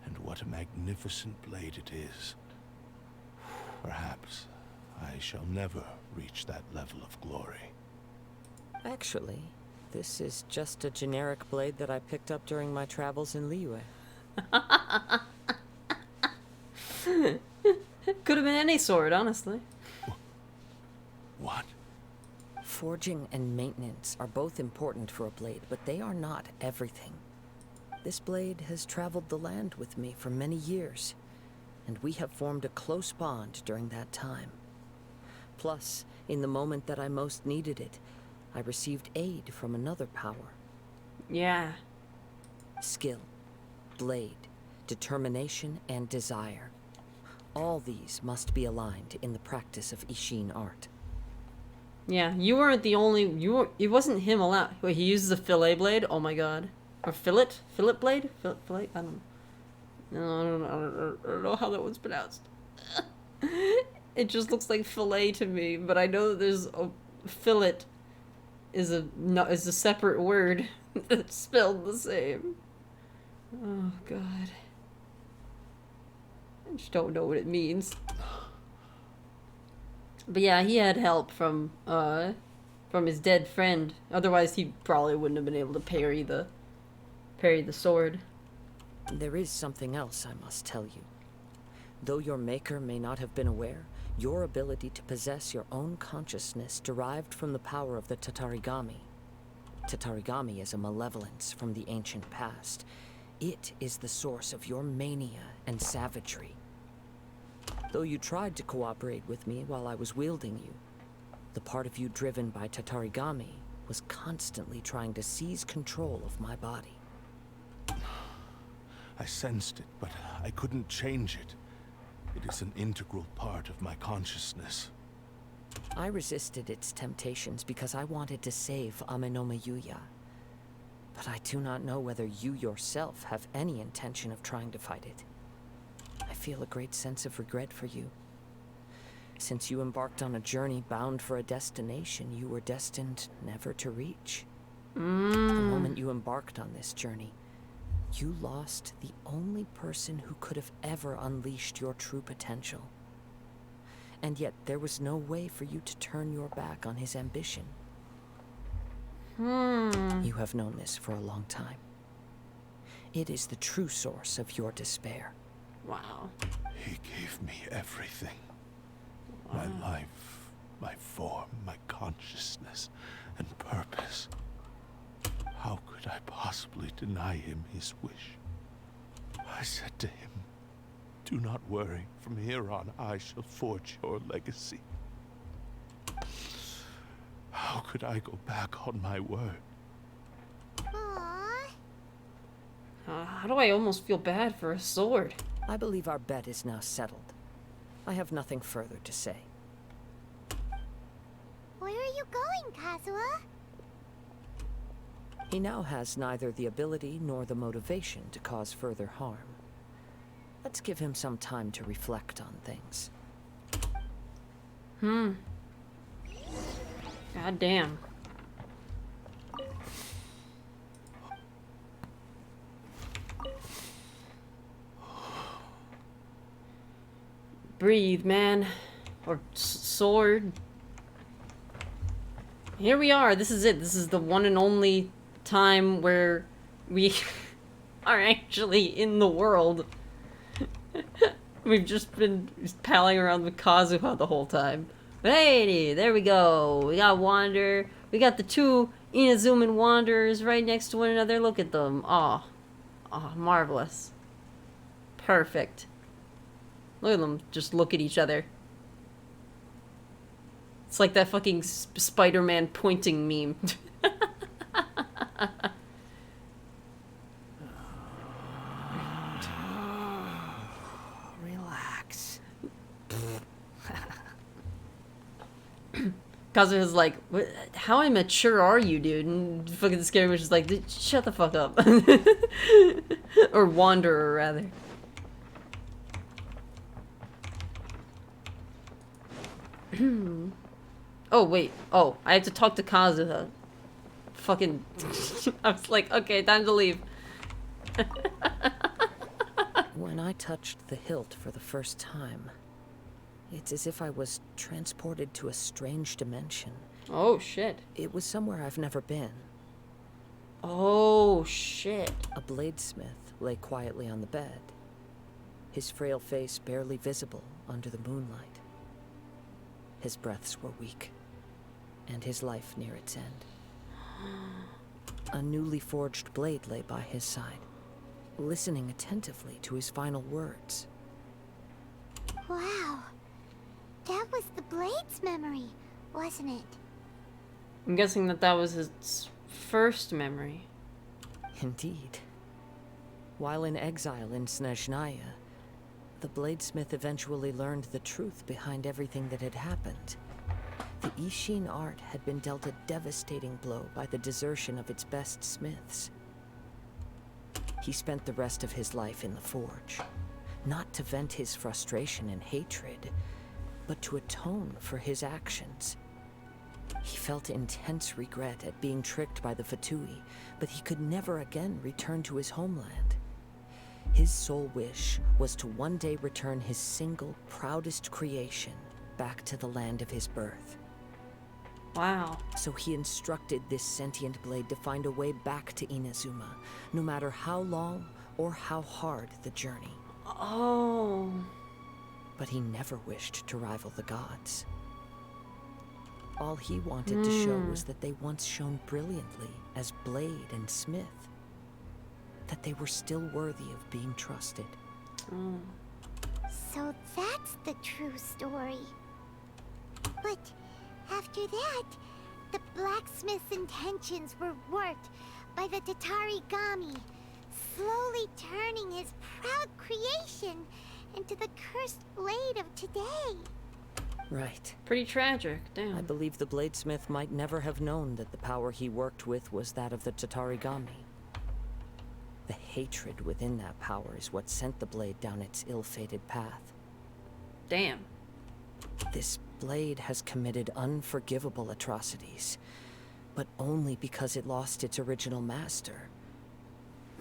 And what a magnificent blade it is. Perhaps I shall never reach that level of glory. Actually, this is just a generic blade that I picked up during my travels in Liyue. Could have been any sword, honestly. What? Forging and maintenance are both important for a blade, but they are not everything. This blade has traveled the land with me for many years, and we have formed a close bond during that time. Plus, in the moment that I most needed it, I received aid from another power. Yeah. Skill, blade, determination, and desire. All these must be aligned in the practice of Ishin art. Yeah, you weren't the only. It wasn't him alone. Wait, he uses a fillet blade. Oh my god, or fillet blade. Fillet. I don't know. No, I don't know how that one's pronounced. It just looks like fillet to me, but I know that there's a fillet is a separate word that's spelled the same. Oh god, I just don't know what it means. But yeah, he had help from his dead friend. Otherwise, he probably wouldn't have been able to parry the sword. There is something else I must tell you. Though your maker may not have been aware, your ability to possess your own consciousness derived from the power of the Tatarigami. Tatarigami is a malevolence from the ancient past. It is the source of your mania and savagery. Though you tried to cooperate with me while I was wielding you, the part of you driven by Tatarigami was constantly trying to seize control of my body. I sensed it, but I couldn't change it. It is an integral part of my consciousness. I resisted its temptations because I wanted to save Amenoma Yuya. But I do not know whether you yourself have any intention of trying to fight it. I feel a great sense of regret for you. Since you embarked on a journey bound for a destination you were destined never to reach. The moment you embarked on this journey, you lost the only person who could have ever unleashed your true potential. And yet there was no way for you to turn your back on his ambition. You have known this for a long time. It is the true source of your despair. Wow. He gave me everything. Wow. My life, my form, my consciousness, and purpose. How could I possibly deny him his wish? I said to him, Do not worry. From here on, I shall forge your legacy. How could I go back on my word? Aww. How do I almost feel bad for a sword? I believe our bet is now settled. I have nothing further to say. Where are you going, Kazuha? He now has neither the ability nor the motivation to cause further harm. Let's give him some time to reflect on things. God damn. Breathe, man. Or sword. Here we are. This is it. This is the one and only time where we are actually in the world. We've just been palling around with Kazuha the whole time. But hey, there we go. We got Wander. We got the two Inazuman Wanderers right next to one another. Look at them. Aw. Aw, marvelous. Perfect. Look at them just look at each other. It's like that fucking Spider-Man pointing meme. Relax. Kazuha's like, how immature are you, dude? And fucking the Scary Witch is like, shut the fuck up. Or Wanderer, rather. Oh, wait. Oh, I have to talk to Kazuha. Fucking... I was like, okay, time to leave. When I touched the hilt for the first time, it's as if I was transported to a strange dimension. Oh, shit. It was somewhere I've never been. Oh, shit. A bladesmith lay quietly on the bed, his frail face barely visible under the moonlight. His breaths were weak, and his life near its end. A newly forged blade lay by his side, listening attentively to his final words. Wow. That was the Blade's memory, wasn't it? I'm guessing that that was his first memory. Indeed. While in exile in Snezhnaya, the bladesmith eventually learned the truth behind everything that had happened. The Ishin art had been dealt a devastating blow by the desertion of its best smiths. He spent the rest of his life in the forge, not to vent his frustration and hatred, but to atone for his actions. He felt intense regret at being tricked by the Fatui, but he could never again return to his homeland. His sole wish was to one day return his single, proudest creation back to the land of his birth. Wow. So he instructed this sentient blade to find a way back to Inazuma, no matter how long or how hard the journey. Oh. But he never wished to rival the gods. All he wanted to show was that they once shone brilliantly as blade and smith. That they were still worthy of being trusted. So that's the true story. But after that, the blacksmith's intentions were worked by the Tatarigami, slowly turning his proud creation into the cursed blade of today. Right. Pretty tragic, damn. I believe the bladesmith might never have known that the power he worked with was that of the Tatarigami. The hatred within that power is what sent the blade down its ill-fated path. Damn. This blade has committed unforgivable atrocities, but only because it lost its original master.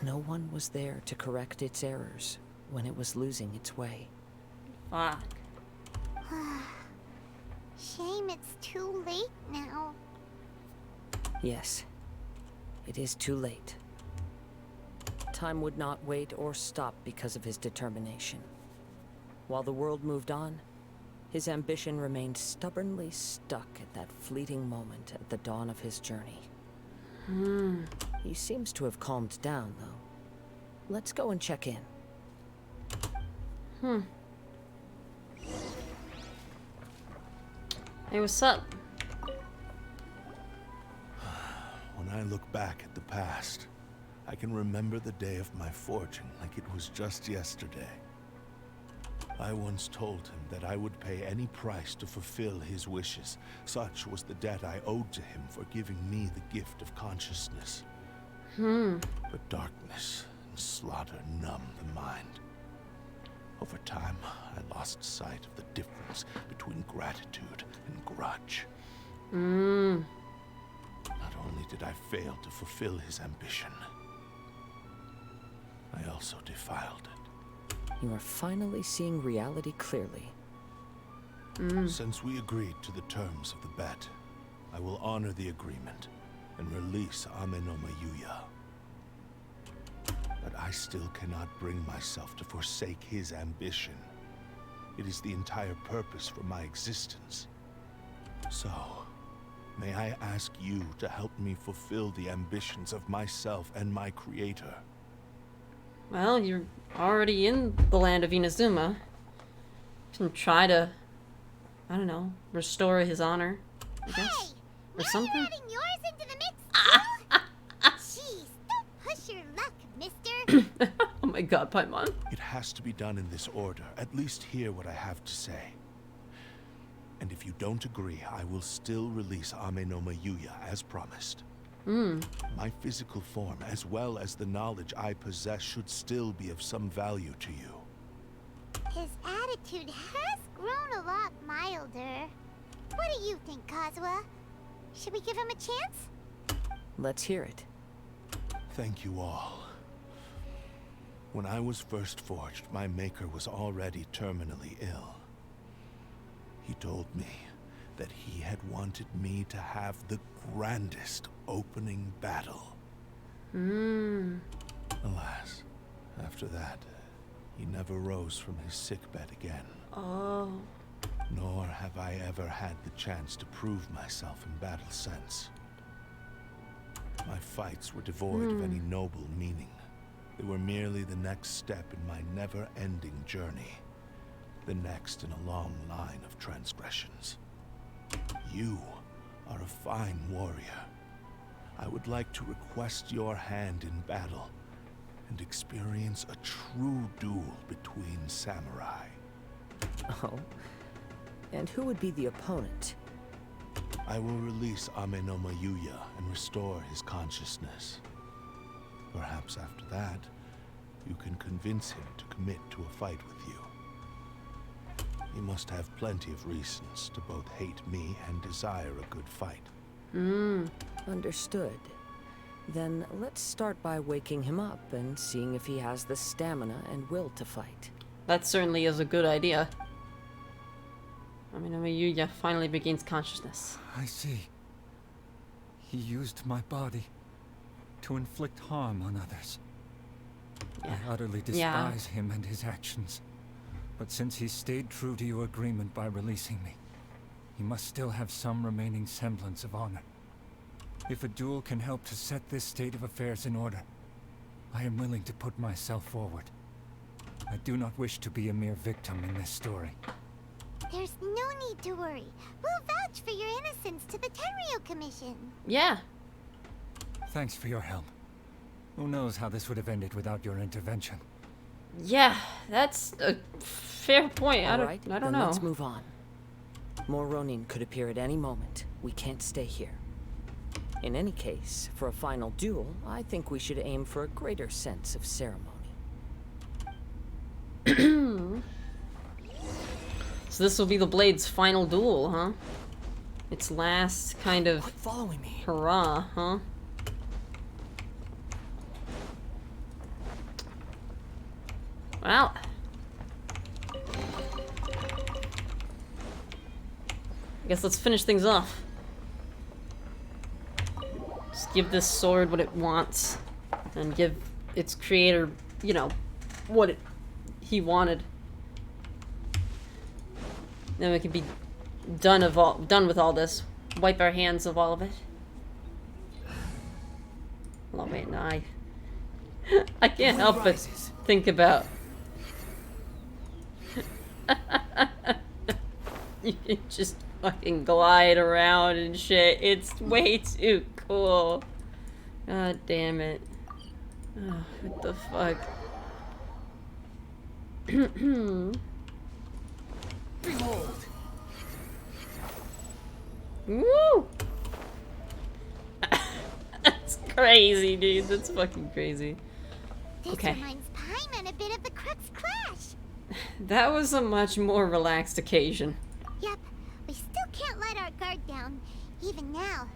No one was there to correct its errors when it was losing its way. Fuck. Shame it's too late now. Yes, it is too late. Time would not wait or stop because of his determination. While the world moved on, his ambition remained stubbornly stuck at that fleeting moment at the dawn of his journey. He seems to have calmed down, though. Let's go and check in. Hey, what's up? When I look back at the past, I can remember the day of my forging like it was just yesterday. I once told him that I would pay any price to fulfill his wishes. Such was the debt I owed to him for giving me the gift of consciousness. But darkness and slaughter numb the mind. Over time, I lost sight of the difference between gratitude and grudge. Not only did I fail to fulfill his ambition, I also defiled it. You are finally seeing reality clearly. Since we agreed to the terms of the bet, I will honor the agreement and release Ame no Mayuya. But I still cannot bring myself to forsake his ambition. It is the entire purpose for my existence. So, may I ask you to help me fulfill the ambitions of myself and my creator? Well, you're already in the land of Inazuma. You can try to, I don't know, restore his honor, I guess. Or something. You're adding yours into the mix too? Jeez, don't push your luck, mister. Oh my god, Paimon. It has to be done in this order. At least hear what I have to say. And if you don't agree, I will still release Ame no Mayuya as promised. My physical form, as well as the knowledge I possess, should still be of some value to you. His attitude has grown a lot milder. What do you think, Kazuha? Should we give him a chance? Let's hear it. Thank you all. When I was first forged, my maker was already terminally ill. He told me that he had wanted me to have the grandest opening battle. Alas, after that, he never rose from his sickbed again. Oh. Nor have I ever had the chance to prove myself in battle since. My fights were devoid of any noble meaning. They were merely the next step in my never-ending journey. The next in a long line of transgressions. You are a fine warrior. I would like to request your hand in battle and experience a true duel between samurai. Oh? And who would be the opponent? I will release Ame no Mayuya and restore his consciousness. Perhaps after that, you can convince him to commit to a fight with you. He must have plenty of reasons to both hate me and desire a good fight. Understood. Then let's start by waking him up and seeing if he has the stamina and will to fight. That certainly is a good idea. I mean, Yuya finally regains consciousness. I see. He used my body to inflict harm on others. Yeah. I utterly despise him and his actions. But since he stayed true to your agreement by releasing me, he must still have some remaining semblance of honor. If a duel can help to set this state of affairs in order, I am willing to put myself forward. I do not wish to be a mere victim in this story. There's no need to worry. We'll vouch for your innocence to the Tenryo Commission. Yeah. Thanks for your help. Who knows how this would have ended without your intervention? Yeah, that's a fair point. I don't then know. Let's move on. More Ronin could appear at any moment. We can't stay here. In any case, for a final duel, I think we should aim for a greater sense of ceremony. So this will be the Blade's final duel, huh? Its last kind of following me. Hurrah, huh? Well, I guess let's finish things off. Just give this sword what it wants, and give its creator, you know, what he wanted. Then we can be done with all this. Wipe our hands of all of it. Oh wait, no, I can't help but think about You can just fucking glide around and shit. It's way too cool. God damn it. Oh, what the fuck? Behold! Woo! That's crazy, dude. That's fucking crazy. This Okay. reminds Paimon a bit of the Crux Clash. That was a much more relaxed occasion. Yep, we still can't let our guard down. Even now,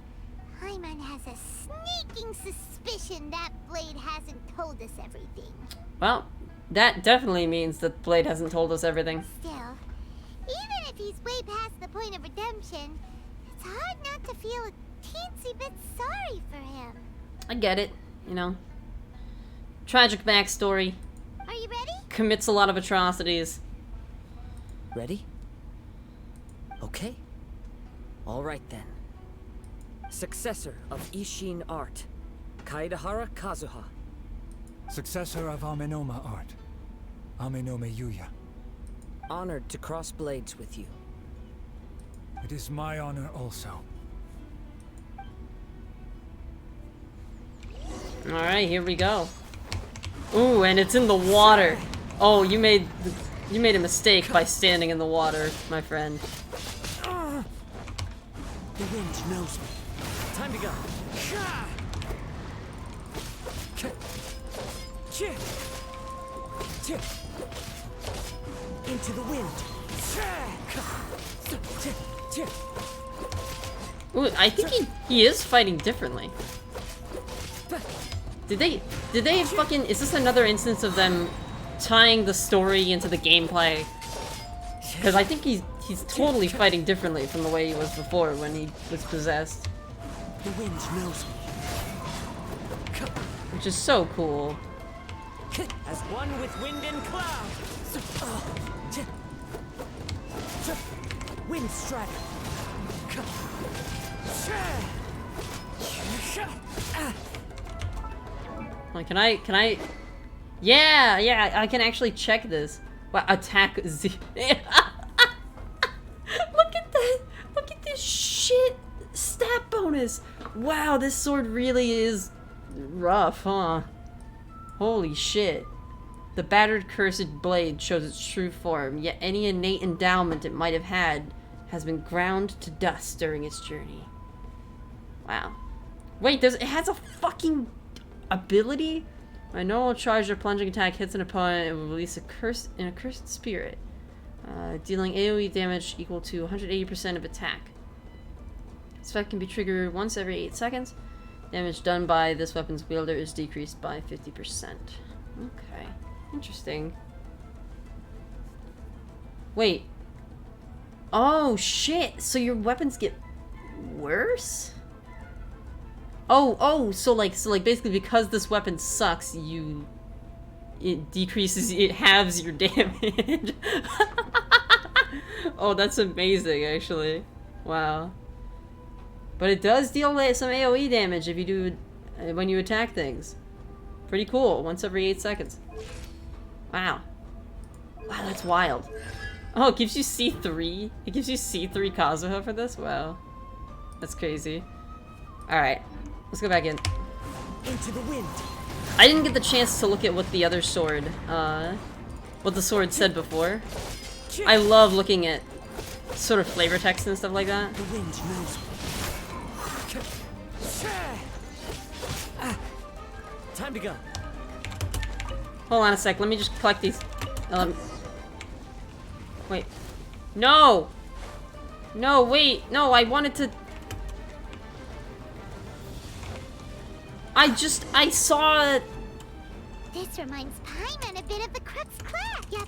Paimon has a sneaking suspicion that Blade hasn't told us everything. Well, that definitely means that Blade hasn't told us everything. Still, even if he's way past the point of redemption, it's hard not to feel a teensy bit sorry for him. I get it, you know. Tragic backstory. Are you ready? Commits a lot of atrocities. Ready? Okay. All right then. Successor of Ishin art, Kaedahara Kazuha. Successor of Amenoma art, Amenome Yuya. Honored to cross blades with you. It is my honor also. Alright, here we go. Ooh, and it's in the water. Oh, you made a mistake by standing in the water, my friend. The wind knows me. Time to go. Into the wind. Ooh, I think he is fighting differently. Did they fucking, is this another instance of them tying the story into the gameplay? Because I think he's totally fighting differently from the way he was before when he was possessed. The wind knows me. Which is so cool. As one with wind and cloud. Wind strider. Like, can I? Yeah, I can actually check this. Wow, attack Z. Look at that! Look at this shit stat bonus. Wow, this sword really is rough, huh? Holy shit. The battered cursed blade shows its true form, yet any innate endowment it might have had has been ground to dust during its journey. Wow. Wait, it has a fucking ability? A normal charge or plunging attack hits an opponent and will release a cursed spirit, dealing AoE damage equal to 180% of attack. This effect can be triggered once every 8 seconds. Damage done by this weapon's wielder is decreased by 50%. Okay, interesting. Wait. Oh shit! So your weapons get worse? Oh, so like basically because this weapon sucks, it halves your damage. Oh, that's amazing, actually. Wow. But it does deal some AoE damage if you do when you attack things. Pretty cool. Once every 8 seconds. Wow. Wow, that's wild. Oh, it gives you C3. It gives you C3 Kazuha for this. Wow, that's crazy. All right. Let's go back in. Into the wind. I didn't get the chance to look at what the other sword, what the sword said before. I love looking at sort of flavor text and stuff like that. The wind knows me. Time to go. Hold on a sec. Let me just collect these. Wait. No! No, wait. No, I wanted to... I saw... This reminds Paimon a bit of the Crux Clash. Yep.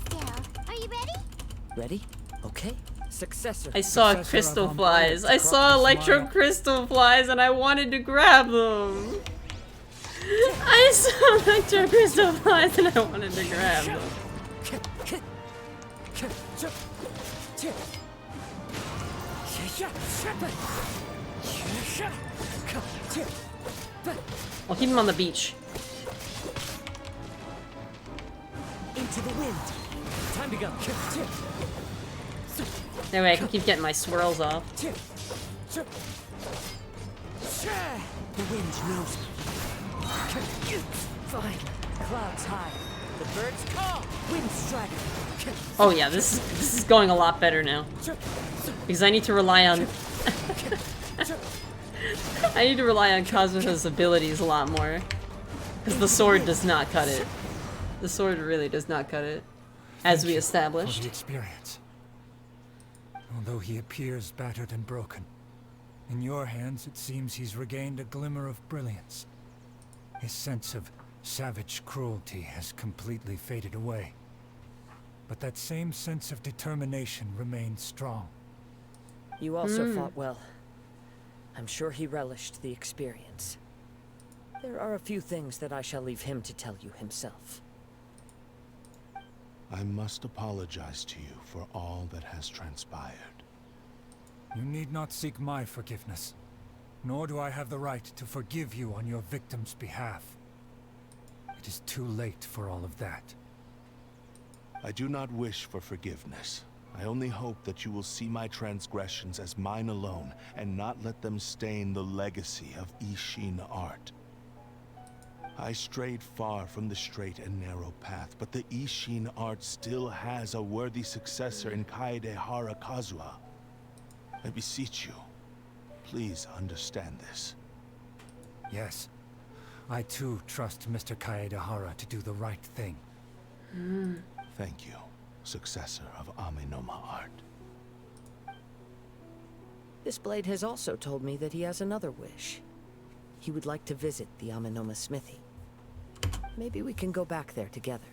Still, are you ready? Ready? Okay. Successor. I saw crystal flies. I saw electro crystal flies and I wanted to grab them. I saw electro crystal flies and I wanted to grab them. I'll keep him on the beach. Into the wind. Time to go. That way I can keep getting my swirls off. The wind knows me. Fine. Clouds high. The birds call. Wind strider. Oh yeah, this is going a lot better now. Because I need to rely on I need to rely on Kazuha's abilities a lot more. Because the sword does not cut it. The sword really does not cut it. As we established. For the experience. Although he appears battered and broken, in your hands it seems he's regained a glimmer of brilliance. His sense of savage cruelty has completely faded away. But that same sense of determination remains strong. You also fought well. I'm sure he relished the experience. There are a few things that I shall leave him to tell you himself. I must apologize to you for all that has transpired. You need not seek my forgiveness, nor do I have the right to forgive you on your victim's behalf. It is too late for all of that. I do not wish for forgiveness. I only hope that you will see my transgressions as mine alone, and not let them stain the legacy of Ishin art. I strayed far from the straight and narrow path, but the Ishin art still has a worthy successor in Kaedehara Kazuha. I beseech you, please understand this. Yes, I too trust Mr. Kaedehara to do the right thing. Thank you, successor of Amenoma art. This blade has also told me that he has another wish. He would like to visit the Amenoma smithy. Maybe we can go back there together.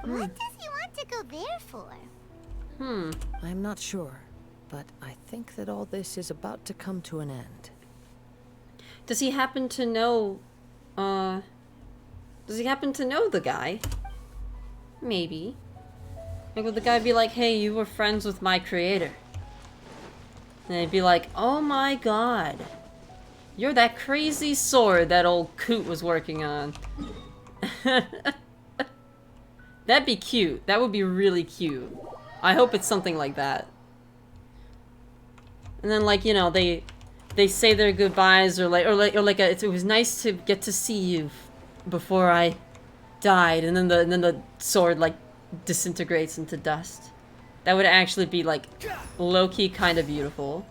What does he want to go there for? I'm not sure, but I think that all this is about to come to an end. Does he happen to know, does he happen to know the guy? Maybe. Like, would the guy be like, hey, you were friends with my creator? And they'd be like, oh my god. You're that crazy sword that old coot was working on. That'd be cute. That would be really cute. I hope it's something like that. And then, like, you know, they say their goodbyes, or it was nice to get to see you before I died, and then the sword like disintegrates into dust. That would actually be like low-key kind of beautiful.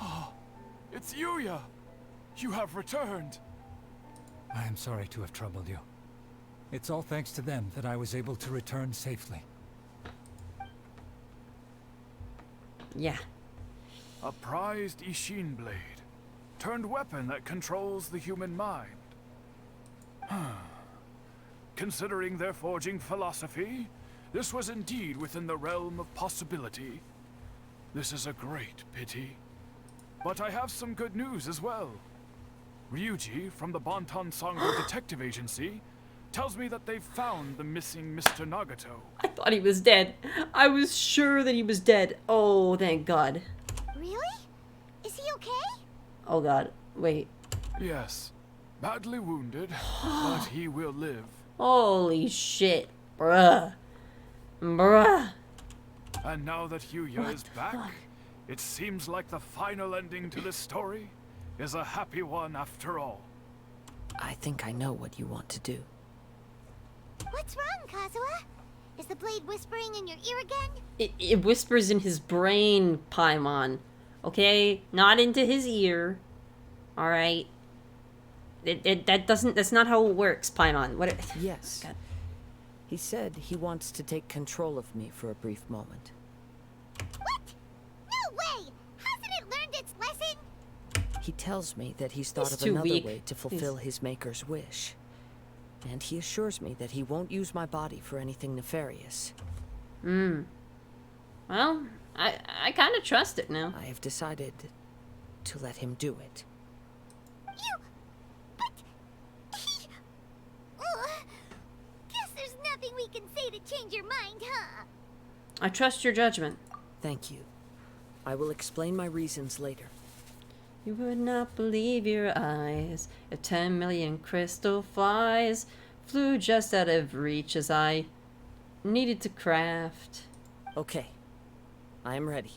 Oh, it's Yuya! You have returned! I am sorry to have troubled you. It's all thanks to them that I was able to return safely. Yeah. A prized Ishin blade, turned weapon that controls the human mind. Considering their forging philosophy, this was indeed within the realm of possibility. This is a great pity. But I have some good news as well. Ryuji, from the Bonton Sangro Detective Agency, tells me that they've found the missing Mr. Nagato. I thought he was dead. I was sure that he was dead. Oh, thank God. Really? Is he okay? Oh God, wait. Yes, badly wounded, but he will live. Holy shit, bruh. Bruh. And now that Yuya is back, it seems like the final ending to this story is a happy one after all. I think I know what you want to do. What's wrong, Kazuha? Is the blade whispering in your ear again? It whispers in his brain, Paimon. Okay? Not into his ear. Alright? That's not how it works, Paimon. Yes. God. He said he wants to take control of me for a brief moment. What? No way! Hasn't it learned its lesson? He tells me that he's thought He's of too another weak. way to fulfill his maker's wish. And he assures me that he won't use my body for anything nefarious. Well, I kind of trust it now. I have decided to let him do it. But he... Guess there's nothing we can say to change your mind, huh? I trust your judgment. Thank you. I will explain my reasons later. You would not believe your eyes if 10 million crystal flies flew just out of reach as I needed to craft. Okay, I am ready.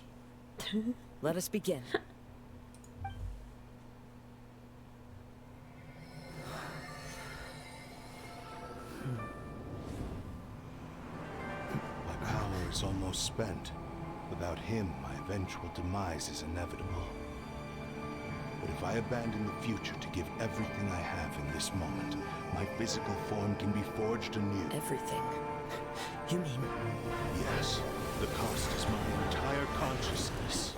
Let us begin. My power is almost spent. Without him, my eventual demise is inevitable. But if I abandon the future to give everything I have in this moment, my physical form can be forged anew. Everything? You mean... Yes. The cost is my entire consciousness.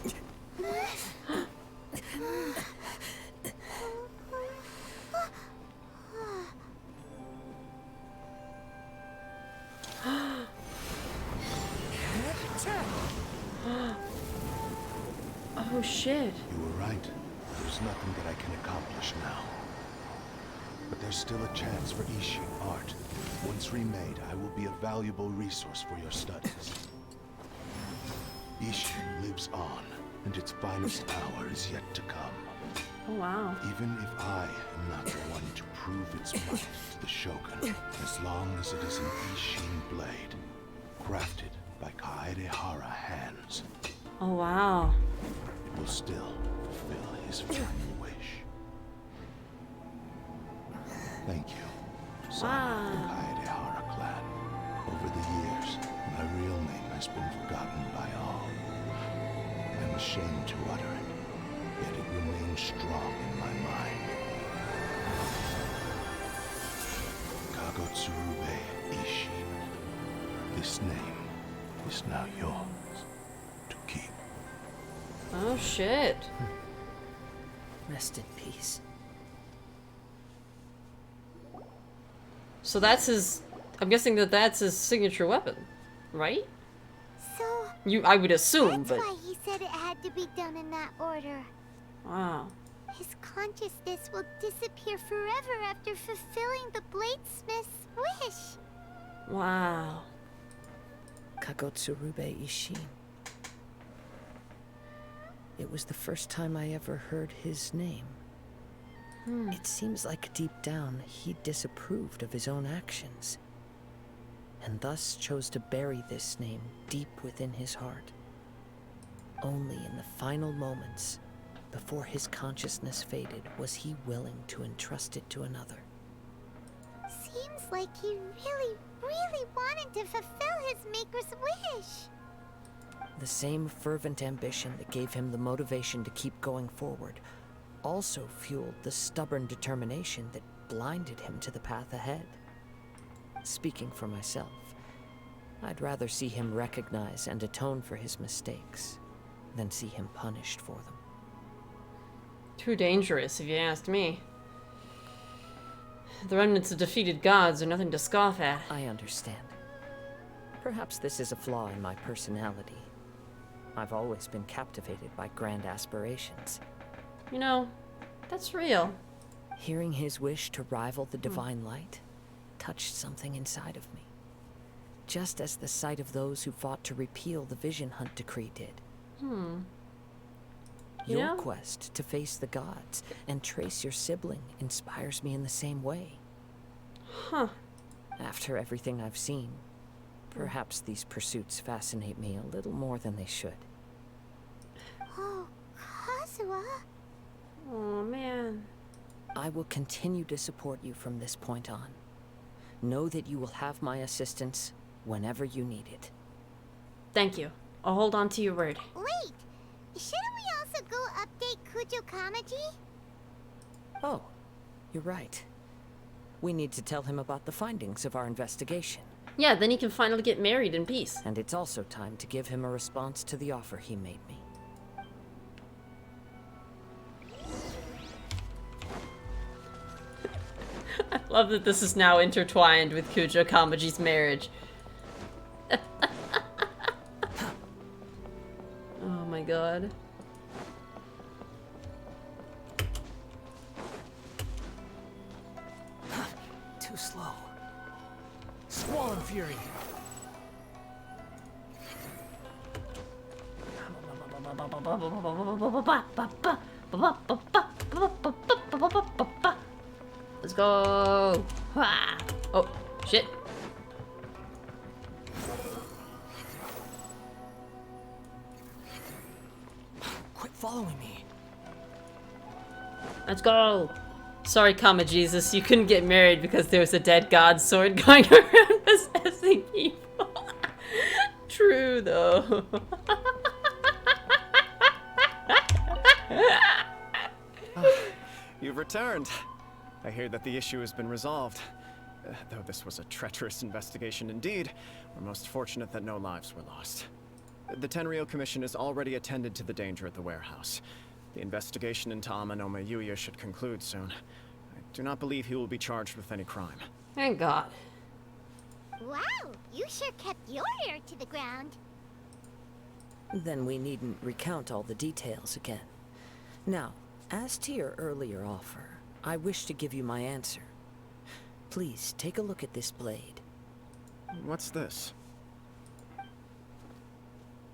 Oh shit. You were right. There's nothing that I can accomplish now. But there's still a chance for Ishin art. Once remade, I will be a valuable resource for your studies. Ishin lives on, and its finest hour is yet to come. Oh wow. Even if I am not the one to prove its might to the Shogun, as long as it is an Ishin blade, crafted by Kaedehara hands. Oh wow. It will still fulfill his final wish. Thank you, son of the Kaedehara clan. Over the years, my real name has been forgotten by all. I'm ashamed to utter it, yet it remains strong in my mind. Kagotsurube Ishin. This name is now yours to keep. Oh shit. Rest in peace. So that's his... I'm guessing that that's his signature weapon, right? So... I would assume, that's but... why he said it had to be done in that order. Wow. His consciousness will disappear forever after fulfilling the bladesmith's wish. Wow. Kagotsurube Ishin. It was the first time I ever heard his name. It seems like deep down he disapproved of his own actions, and thus chose to bury this name deep within his heart. Only in the final moments, before his consciousness faded, was he willing to entrust it to another. Seems like he really wanted to fulfill his maker's wish. The same fervent ambition that gave him the motivation to keep going forward also fueled the stubborn determination that blinded him to the path ahead. Speaking for myself, I'd rather see him recognize and atone for his mistakes than see him punished for them. Too dangerous, if you asked me. The remnants of defeated gods are nothing to scoff at. I understand. Perhaps this is a flaw in my personality. I've always been captivated by grand aspirations. You know, that's real. Hearing his wish to rival the divine light touched something inside of me. Just as the sight of those who fought to repeal the Vision Hunt decree did. Your quest to face the gods and trace your sibling inspires me in the same way. Huh. After everything I've seen, perhaps these pursuits fascinate me a little more than they should. Oh, Kazuha. Oh, man. I will continue to support you from this point on. Know that you will have my assistance whenever you need it. Thank you. I'll hold on to your word. Wait! Shouldn't we also go update Kujo Kamaji? Oh, you're right. We need to tell him about the findings of our investigation. Yeah, then he can finally get married in peace. And it's also time to give him a response to the offer he made me. I love that this is now intertwined with Kujo Kamaji's marriage. Oh my god. Too slow. Squall and fury. Let's go. Oh, shit. Quit following me. Let's go. Sorry, Kama Jesus, you couldn't get married because there was a dead god sword going around possessing people. True, though. You've returned. I hear that the issue has been resolved. Though this was a treacherous investigation indeed, we're most fortunate that no lives were lost. The Tenryou Commission has already attended to the danger at the warehouse. The investigation into Amanome Yuya should conclude soon. I do not believe he will be charged with any crime. Thank God. Wow, you sure kept your ear to the ground. Then we needn't recount all the details again. Now, as to your earlier offer, I wish to give you my answer. Please, take a look at this blade. What's this?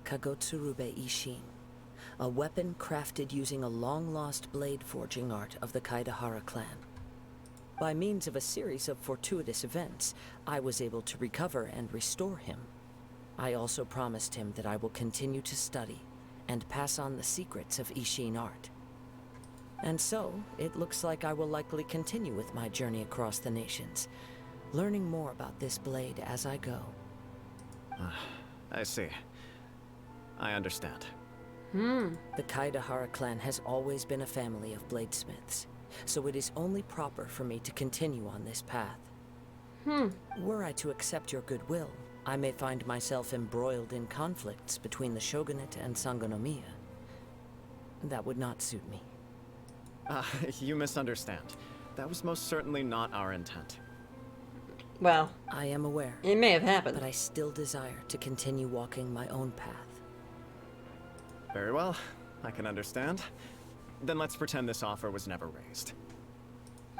Kagotsurube Ishin. A weapon crafted using a long-lost blade forging art of the Kaidahara clan. By means of a series of fortuitous events, I was able to recover and restore him. I also promised him that I will continue to study and pass on the secrets of Ishin art. And so, it looks like I will likely continue with my journey across the nations, learning more about this blade as I go. I see. I understand. The Kaidahara clan has always been a family of bladesmiths, so it is only proper for me to continue on this path. Were I to accept your goodwill, I may find myself embroiled in conflicts between the shogunate and Sangonomiya. That would not suit me. You misunderstand. That was most certainly not our intent. Well, I am aware. It may have happened. But I still desire to continue walking my own path. Very well. I can understand. Then let's pretend this offer was never raised.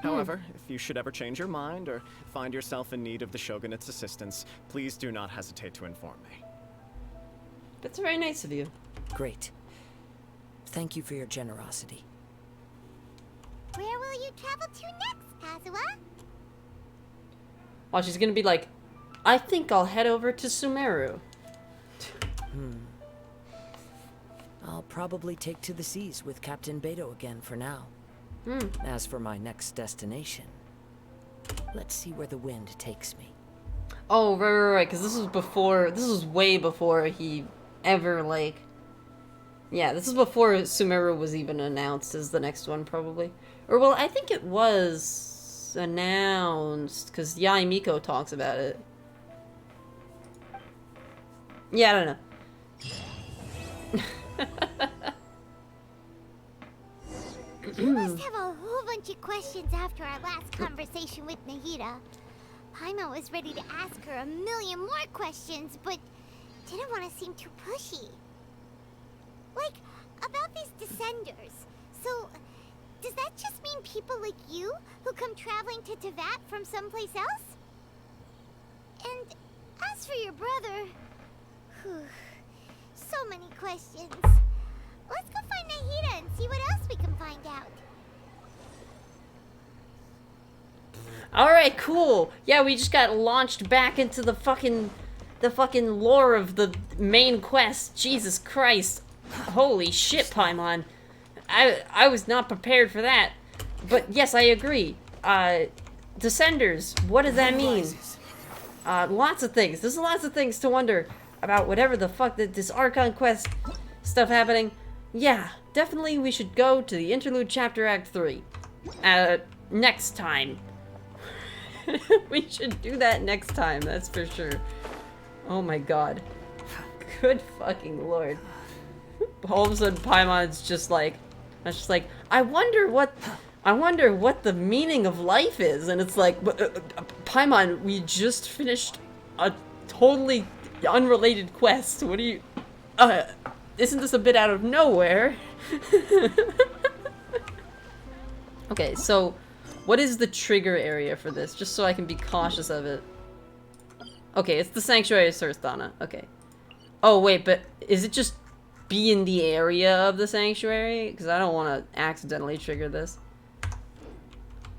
However, if you should ever change your mind or find yourself in need of the Shogunate's assistance, please do not hesitate to inform me. That's very nice of you. Great. Thank you for your generosity. Where will you travel to next, Kazuha? Well, she's gonna be like, I think I'll head over to Sumeru. I'll probably take to the seas with Captain Beto again for now. As for my next destination, let's see where the wind takes me. Oh, right, because this was way before he ever, like... Yeah, this is before Sumeru was even announced as the next one, probably. Or, well, I think it was announced, because Yai Miko talks about it. Yeah, I don't know. You must have a whole bunch of questions after our last conversation with Nahida. Paimon was ready to ask her a million more questions, but didn't want to seem too pushy. Like, about these Descenders. So, does that just mean people like you who come traveling to Teyvat from someplace else? And as for your brother... so many questions. Let's go find Nahida and see what else we can find out. Alright, cool. Yeah, we just got launched back into the fucking lore of the main quest. Jesus Christ. Holy shit, Paimon. I was not prepared for that. But yes, I agree. Descenders, what does that mean? Lots of things. There's lots of things to wonder about whatever the fuck this Archon quest stuff happening. Yeah, definitely we should go to the Interlude Chapter Act 3. Next time. We should do that next time, that's for sure. Oh my god. Good fucking lord. All of a sudden Paimon's just like, I wonder what the meaning of life is, and it's like, Paimon, we just finished a totally unrelated quest. What do you, isn't this a bit out of nowhere? Okay, so what is the trigger area for this? Just so I can be cautious of it. Okay, it's the Sanctuary of Surthana. Okay. Oh, wait, but is it just be in the area of the Sanctuary? Because I don't want to accidentally trigger this.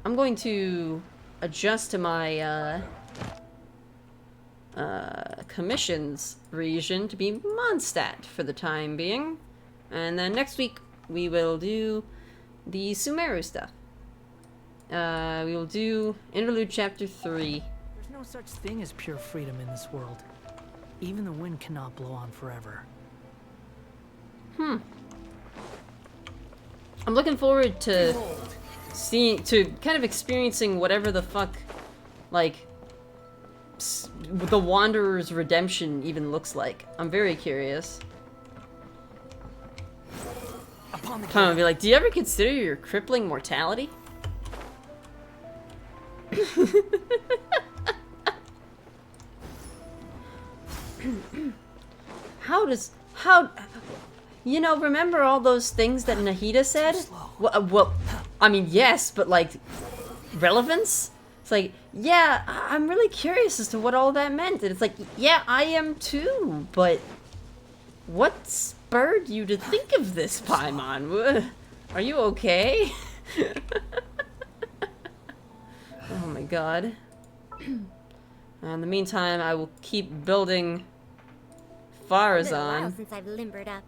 I'm going to adjust to my commissions region to be Mondstadt for the time being. And then next week we will do the Sumeru stuff. We will do Interlude Chapter 3. There's no such thing as pure freedom in this world. Even the wind cannot blow on forever. I'm looking forward to kind of experiencing whatever the fuck, like, the Wanderer's redemption even looks like. I'm very curious. I'm gonna be like, do you ever consider your crippling mortality? You know, remember all those things that Nahida said? Well, I mean, yes, but like, relevance? It's like, yeah, I'm really curious as to what all that meant. And it's like, yeah, I am too, but what spurred you to think of this, Paimon? Are you okay? Oh my god. In the meantime, I will keep building Farazan. Been a while since I've limbered up.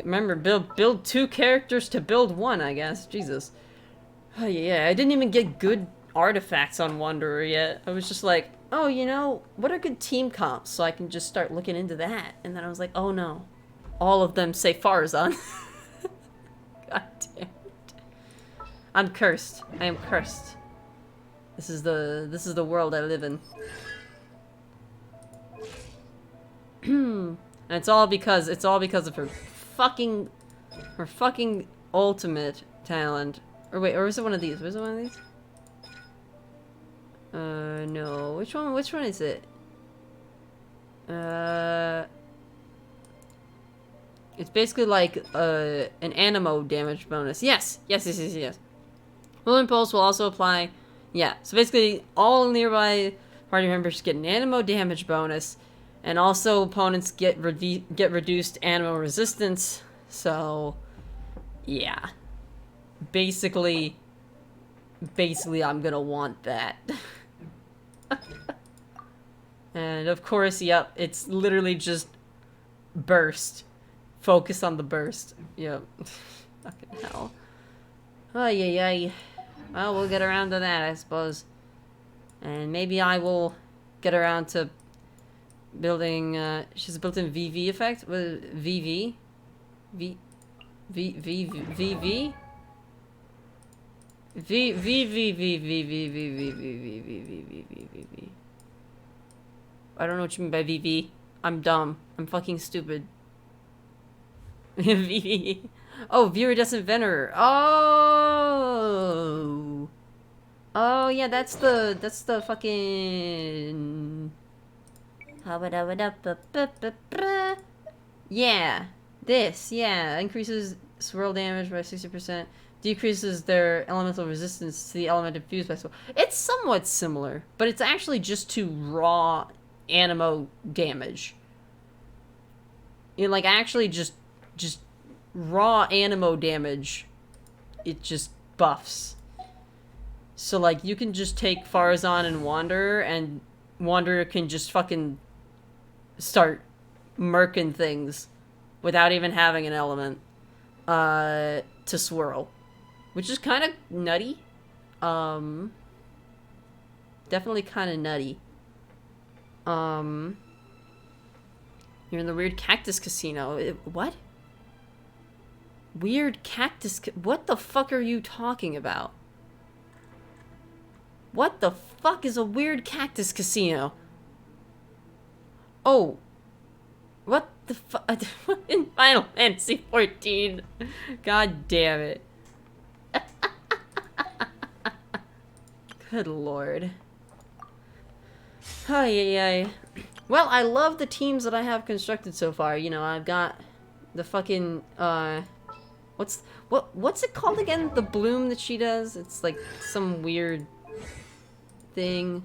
Remember, build 2 characters to build 1, I guess. Jesus. Oh yeah, I didn't even get good artifacts on Wanderer yet. I was just like, oh, you know, what are good team comps? So I can just start looking into that. And then I was like, oh no. All of them say Farazan. God damn it. I'm cursed. I am cursed. This is the world I live in. And it's all because of her fucking ultimate talent. Or wait, or is it one of these? Was it one of these? No. Which one is it? It's basically like an animo damage bonus. Yes. Will Impulse will also apply. Yeah, so basically all nearby party members get an animo damage bonus, and also opponents get reduced animo resistance. So, yeah. Basically I'm gonna want that. And of course, yep, it's literally just burst. Focus on the burst. Yep. Fucking hell. Oh, yeah. Well, we'll get around to that, I suppose. And maybe I will get around to building, she's built in VV effect? VV? VV? I don't know what you mean by VV. I'm dumb. I'm fucking stupid. VV. Oh, Viridescent Venerer. Oh. Oh yeah, that's the fucking. Yeah, this. Yeah, increases swirl damage by 60%. Decreases their elemental resistance to the element infused by swirl. It's somewhat similar, but it's actually just to raw animo damage. You know, like actually just raw animo damage, it just buffs. So like you can just take Farazan and Wanderer can just fucking start murking things without even having an element to swirl, which is kind of nutty. Definitely kind of nutty. You're in the weird cactus casino. What? Weird cactus... What the fuck are you talking about? What the fuck is a weird cactus casino? Oh. What the fuck? In Final Fantasy 14. God damn it. Good lord. Ay. Well, I love the teams that I have constructed so far. You know, I've got the fucking, what's it called again? The bloom that she does? It's like some weird thing.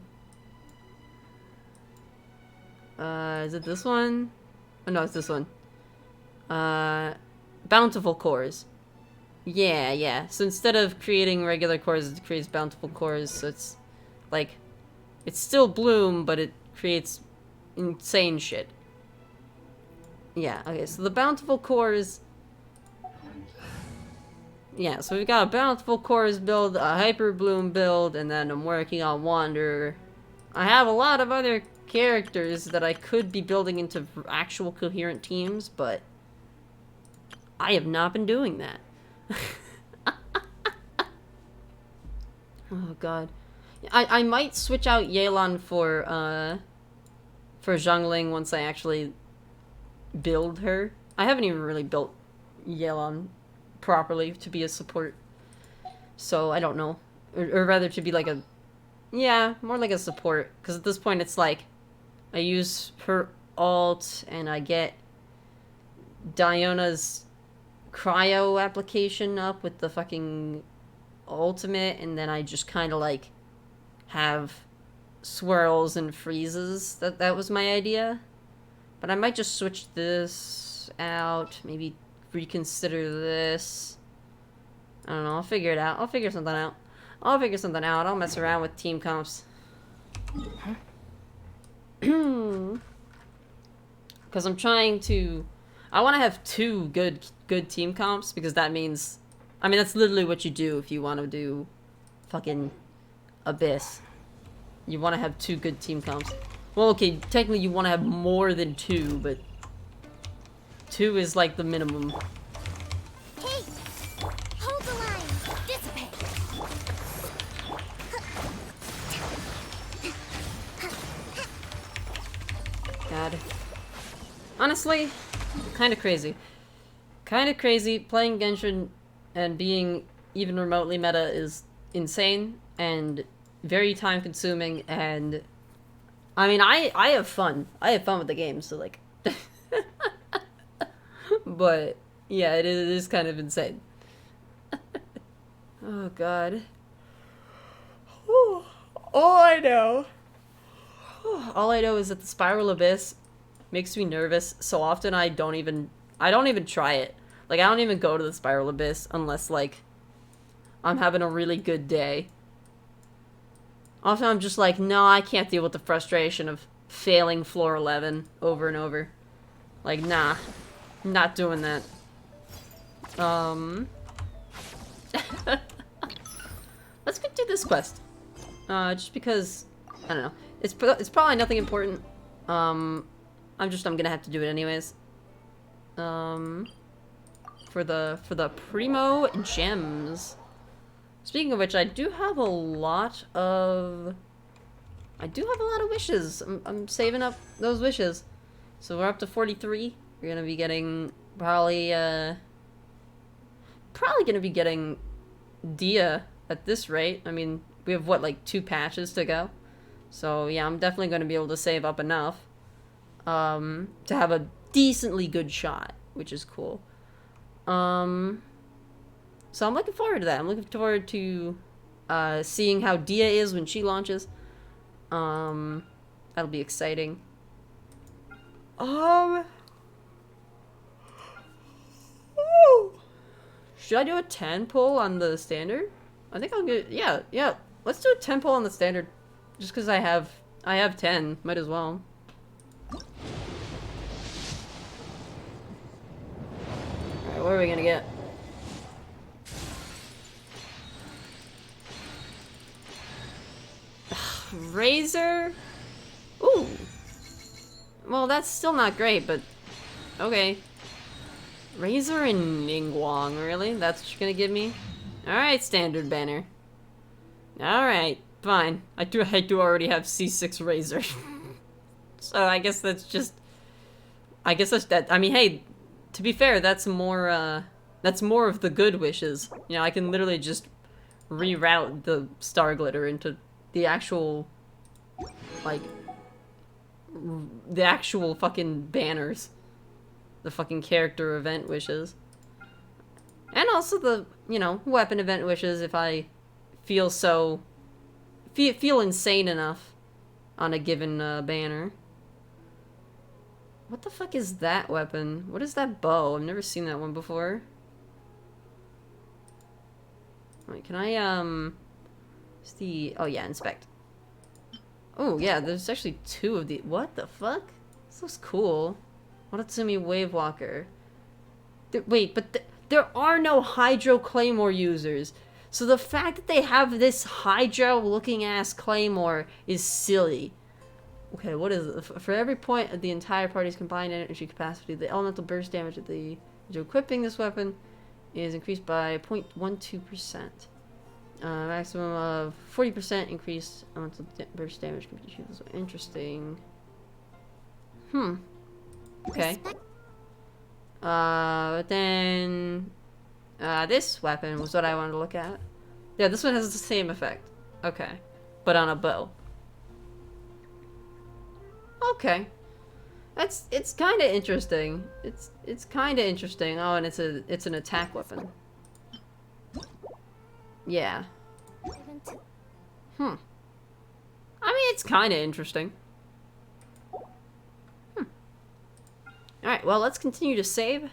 Is it this one? Oh, no, it's this one. Bountiful cores. Yeah. So instead of creating regular cores, it creates bountiful cores. So it's Like, it's still Bloom, but it creates insane shit. Yeah, okay, so the Bountiful Cores... Yeah, so we've got a Bountiful Cores build, a Hyper Bloom build, and then I'm working on Wanderer. I have a lot of other characters that I could be building into actual coherent teams, but I have not been doing that. Oh god. I might switch out Yelan for Zhongling once I actually build her. I haven't even really built Yelan properly to be a support. So I don't know. Or rather to be like a... Yeah, more like a support. Because at this point it's like I use her ult and I get Diona's cryo application up with the fucking ultimate, and then I just kind of like have swirls and freezes. That was my idea. But I might just switch this out, maybe reconsider this. I don't know, I'll figure it out. I'll figure something out. I'll mess around with team comps. Because I'm trying to... I want to have 2 good team comps, because that means... I mean, that's literally what you do if you want to do fucking Abyss. You want to have 2 good team comps. Well, okay, technically you want to have more than 2, but 2 is like the minimum. Hey! Hold the line! Dissipate! God. Honestly, kind of crazy. Kind of crazy. Playing Genshin and being even remotely meta is insane and very time consuming, and I mean, I have fun. I have fun with the game, so like... But, yeah, it is kind of insane. Oh, God. All I know is that the Spiral Abyss makes me nervous so often I don't even try it. Like, I don't even go to the Spiral Abyss unless, like, I'm having a really good day. Often I'm just like, no, I can't deal with the frustration of failing floor 11 over and over. Like, nah. I'm not doing that. Let's go do this quest. Just because, I don't know. It's probably nothing important. I'm gonna have to do it anyways. For the Primo Gems. Speaking of which, I do have a lot of wishes. I'm saving up those wishes. So we're up to 43. We're gonna be getting probably gonna be getting Dia at this rate. I mean, we have what, like 2 patches to go. So yeah, I'm definitely gonna be able to save up enough to have a decently good shot, which is cool. So I'm looking forward to that. I'm looking forward to seeing how Dia is when she launches. That'll be exciting. Should I do a 10 pull on the standard? I think I'll get... Yeah. Let's do a 10 pull on the standard. Just because I have 10. Might as well. Alright, what are we gonna get? Razor? Ooh. Well, that's still not great, but... Okay. Razor and Ningguang, really? That's what you're gonna give me? Alright, standard banner. Alright, fine. I do already have C6 Razor. So I guess that's just... I guess that's that. I mean, hey, to be fair, that's more of the good wishes. You know, I can literally just reroute the Star Glitter into the actual, like, the actual fucking banners. The fucking character event wishes. And also the, you know, weapon event wishes if I feel insane enough on a given banner. What the fuck is that weapon? What is that bow? I've never seen that one before. Wait, can I, oh yeah, inspect. Oh, yeah, there's actually 2 of the... What the fuck? This looks cool. Watatsumi Wave Walker. Wait, but there are no Hydro Claymore users. So the fact that they have this Hydro-looking ass Claymore is silly. Okay, what is it? For every point of the entire party's combined energy capacity, the elemental burst damage of the equipping this weapon is increased by 0.12%. Maximum of 40% increased elemental burst damage can be achieved. So interesting. Okay. But then this weapon was what I wanted to look at. Yeah, this one has the same effect. Okay, but on a bow. Okay, it's kind of interesting. It's kind of interesting. Oh, and it's an attack weapon. Yeah. I mean, it's kind of interesting. Alright, well, let's continue to save.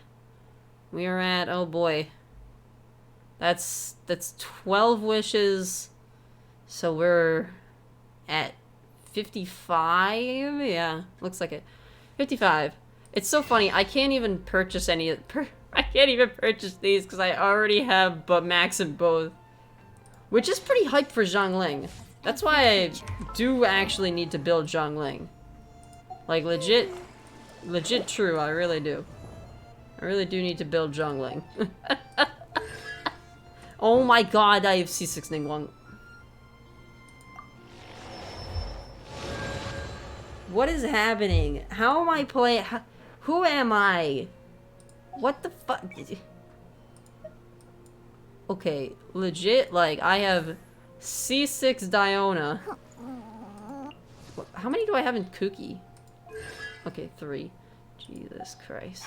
We are at, oh boy. That's 12 wishes. So we're at 55? Yeah, looks like it. 55. It's so funny, I can't even purchase any of... I can't even purchase these because I already have max in both. Which is pretty hyped for Zhongling. That's why I do actually need to build Zhongling. Like, legit true, I really do. I really do need to build Zhongling. Oh my god, I have C6 Ningguang. What is happening? How am I playing? Who am I? What the fuck? Okay, legit, like, I have C6 Diona. How many do I have in Kuki? Okay, 3. Jesus Christ.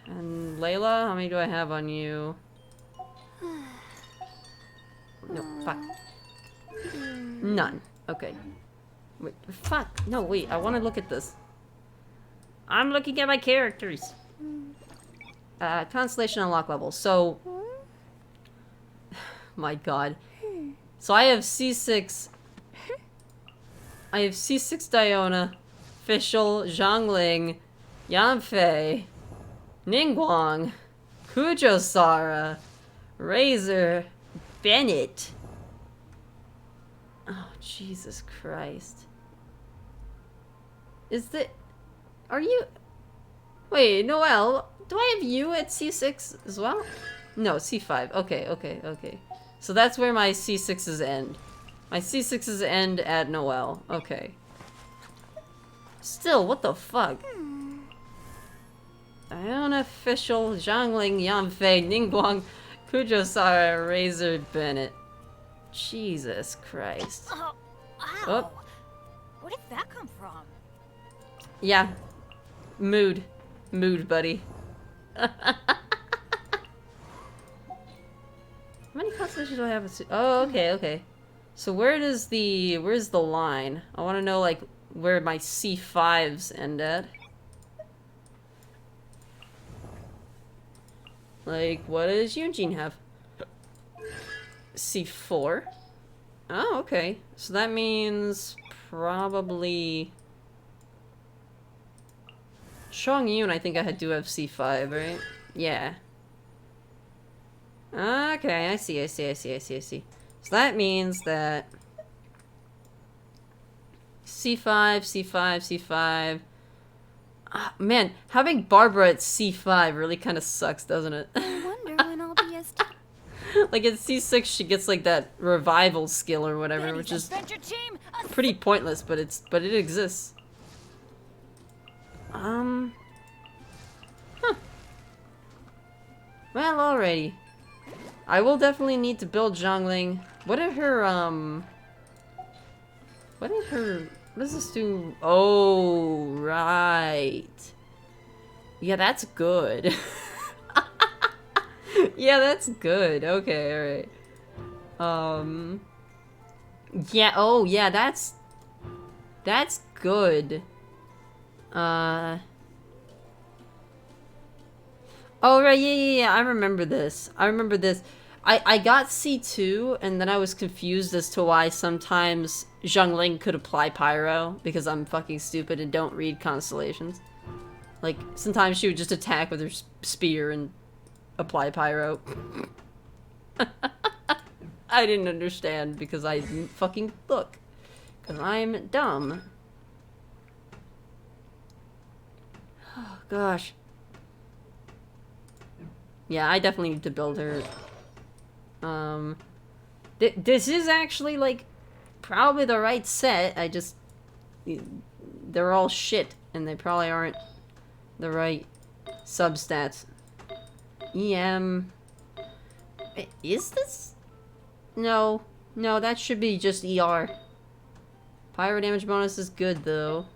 And Layla, how many do I have on you? No, fuck. None. Okay. Wait, fuck. No, wait, I want to look at this. I'm looking at my characters. Constellation unlock level. So, my god. So I have C6. I have C6 Diona, Fischl, Zhongling, Yanfei, Ningguang, Kujosara, Razor, Bennett. Oh, Jesus Christ. Is that... Are you... Wait, Noelle, do I have you at C6 as well? No, C5. Okay, okay, okay. So that's where my C6s end. My C6s end at Noelle. Okay. Still, what the fuck? Diona, Fischl, Zhongling, Yanfei, Ningguang, Kujosara, Razor, Bennett. Jesus Christ. Oh, wow. Oh. Where did that come from? Yeah. Mood. Mood, buddy. How many constellations do I have? Oh, okay, okay. So where's the line? I want to know, like, where my C5s end at. Like, what does Yunjin have? C4? Oh, okay. So that means probably... Chongyun, I think I do have C5, right? Yeah. Okay, I see. So that means that... C5, C5, C5... Ah, man, having Barbara at C5 really kind of sucks, doesn't it? I wonder when I'll be as... Like at C6 she gets like that revival skill or whatever, which is pretty pointless, but it exists. Huh. Well, alrighty. I will definitely need to build Zhongling. What does this do? Oh, right. Yeah, that's good. Yeah, that's good. Okay, alright. Yeah, oh, yeah, that's good. Oh, right, yeah, I remember this. I got C2, and then I was confused as to why sometimes Zhongling could apply Pyro, because I'm fucking stupid and don't read constellations. Like, sometimes she would just attack with her spear and apply Pyro. I didn't understand because I didn't fucking look. Because I'm dumb. Oh, gosh. Yeah, I definitely need to build her. This is actually, like, probably the right set. I just... They're all shit, and they probably aren't the right substats. EM... Is this? No. No, that should be just ER. Pyro damage bonus is good, though.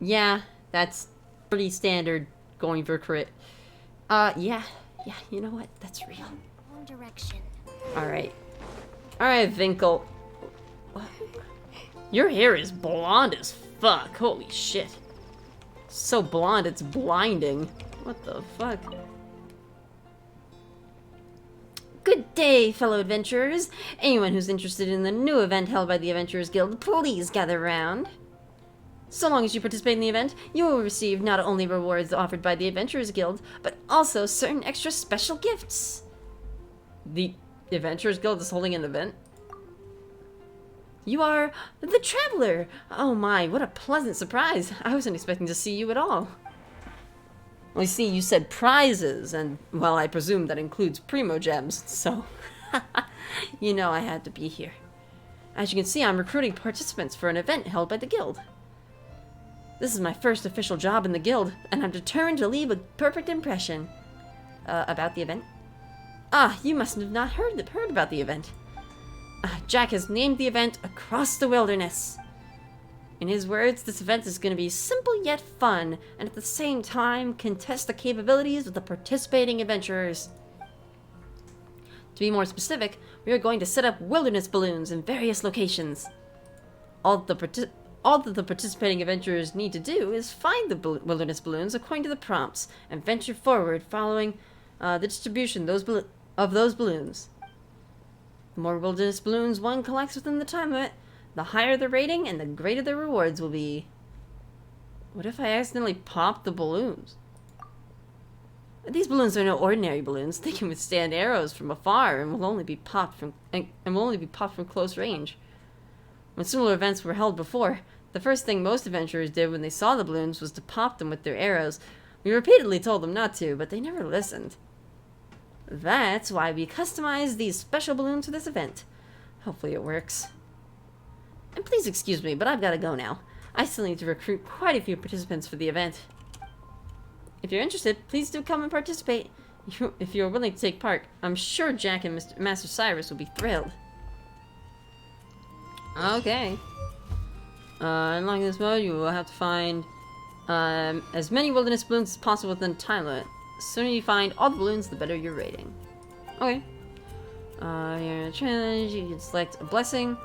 Yeah, that's pretty standard going for crit. Yeah, you know what? That's real. Wrong direction. Alright. Alright, Vinkle. Your hair is blonde as fuck. Holy shit. So blonde, it's blinding. What the fuck? Good day, fellow adventurers. Anyone who's interested in the new event held by the Adventurers Guild, please gather round. So long as you participate in the event, you will receive not only rewards offered by the Adventurers Guild, but also certain extra special gifts. The Adventurers Guild is holding an event? You are the Traveler! Oh my, what a pleasant surprise. I wasn't expecting to see you at all. Well, you see, you said prizes, and, well, I presume that includes Primo Gems, so... you know I had to be here. As you can see, I'm recruiting participants for an event held by the Guild. This is my first official job in the Guild, and I'm determined to leave a perfect impression. About the event? Ah, you must have not heard about the event. Jack has named the event Across the Wilderness. In his words, this event is going to be simple yet fun, and at the same time, can test the capabilities of the participating adventurers. To be more specific, we are going to set up wilderness balloons in various locations. All that the participating adventurers need to do is find the wilderness balloons according to the prompts, and venture forward following the distribution of those balloons. The more wilderness balloons one collects within the time limit, the higher the rating and the greater the rewards will be. What if I accidentally pop the balloons? These balloons are no ordinary balloons. They can withstand arrows from afar and will only be popped from close range. When similar events were held before, the first thing most adventurers did when they saw the balloons was to pop them with their arrows. We repeatedly told them not to, but they never listened. That's why we customized these special balloons for this event. Hopefully it works. And please excuse me, but I've got to go now. I still need to recruit quite a few participants for the event. If you're interested, please do come and participate. If you're willing to take part, I'm sure Jack and Master Cyrus will be thrilled. Okay. Unlocking this mode, you will have to find as many wilderness balloons as possible within a time limit. The sooner you find all the balloons, the better your rating. Okay. Here in the challenge, you can select a blessing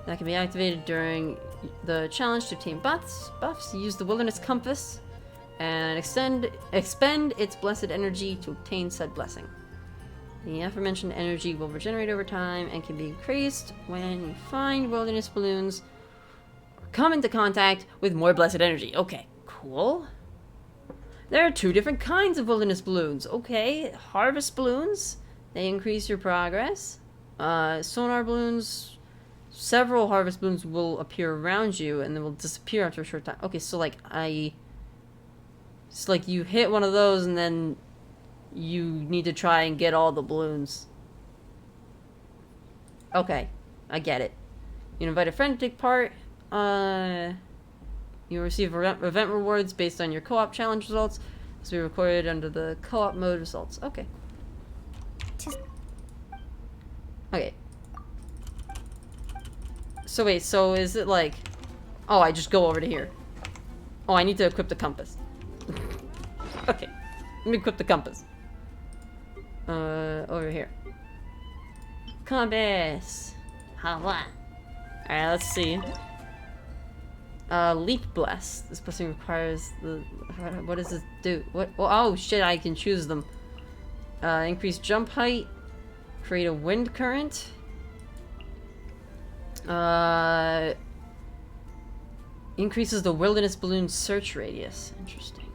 that can be activated during the challenge to obtain buffs. Use the wilderness compass and expend its blessed energy to obtain said blessing. The aforementioned energy will regenerate over time and can be increased when you find wilderness balloons or come into contact with more blessed energy. Okay, cool. There are two different kinds of wilderness balloons. Okay, harvest balloons, they increase your progress. Sonar balloons, several harvest balloons will appear around you and then will disappear after a short time. Okay, so like it's like you hit one of those and then you need to try and get all the balloons. Okay, I get it. You invite a friend to take part. You receive event rewards based on your co-op challenge results. This will be recorded under the co-op mode results. Okay. Okay. So wait, so is it like... Oh, I just go over to here. Oh, I need to equip the compass. Okay. Let me equip the compass. Over here. Compass. Alright, let's see. Leap Blast. This blessing requires the... What does this do? What? Oh shit, I can choose them. Increase jump height, Create a wind current. Increases the wilderness balloon search radius. Interesting.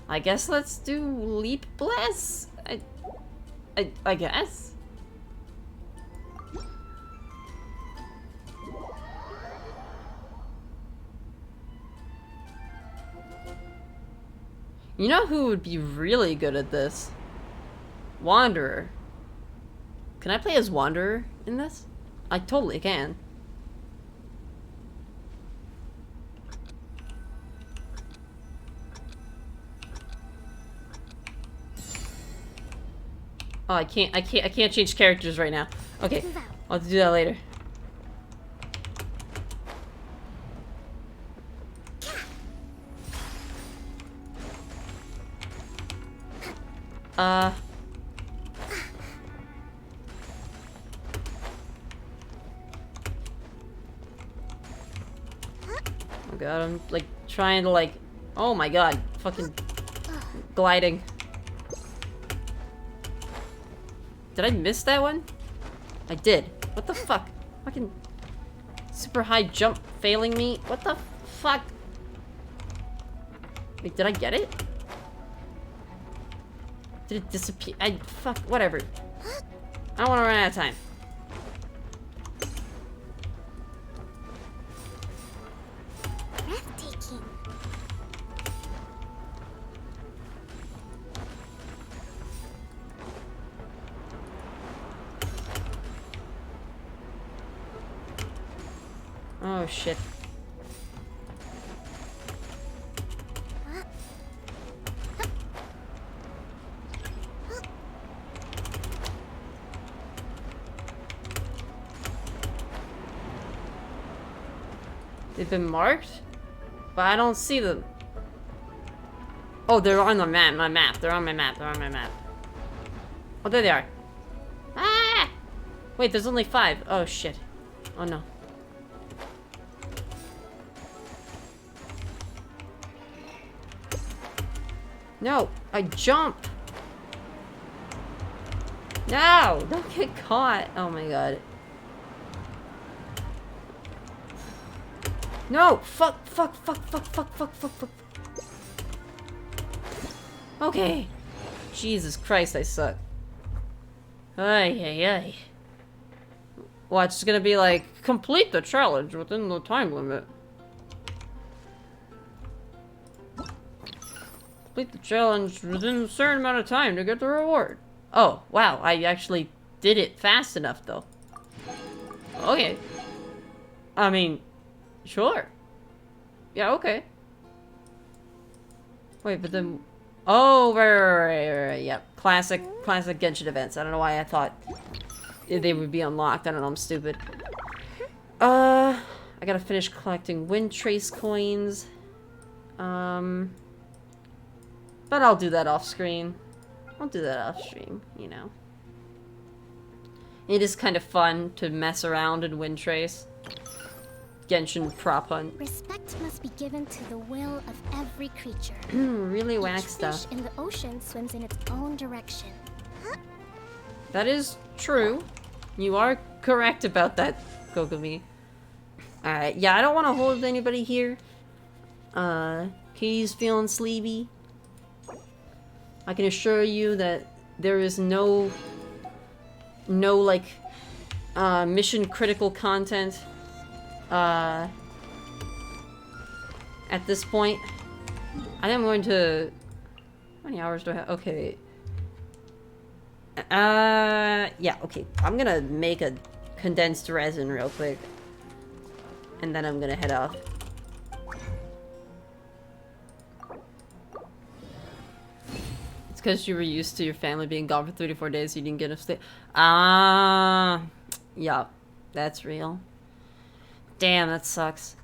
I guess let's do leap blast. I guess. You know who would be really good at this? Wanderer. Can I play as Wanderer in this? I totally can. Oh, I can't change characters right now. Okay, I'll have to do that later. Oh god, I'm like trying to like, oh my god, fucking gliding. Did I miss that one? I did. What the fuck? Fucking super high jump failing me? What the fuck? Wait, did I get it? Did it disappear? Fuck, whatever. I don't want to run out of time. Breathtaking. Oh shit. They've been marked? But I don't see them. Oh, they're on the map, my map. They're on my map. They're on my map. Oh, there they are. Ah! Wait, there's only 5. Oh, shit. Oh, no. No, I jump. No, don't get caught. Oh my god. No, fuck. Okay. Jesus Christ, I suck. Ay. Watch, it's gonna be like, complete the challenge within the time limit. Complete the challenge within a certain amount of time to get the reward. Oh, wow, I actually did it fast enough, though. Okay. I mean, sure. Yeah, okay. Wait, but then... Oh, right. Yep. Classic Genshin events. I don't know why I thought they would be unlocked. I don't know, I'm stupid. I gotta finish collecting wind trace coins. But I'll do that off screen. You know. It is kind of fun to mess around in wind trace. Genshin prop hunt. Respect must be given to the will of every creature. Really whack Each stuff. fish in the ocean swims in its own direction. That is true. You are correct about that, Kokumi. Alright, yeah, I don't want to hold anybody here. Katie's feeling sleepy. I can assure you that there is no like, mission critical content, at this point. I am going to... How many hours do I have? Okay. Yeah, okay. I'm gonna make a condensed resin real quick. And then I'm gonna head off. It's because you were used to your family being gone for 3 to 4 days, so you didn't get enough sleep. Yeah, that's real. Damn, that sucks.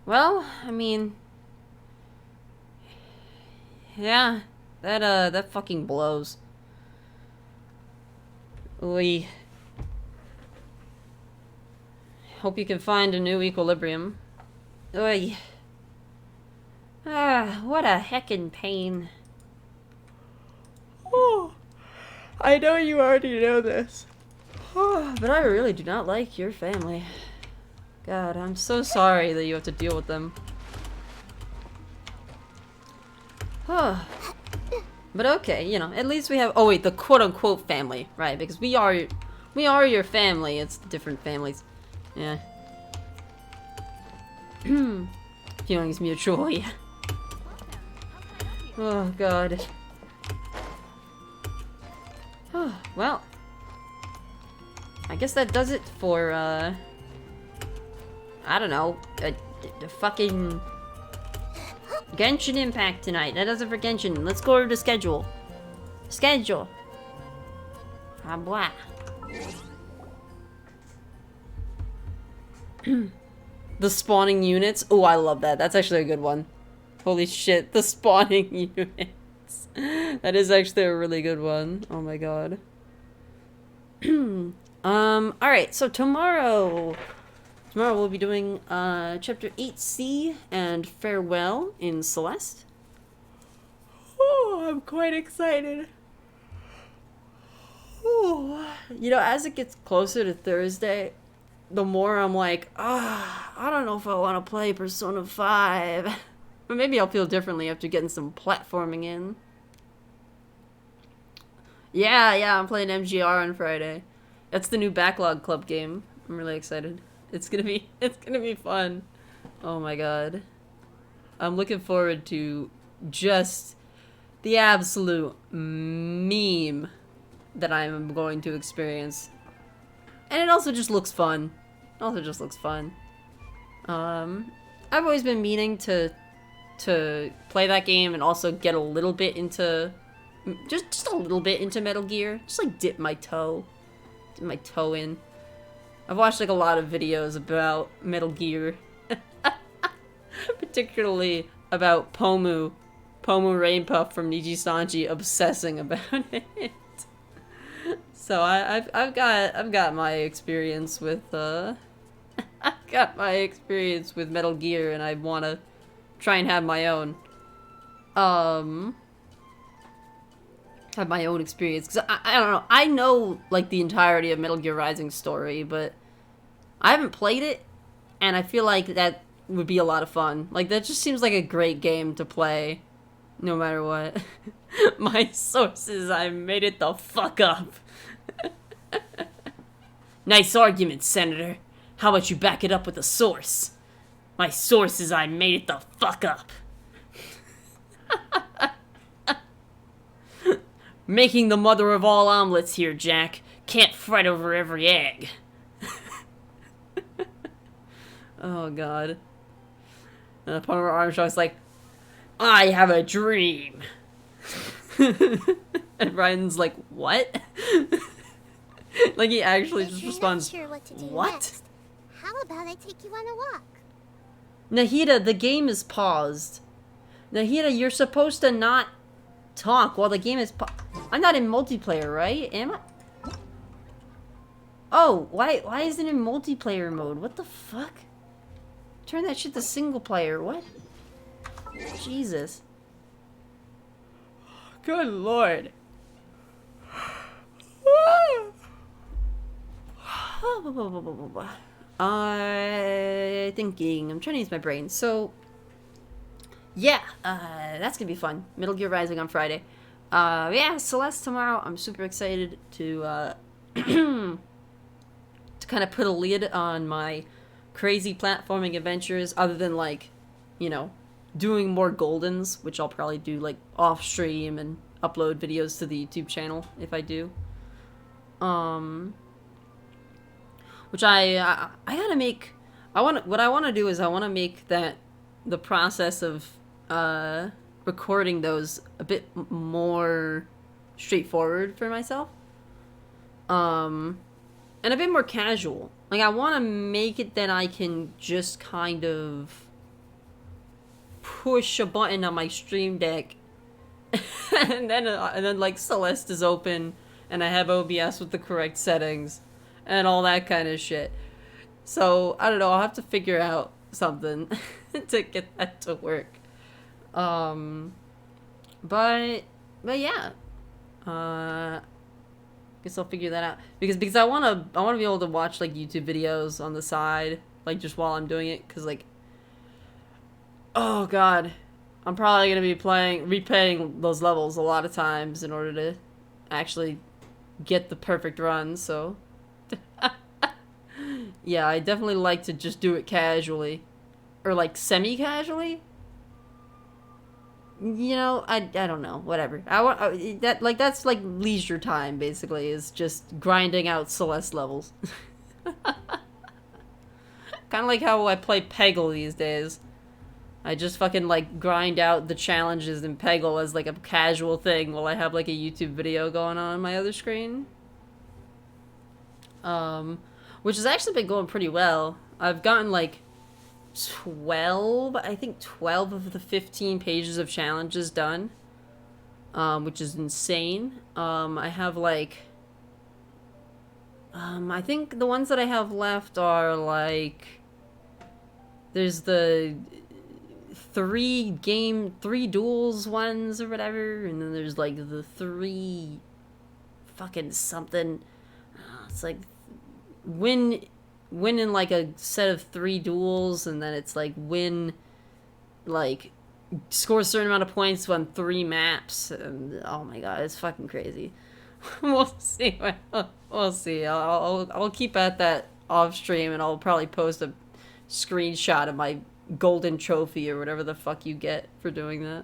Well, I mean... Yeah, that fucking blows. We hope you can find a new equilibrium. Oy. Ah, what a heckin' pain. I know you already know this. But I really do not like your family. God, I'm so sorry that you have to deal with them. But okay, you know, at least we have, oh wait, the quote-unquote family, right? Because we are your family. It's different families. Yeah. Feelings mutual, yeah. Oh god. Well, I guess that does it for I don't know, the fucking Genshin Impact tonight. That does it for Genshin. Let's go over to schedule. Schedule. Ah, blah. The spawning units. Oh, I love that. That's actually a good one. Holy shit, the spawning units. That is actually a really good one. Oh my god. Alright, so tomorrow we'll be doing chapter 8C and Farewell in Celeste. Oh, I'm quite excited. Oh, you know, as it gets closer to Thursday, the more I'm like, I don't know if I want to play Persona 5. But maybe I'll feel differently after getting some platforming in. Yeah, I'm playing MGR on Friday. That's the new Backlog Club game. I'm really excited. It's gonna be fun. Oh my god. I'm looking forward to just the absolute meme that I'm going to experience. And it also just looks fun. I've always been meaning to play that game and also get a little bit into just a little bit into Metal Gear. Just like dip my toe in. I've watched like a lot of videos about Metal Gear. Particularly about Pomu Rainpuff from Niji Sanji obsessing about it. So I've got my experience with I've got my experience with Metal Gear, and I want to try and have my own experience, because I don't know, I know like the entirety of Metal Gear Rising's story, but I haven't played it, and I feel like that would be a lot of fun. Like, that just seems like a great game to play no matter what. My sources, I made it the fuck up. Nice argument, Senator. How about you back it up with a source? My source is I made it the fuck up. Making the mother of all omelets here, Jack. Can't fret over every egg. Oh, God. And Palmer Armstrong's like, I have a dream. And Ryan's like, what? Like, he actually just responds, Sure what to do what? Next, how about I take you on a walk? Nahida, the game is paused. Nahida, you're supposed to not talk while the game is I'm not in multiplayer, right? Am I? Oh, why is it in multiplayer mode? What the fuck? Turn that shit to single player. What? Jesus. Good lord. Thinking. I'm trying to use my brain. So, yeah, that's gonna be fun. Metal Gear Rising on Friday. Yeah, Celeste tomorrow. I'm super excited to to kind of put a lid on my crazy platforming adventures, other than, like, you know, doing more Goldens, which I'll probably do, like, off stream and upload videos to the YouTube channel if I do. Which I gotta make. What I want to do is I want to make the process of recording those a bit more straightforward for myself, and a bit more casual. Like, I want to make it that I can just kind of push a button on my Stream Deck, and then like Celeste is open, and I have OBS with the correct settings, and all that kind of shit. So I don't know. I'll have to figure out something to get that to work. But yeah. guess I'll figure that out because I want to be able to watch like YouTube videos on the side, like just while I'm doing it, because like, oh god, I'm probably gonna be replaying those levels a lot of times in order to actually get the perfect run. So yeah, I definitely like to just do it casually, or like semi-casually. You know, I don't know, whatever. That's like leisure time basically, is just grinding out Celeste levels. Kind of like how I play Peggle these days. I just fucking like grind out the challenges in Peggle as like a casual thing while I have like a YouTube video going on my other screen. Which has actually been going pretty well. I've gotten like 12 of the 15 pages of challenges done, which is insane. I have like I think the ones that I have left are like, there's the three duels ones or whatever, and then there's like the 3 fucking something, it's like win in like a set of 3 duels, and then it's like win, like score a certain amount of points on 3 maps, and oh my god, it's fucking crazy. We'll see. We'll see. I'll keep at that off stream, and I'll probably post a screenshot of my golden trophy or whatever the fuck you get for doing that.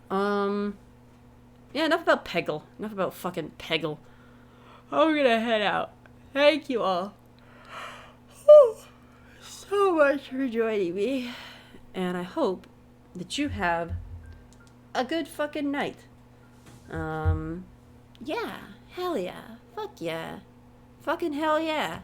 Yeah, enough about Peggle. Enough about fucking Peggle. I'm gonna head out. Thank you all so much for joining me, and I hope that you have a good fucking night. Yeah, hell yeah, fuck yeah, fucking hell yeah.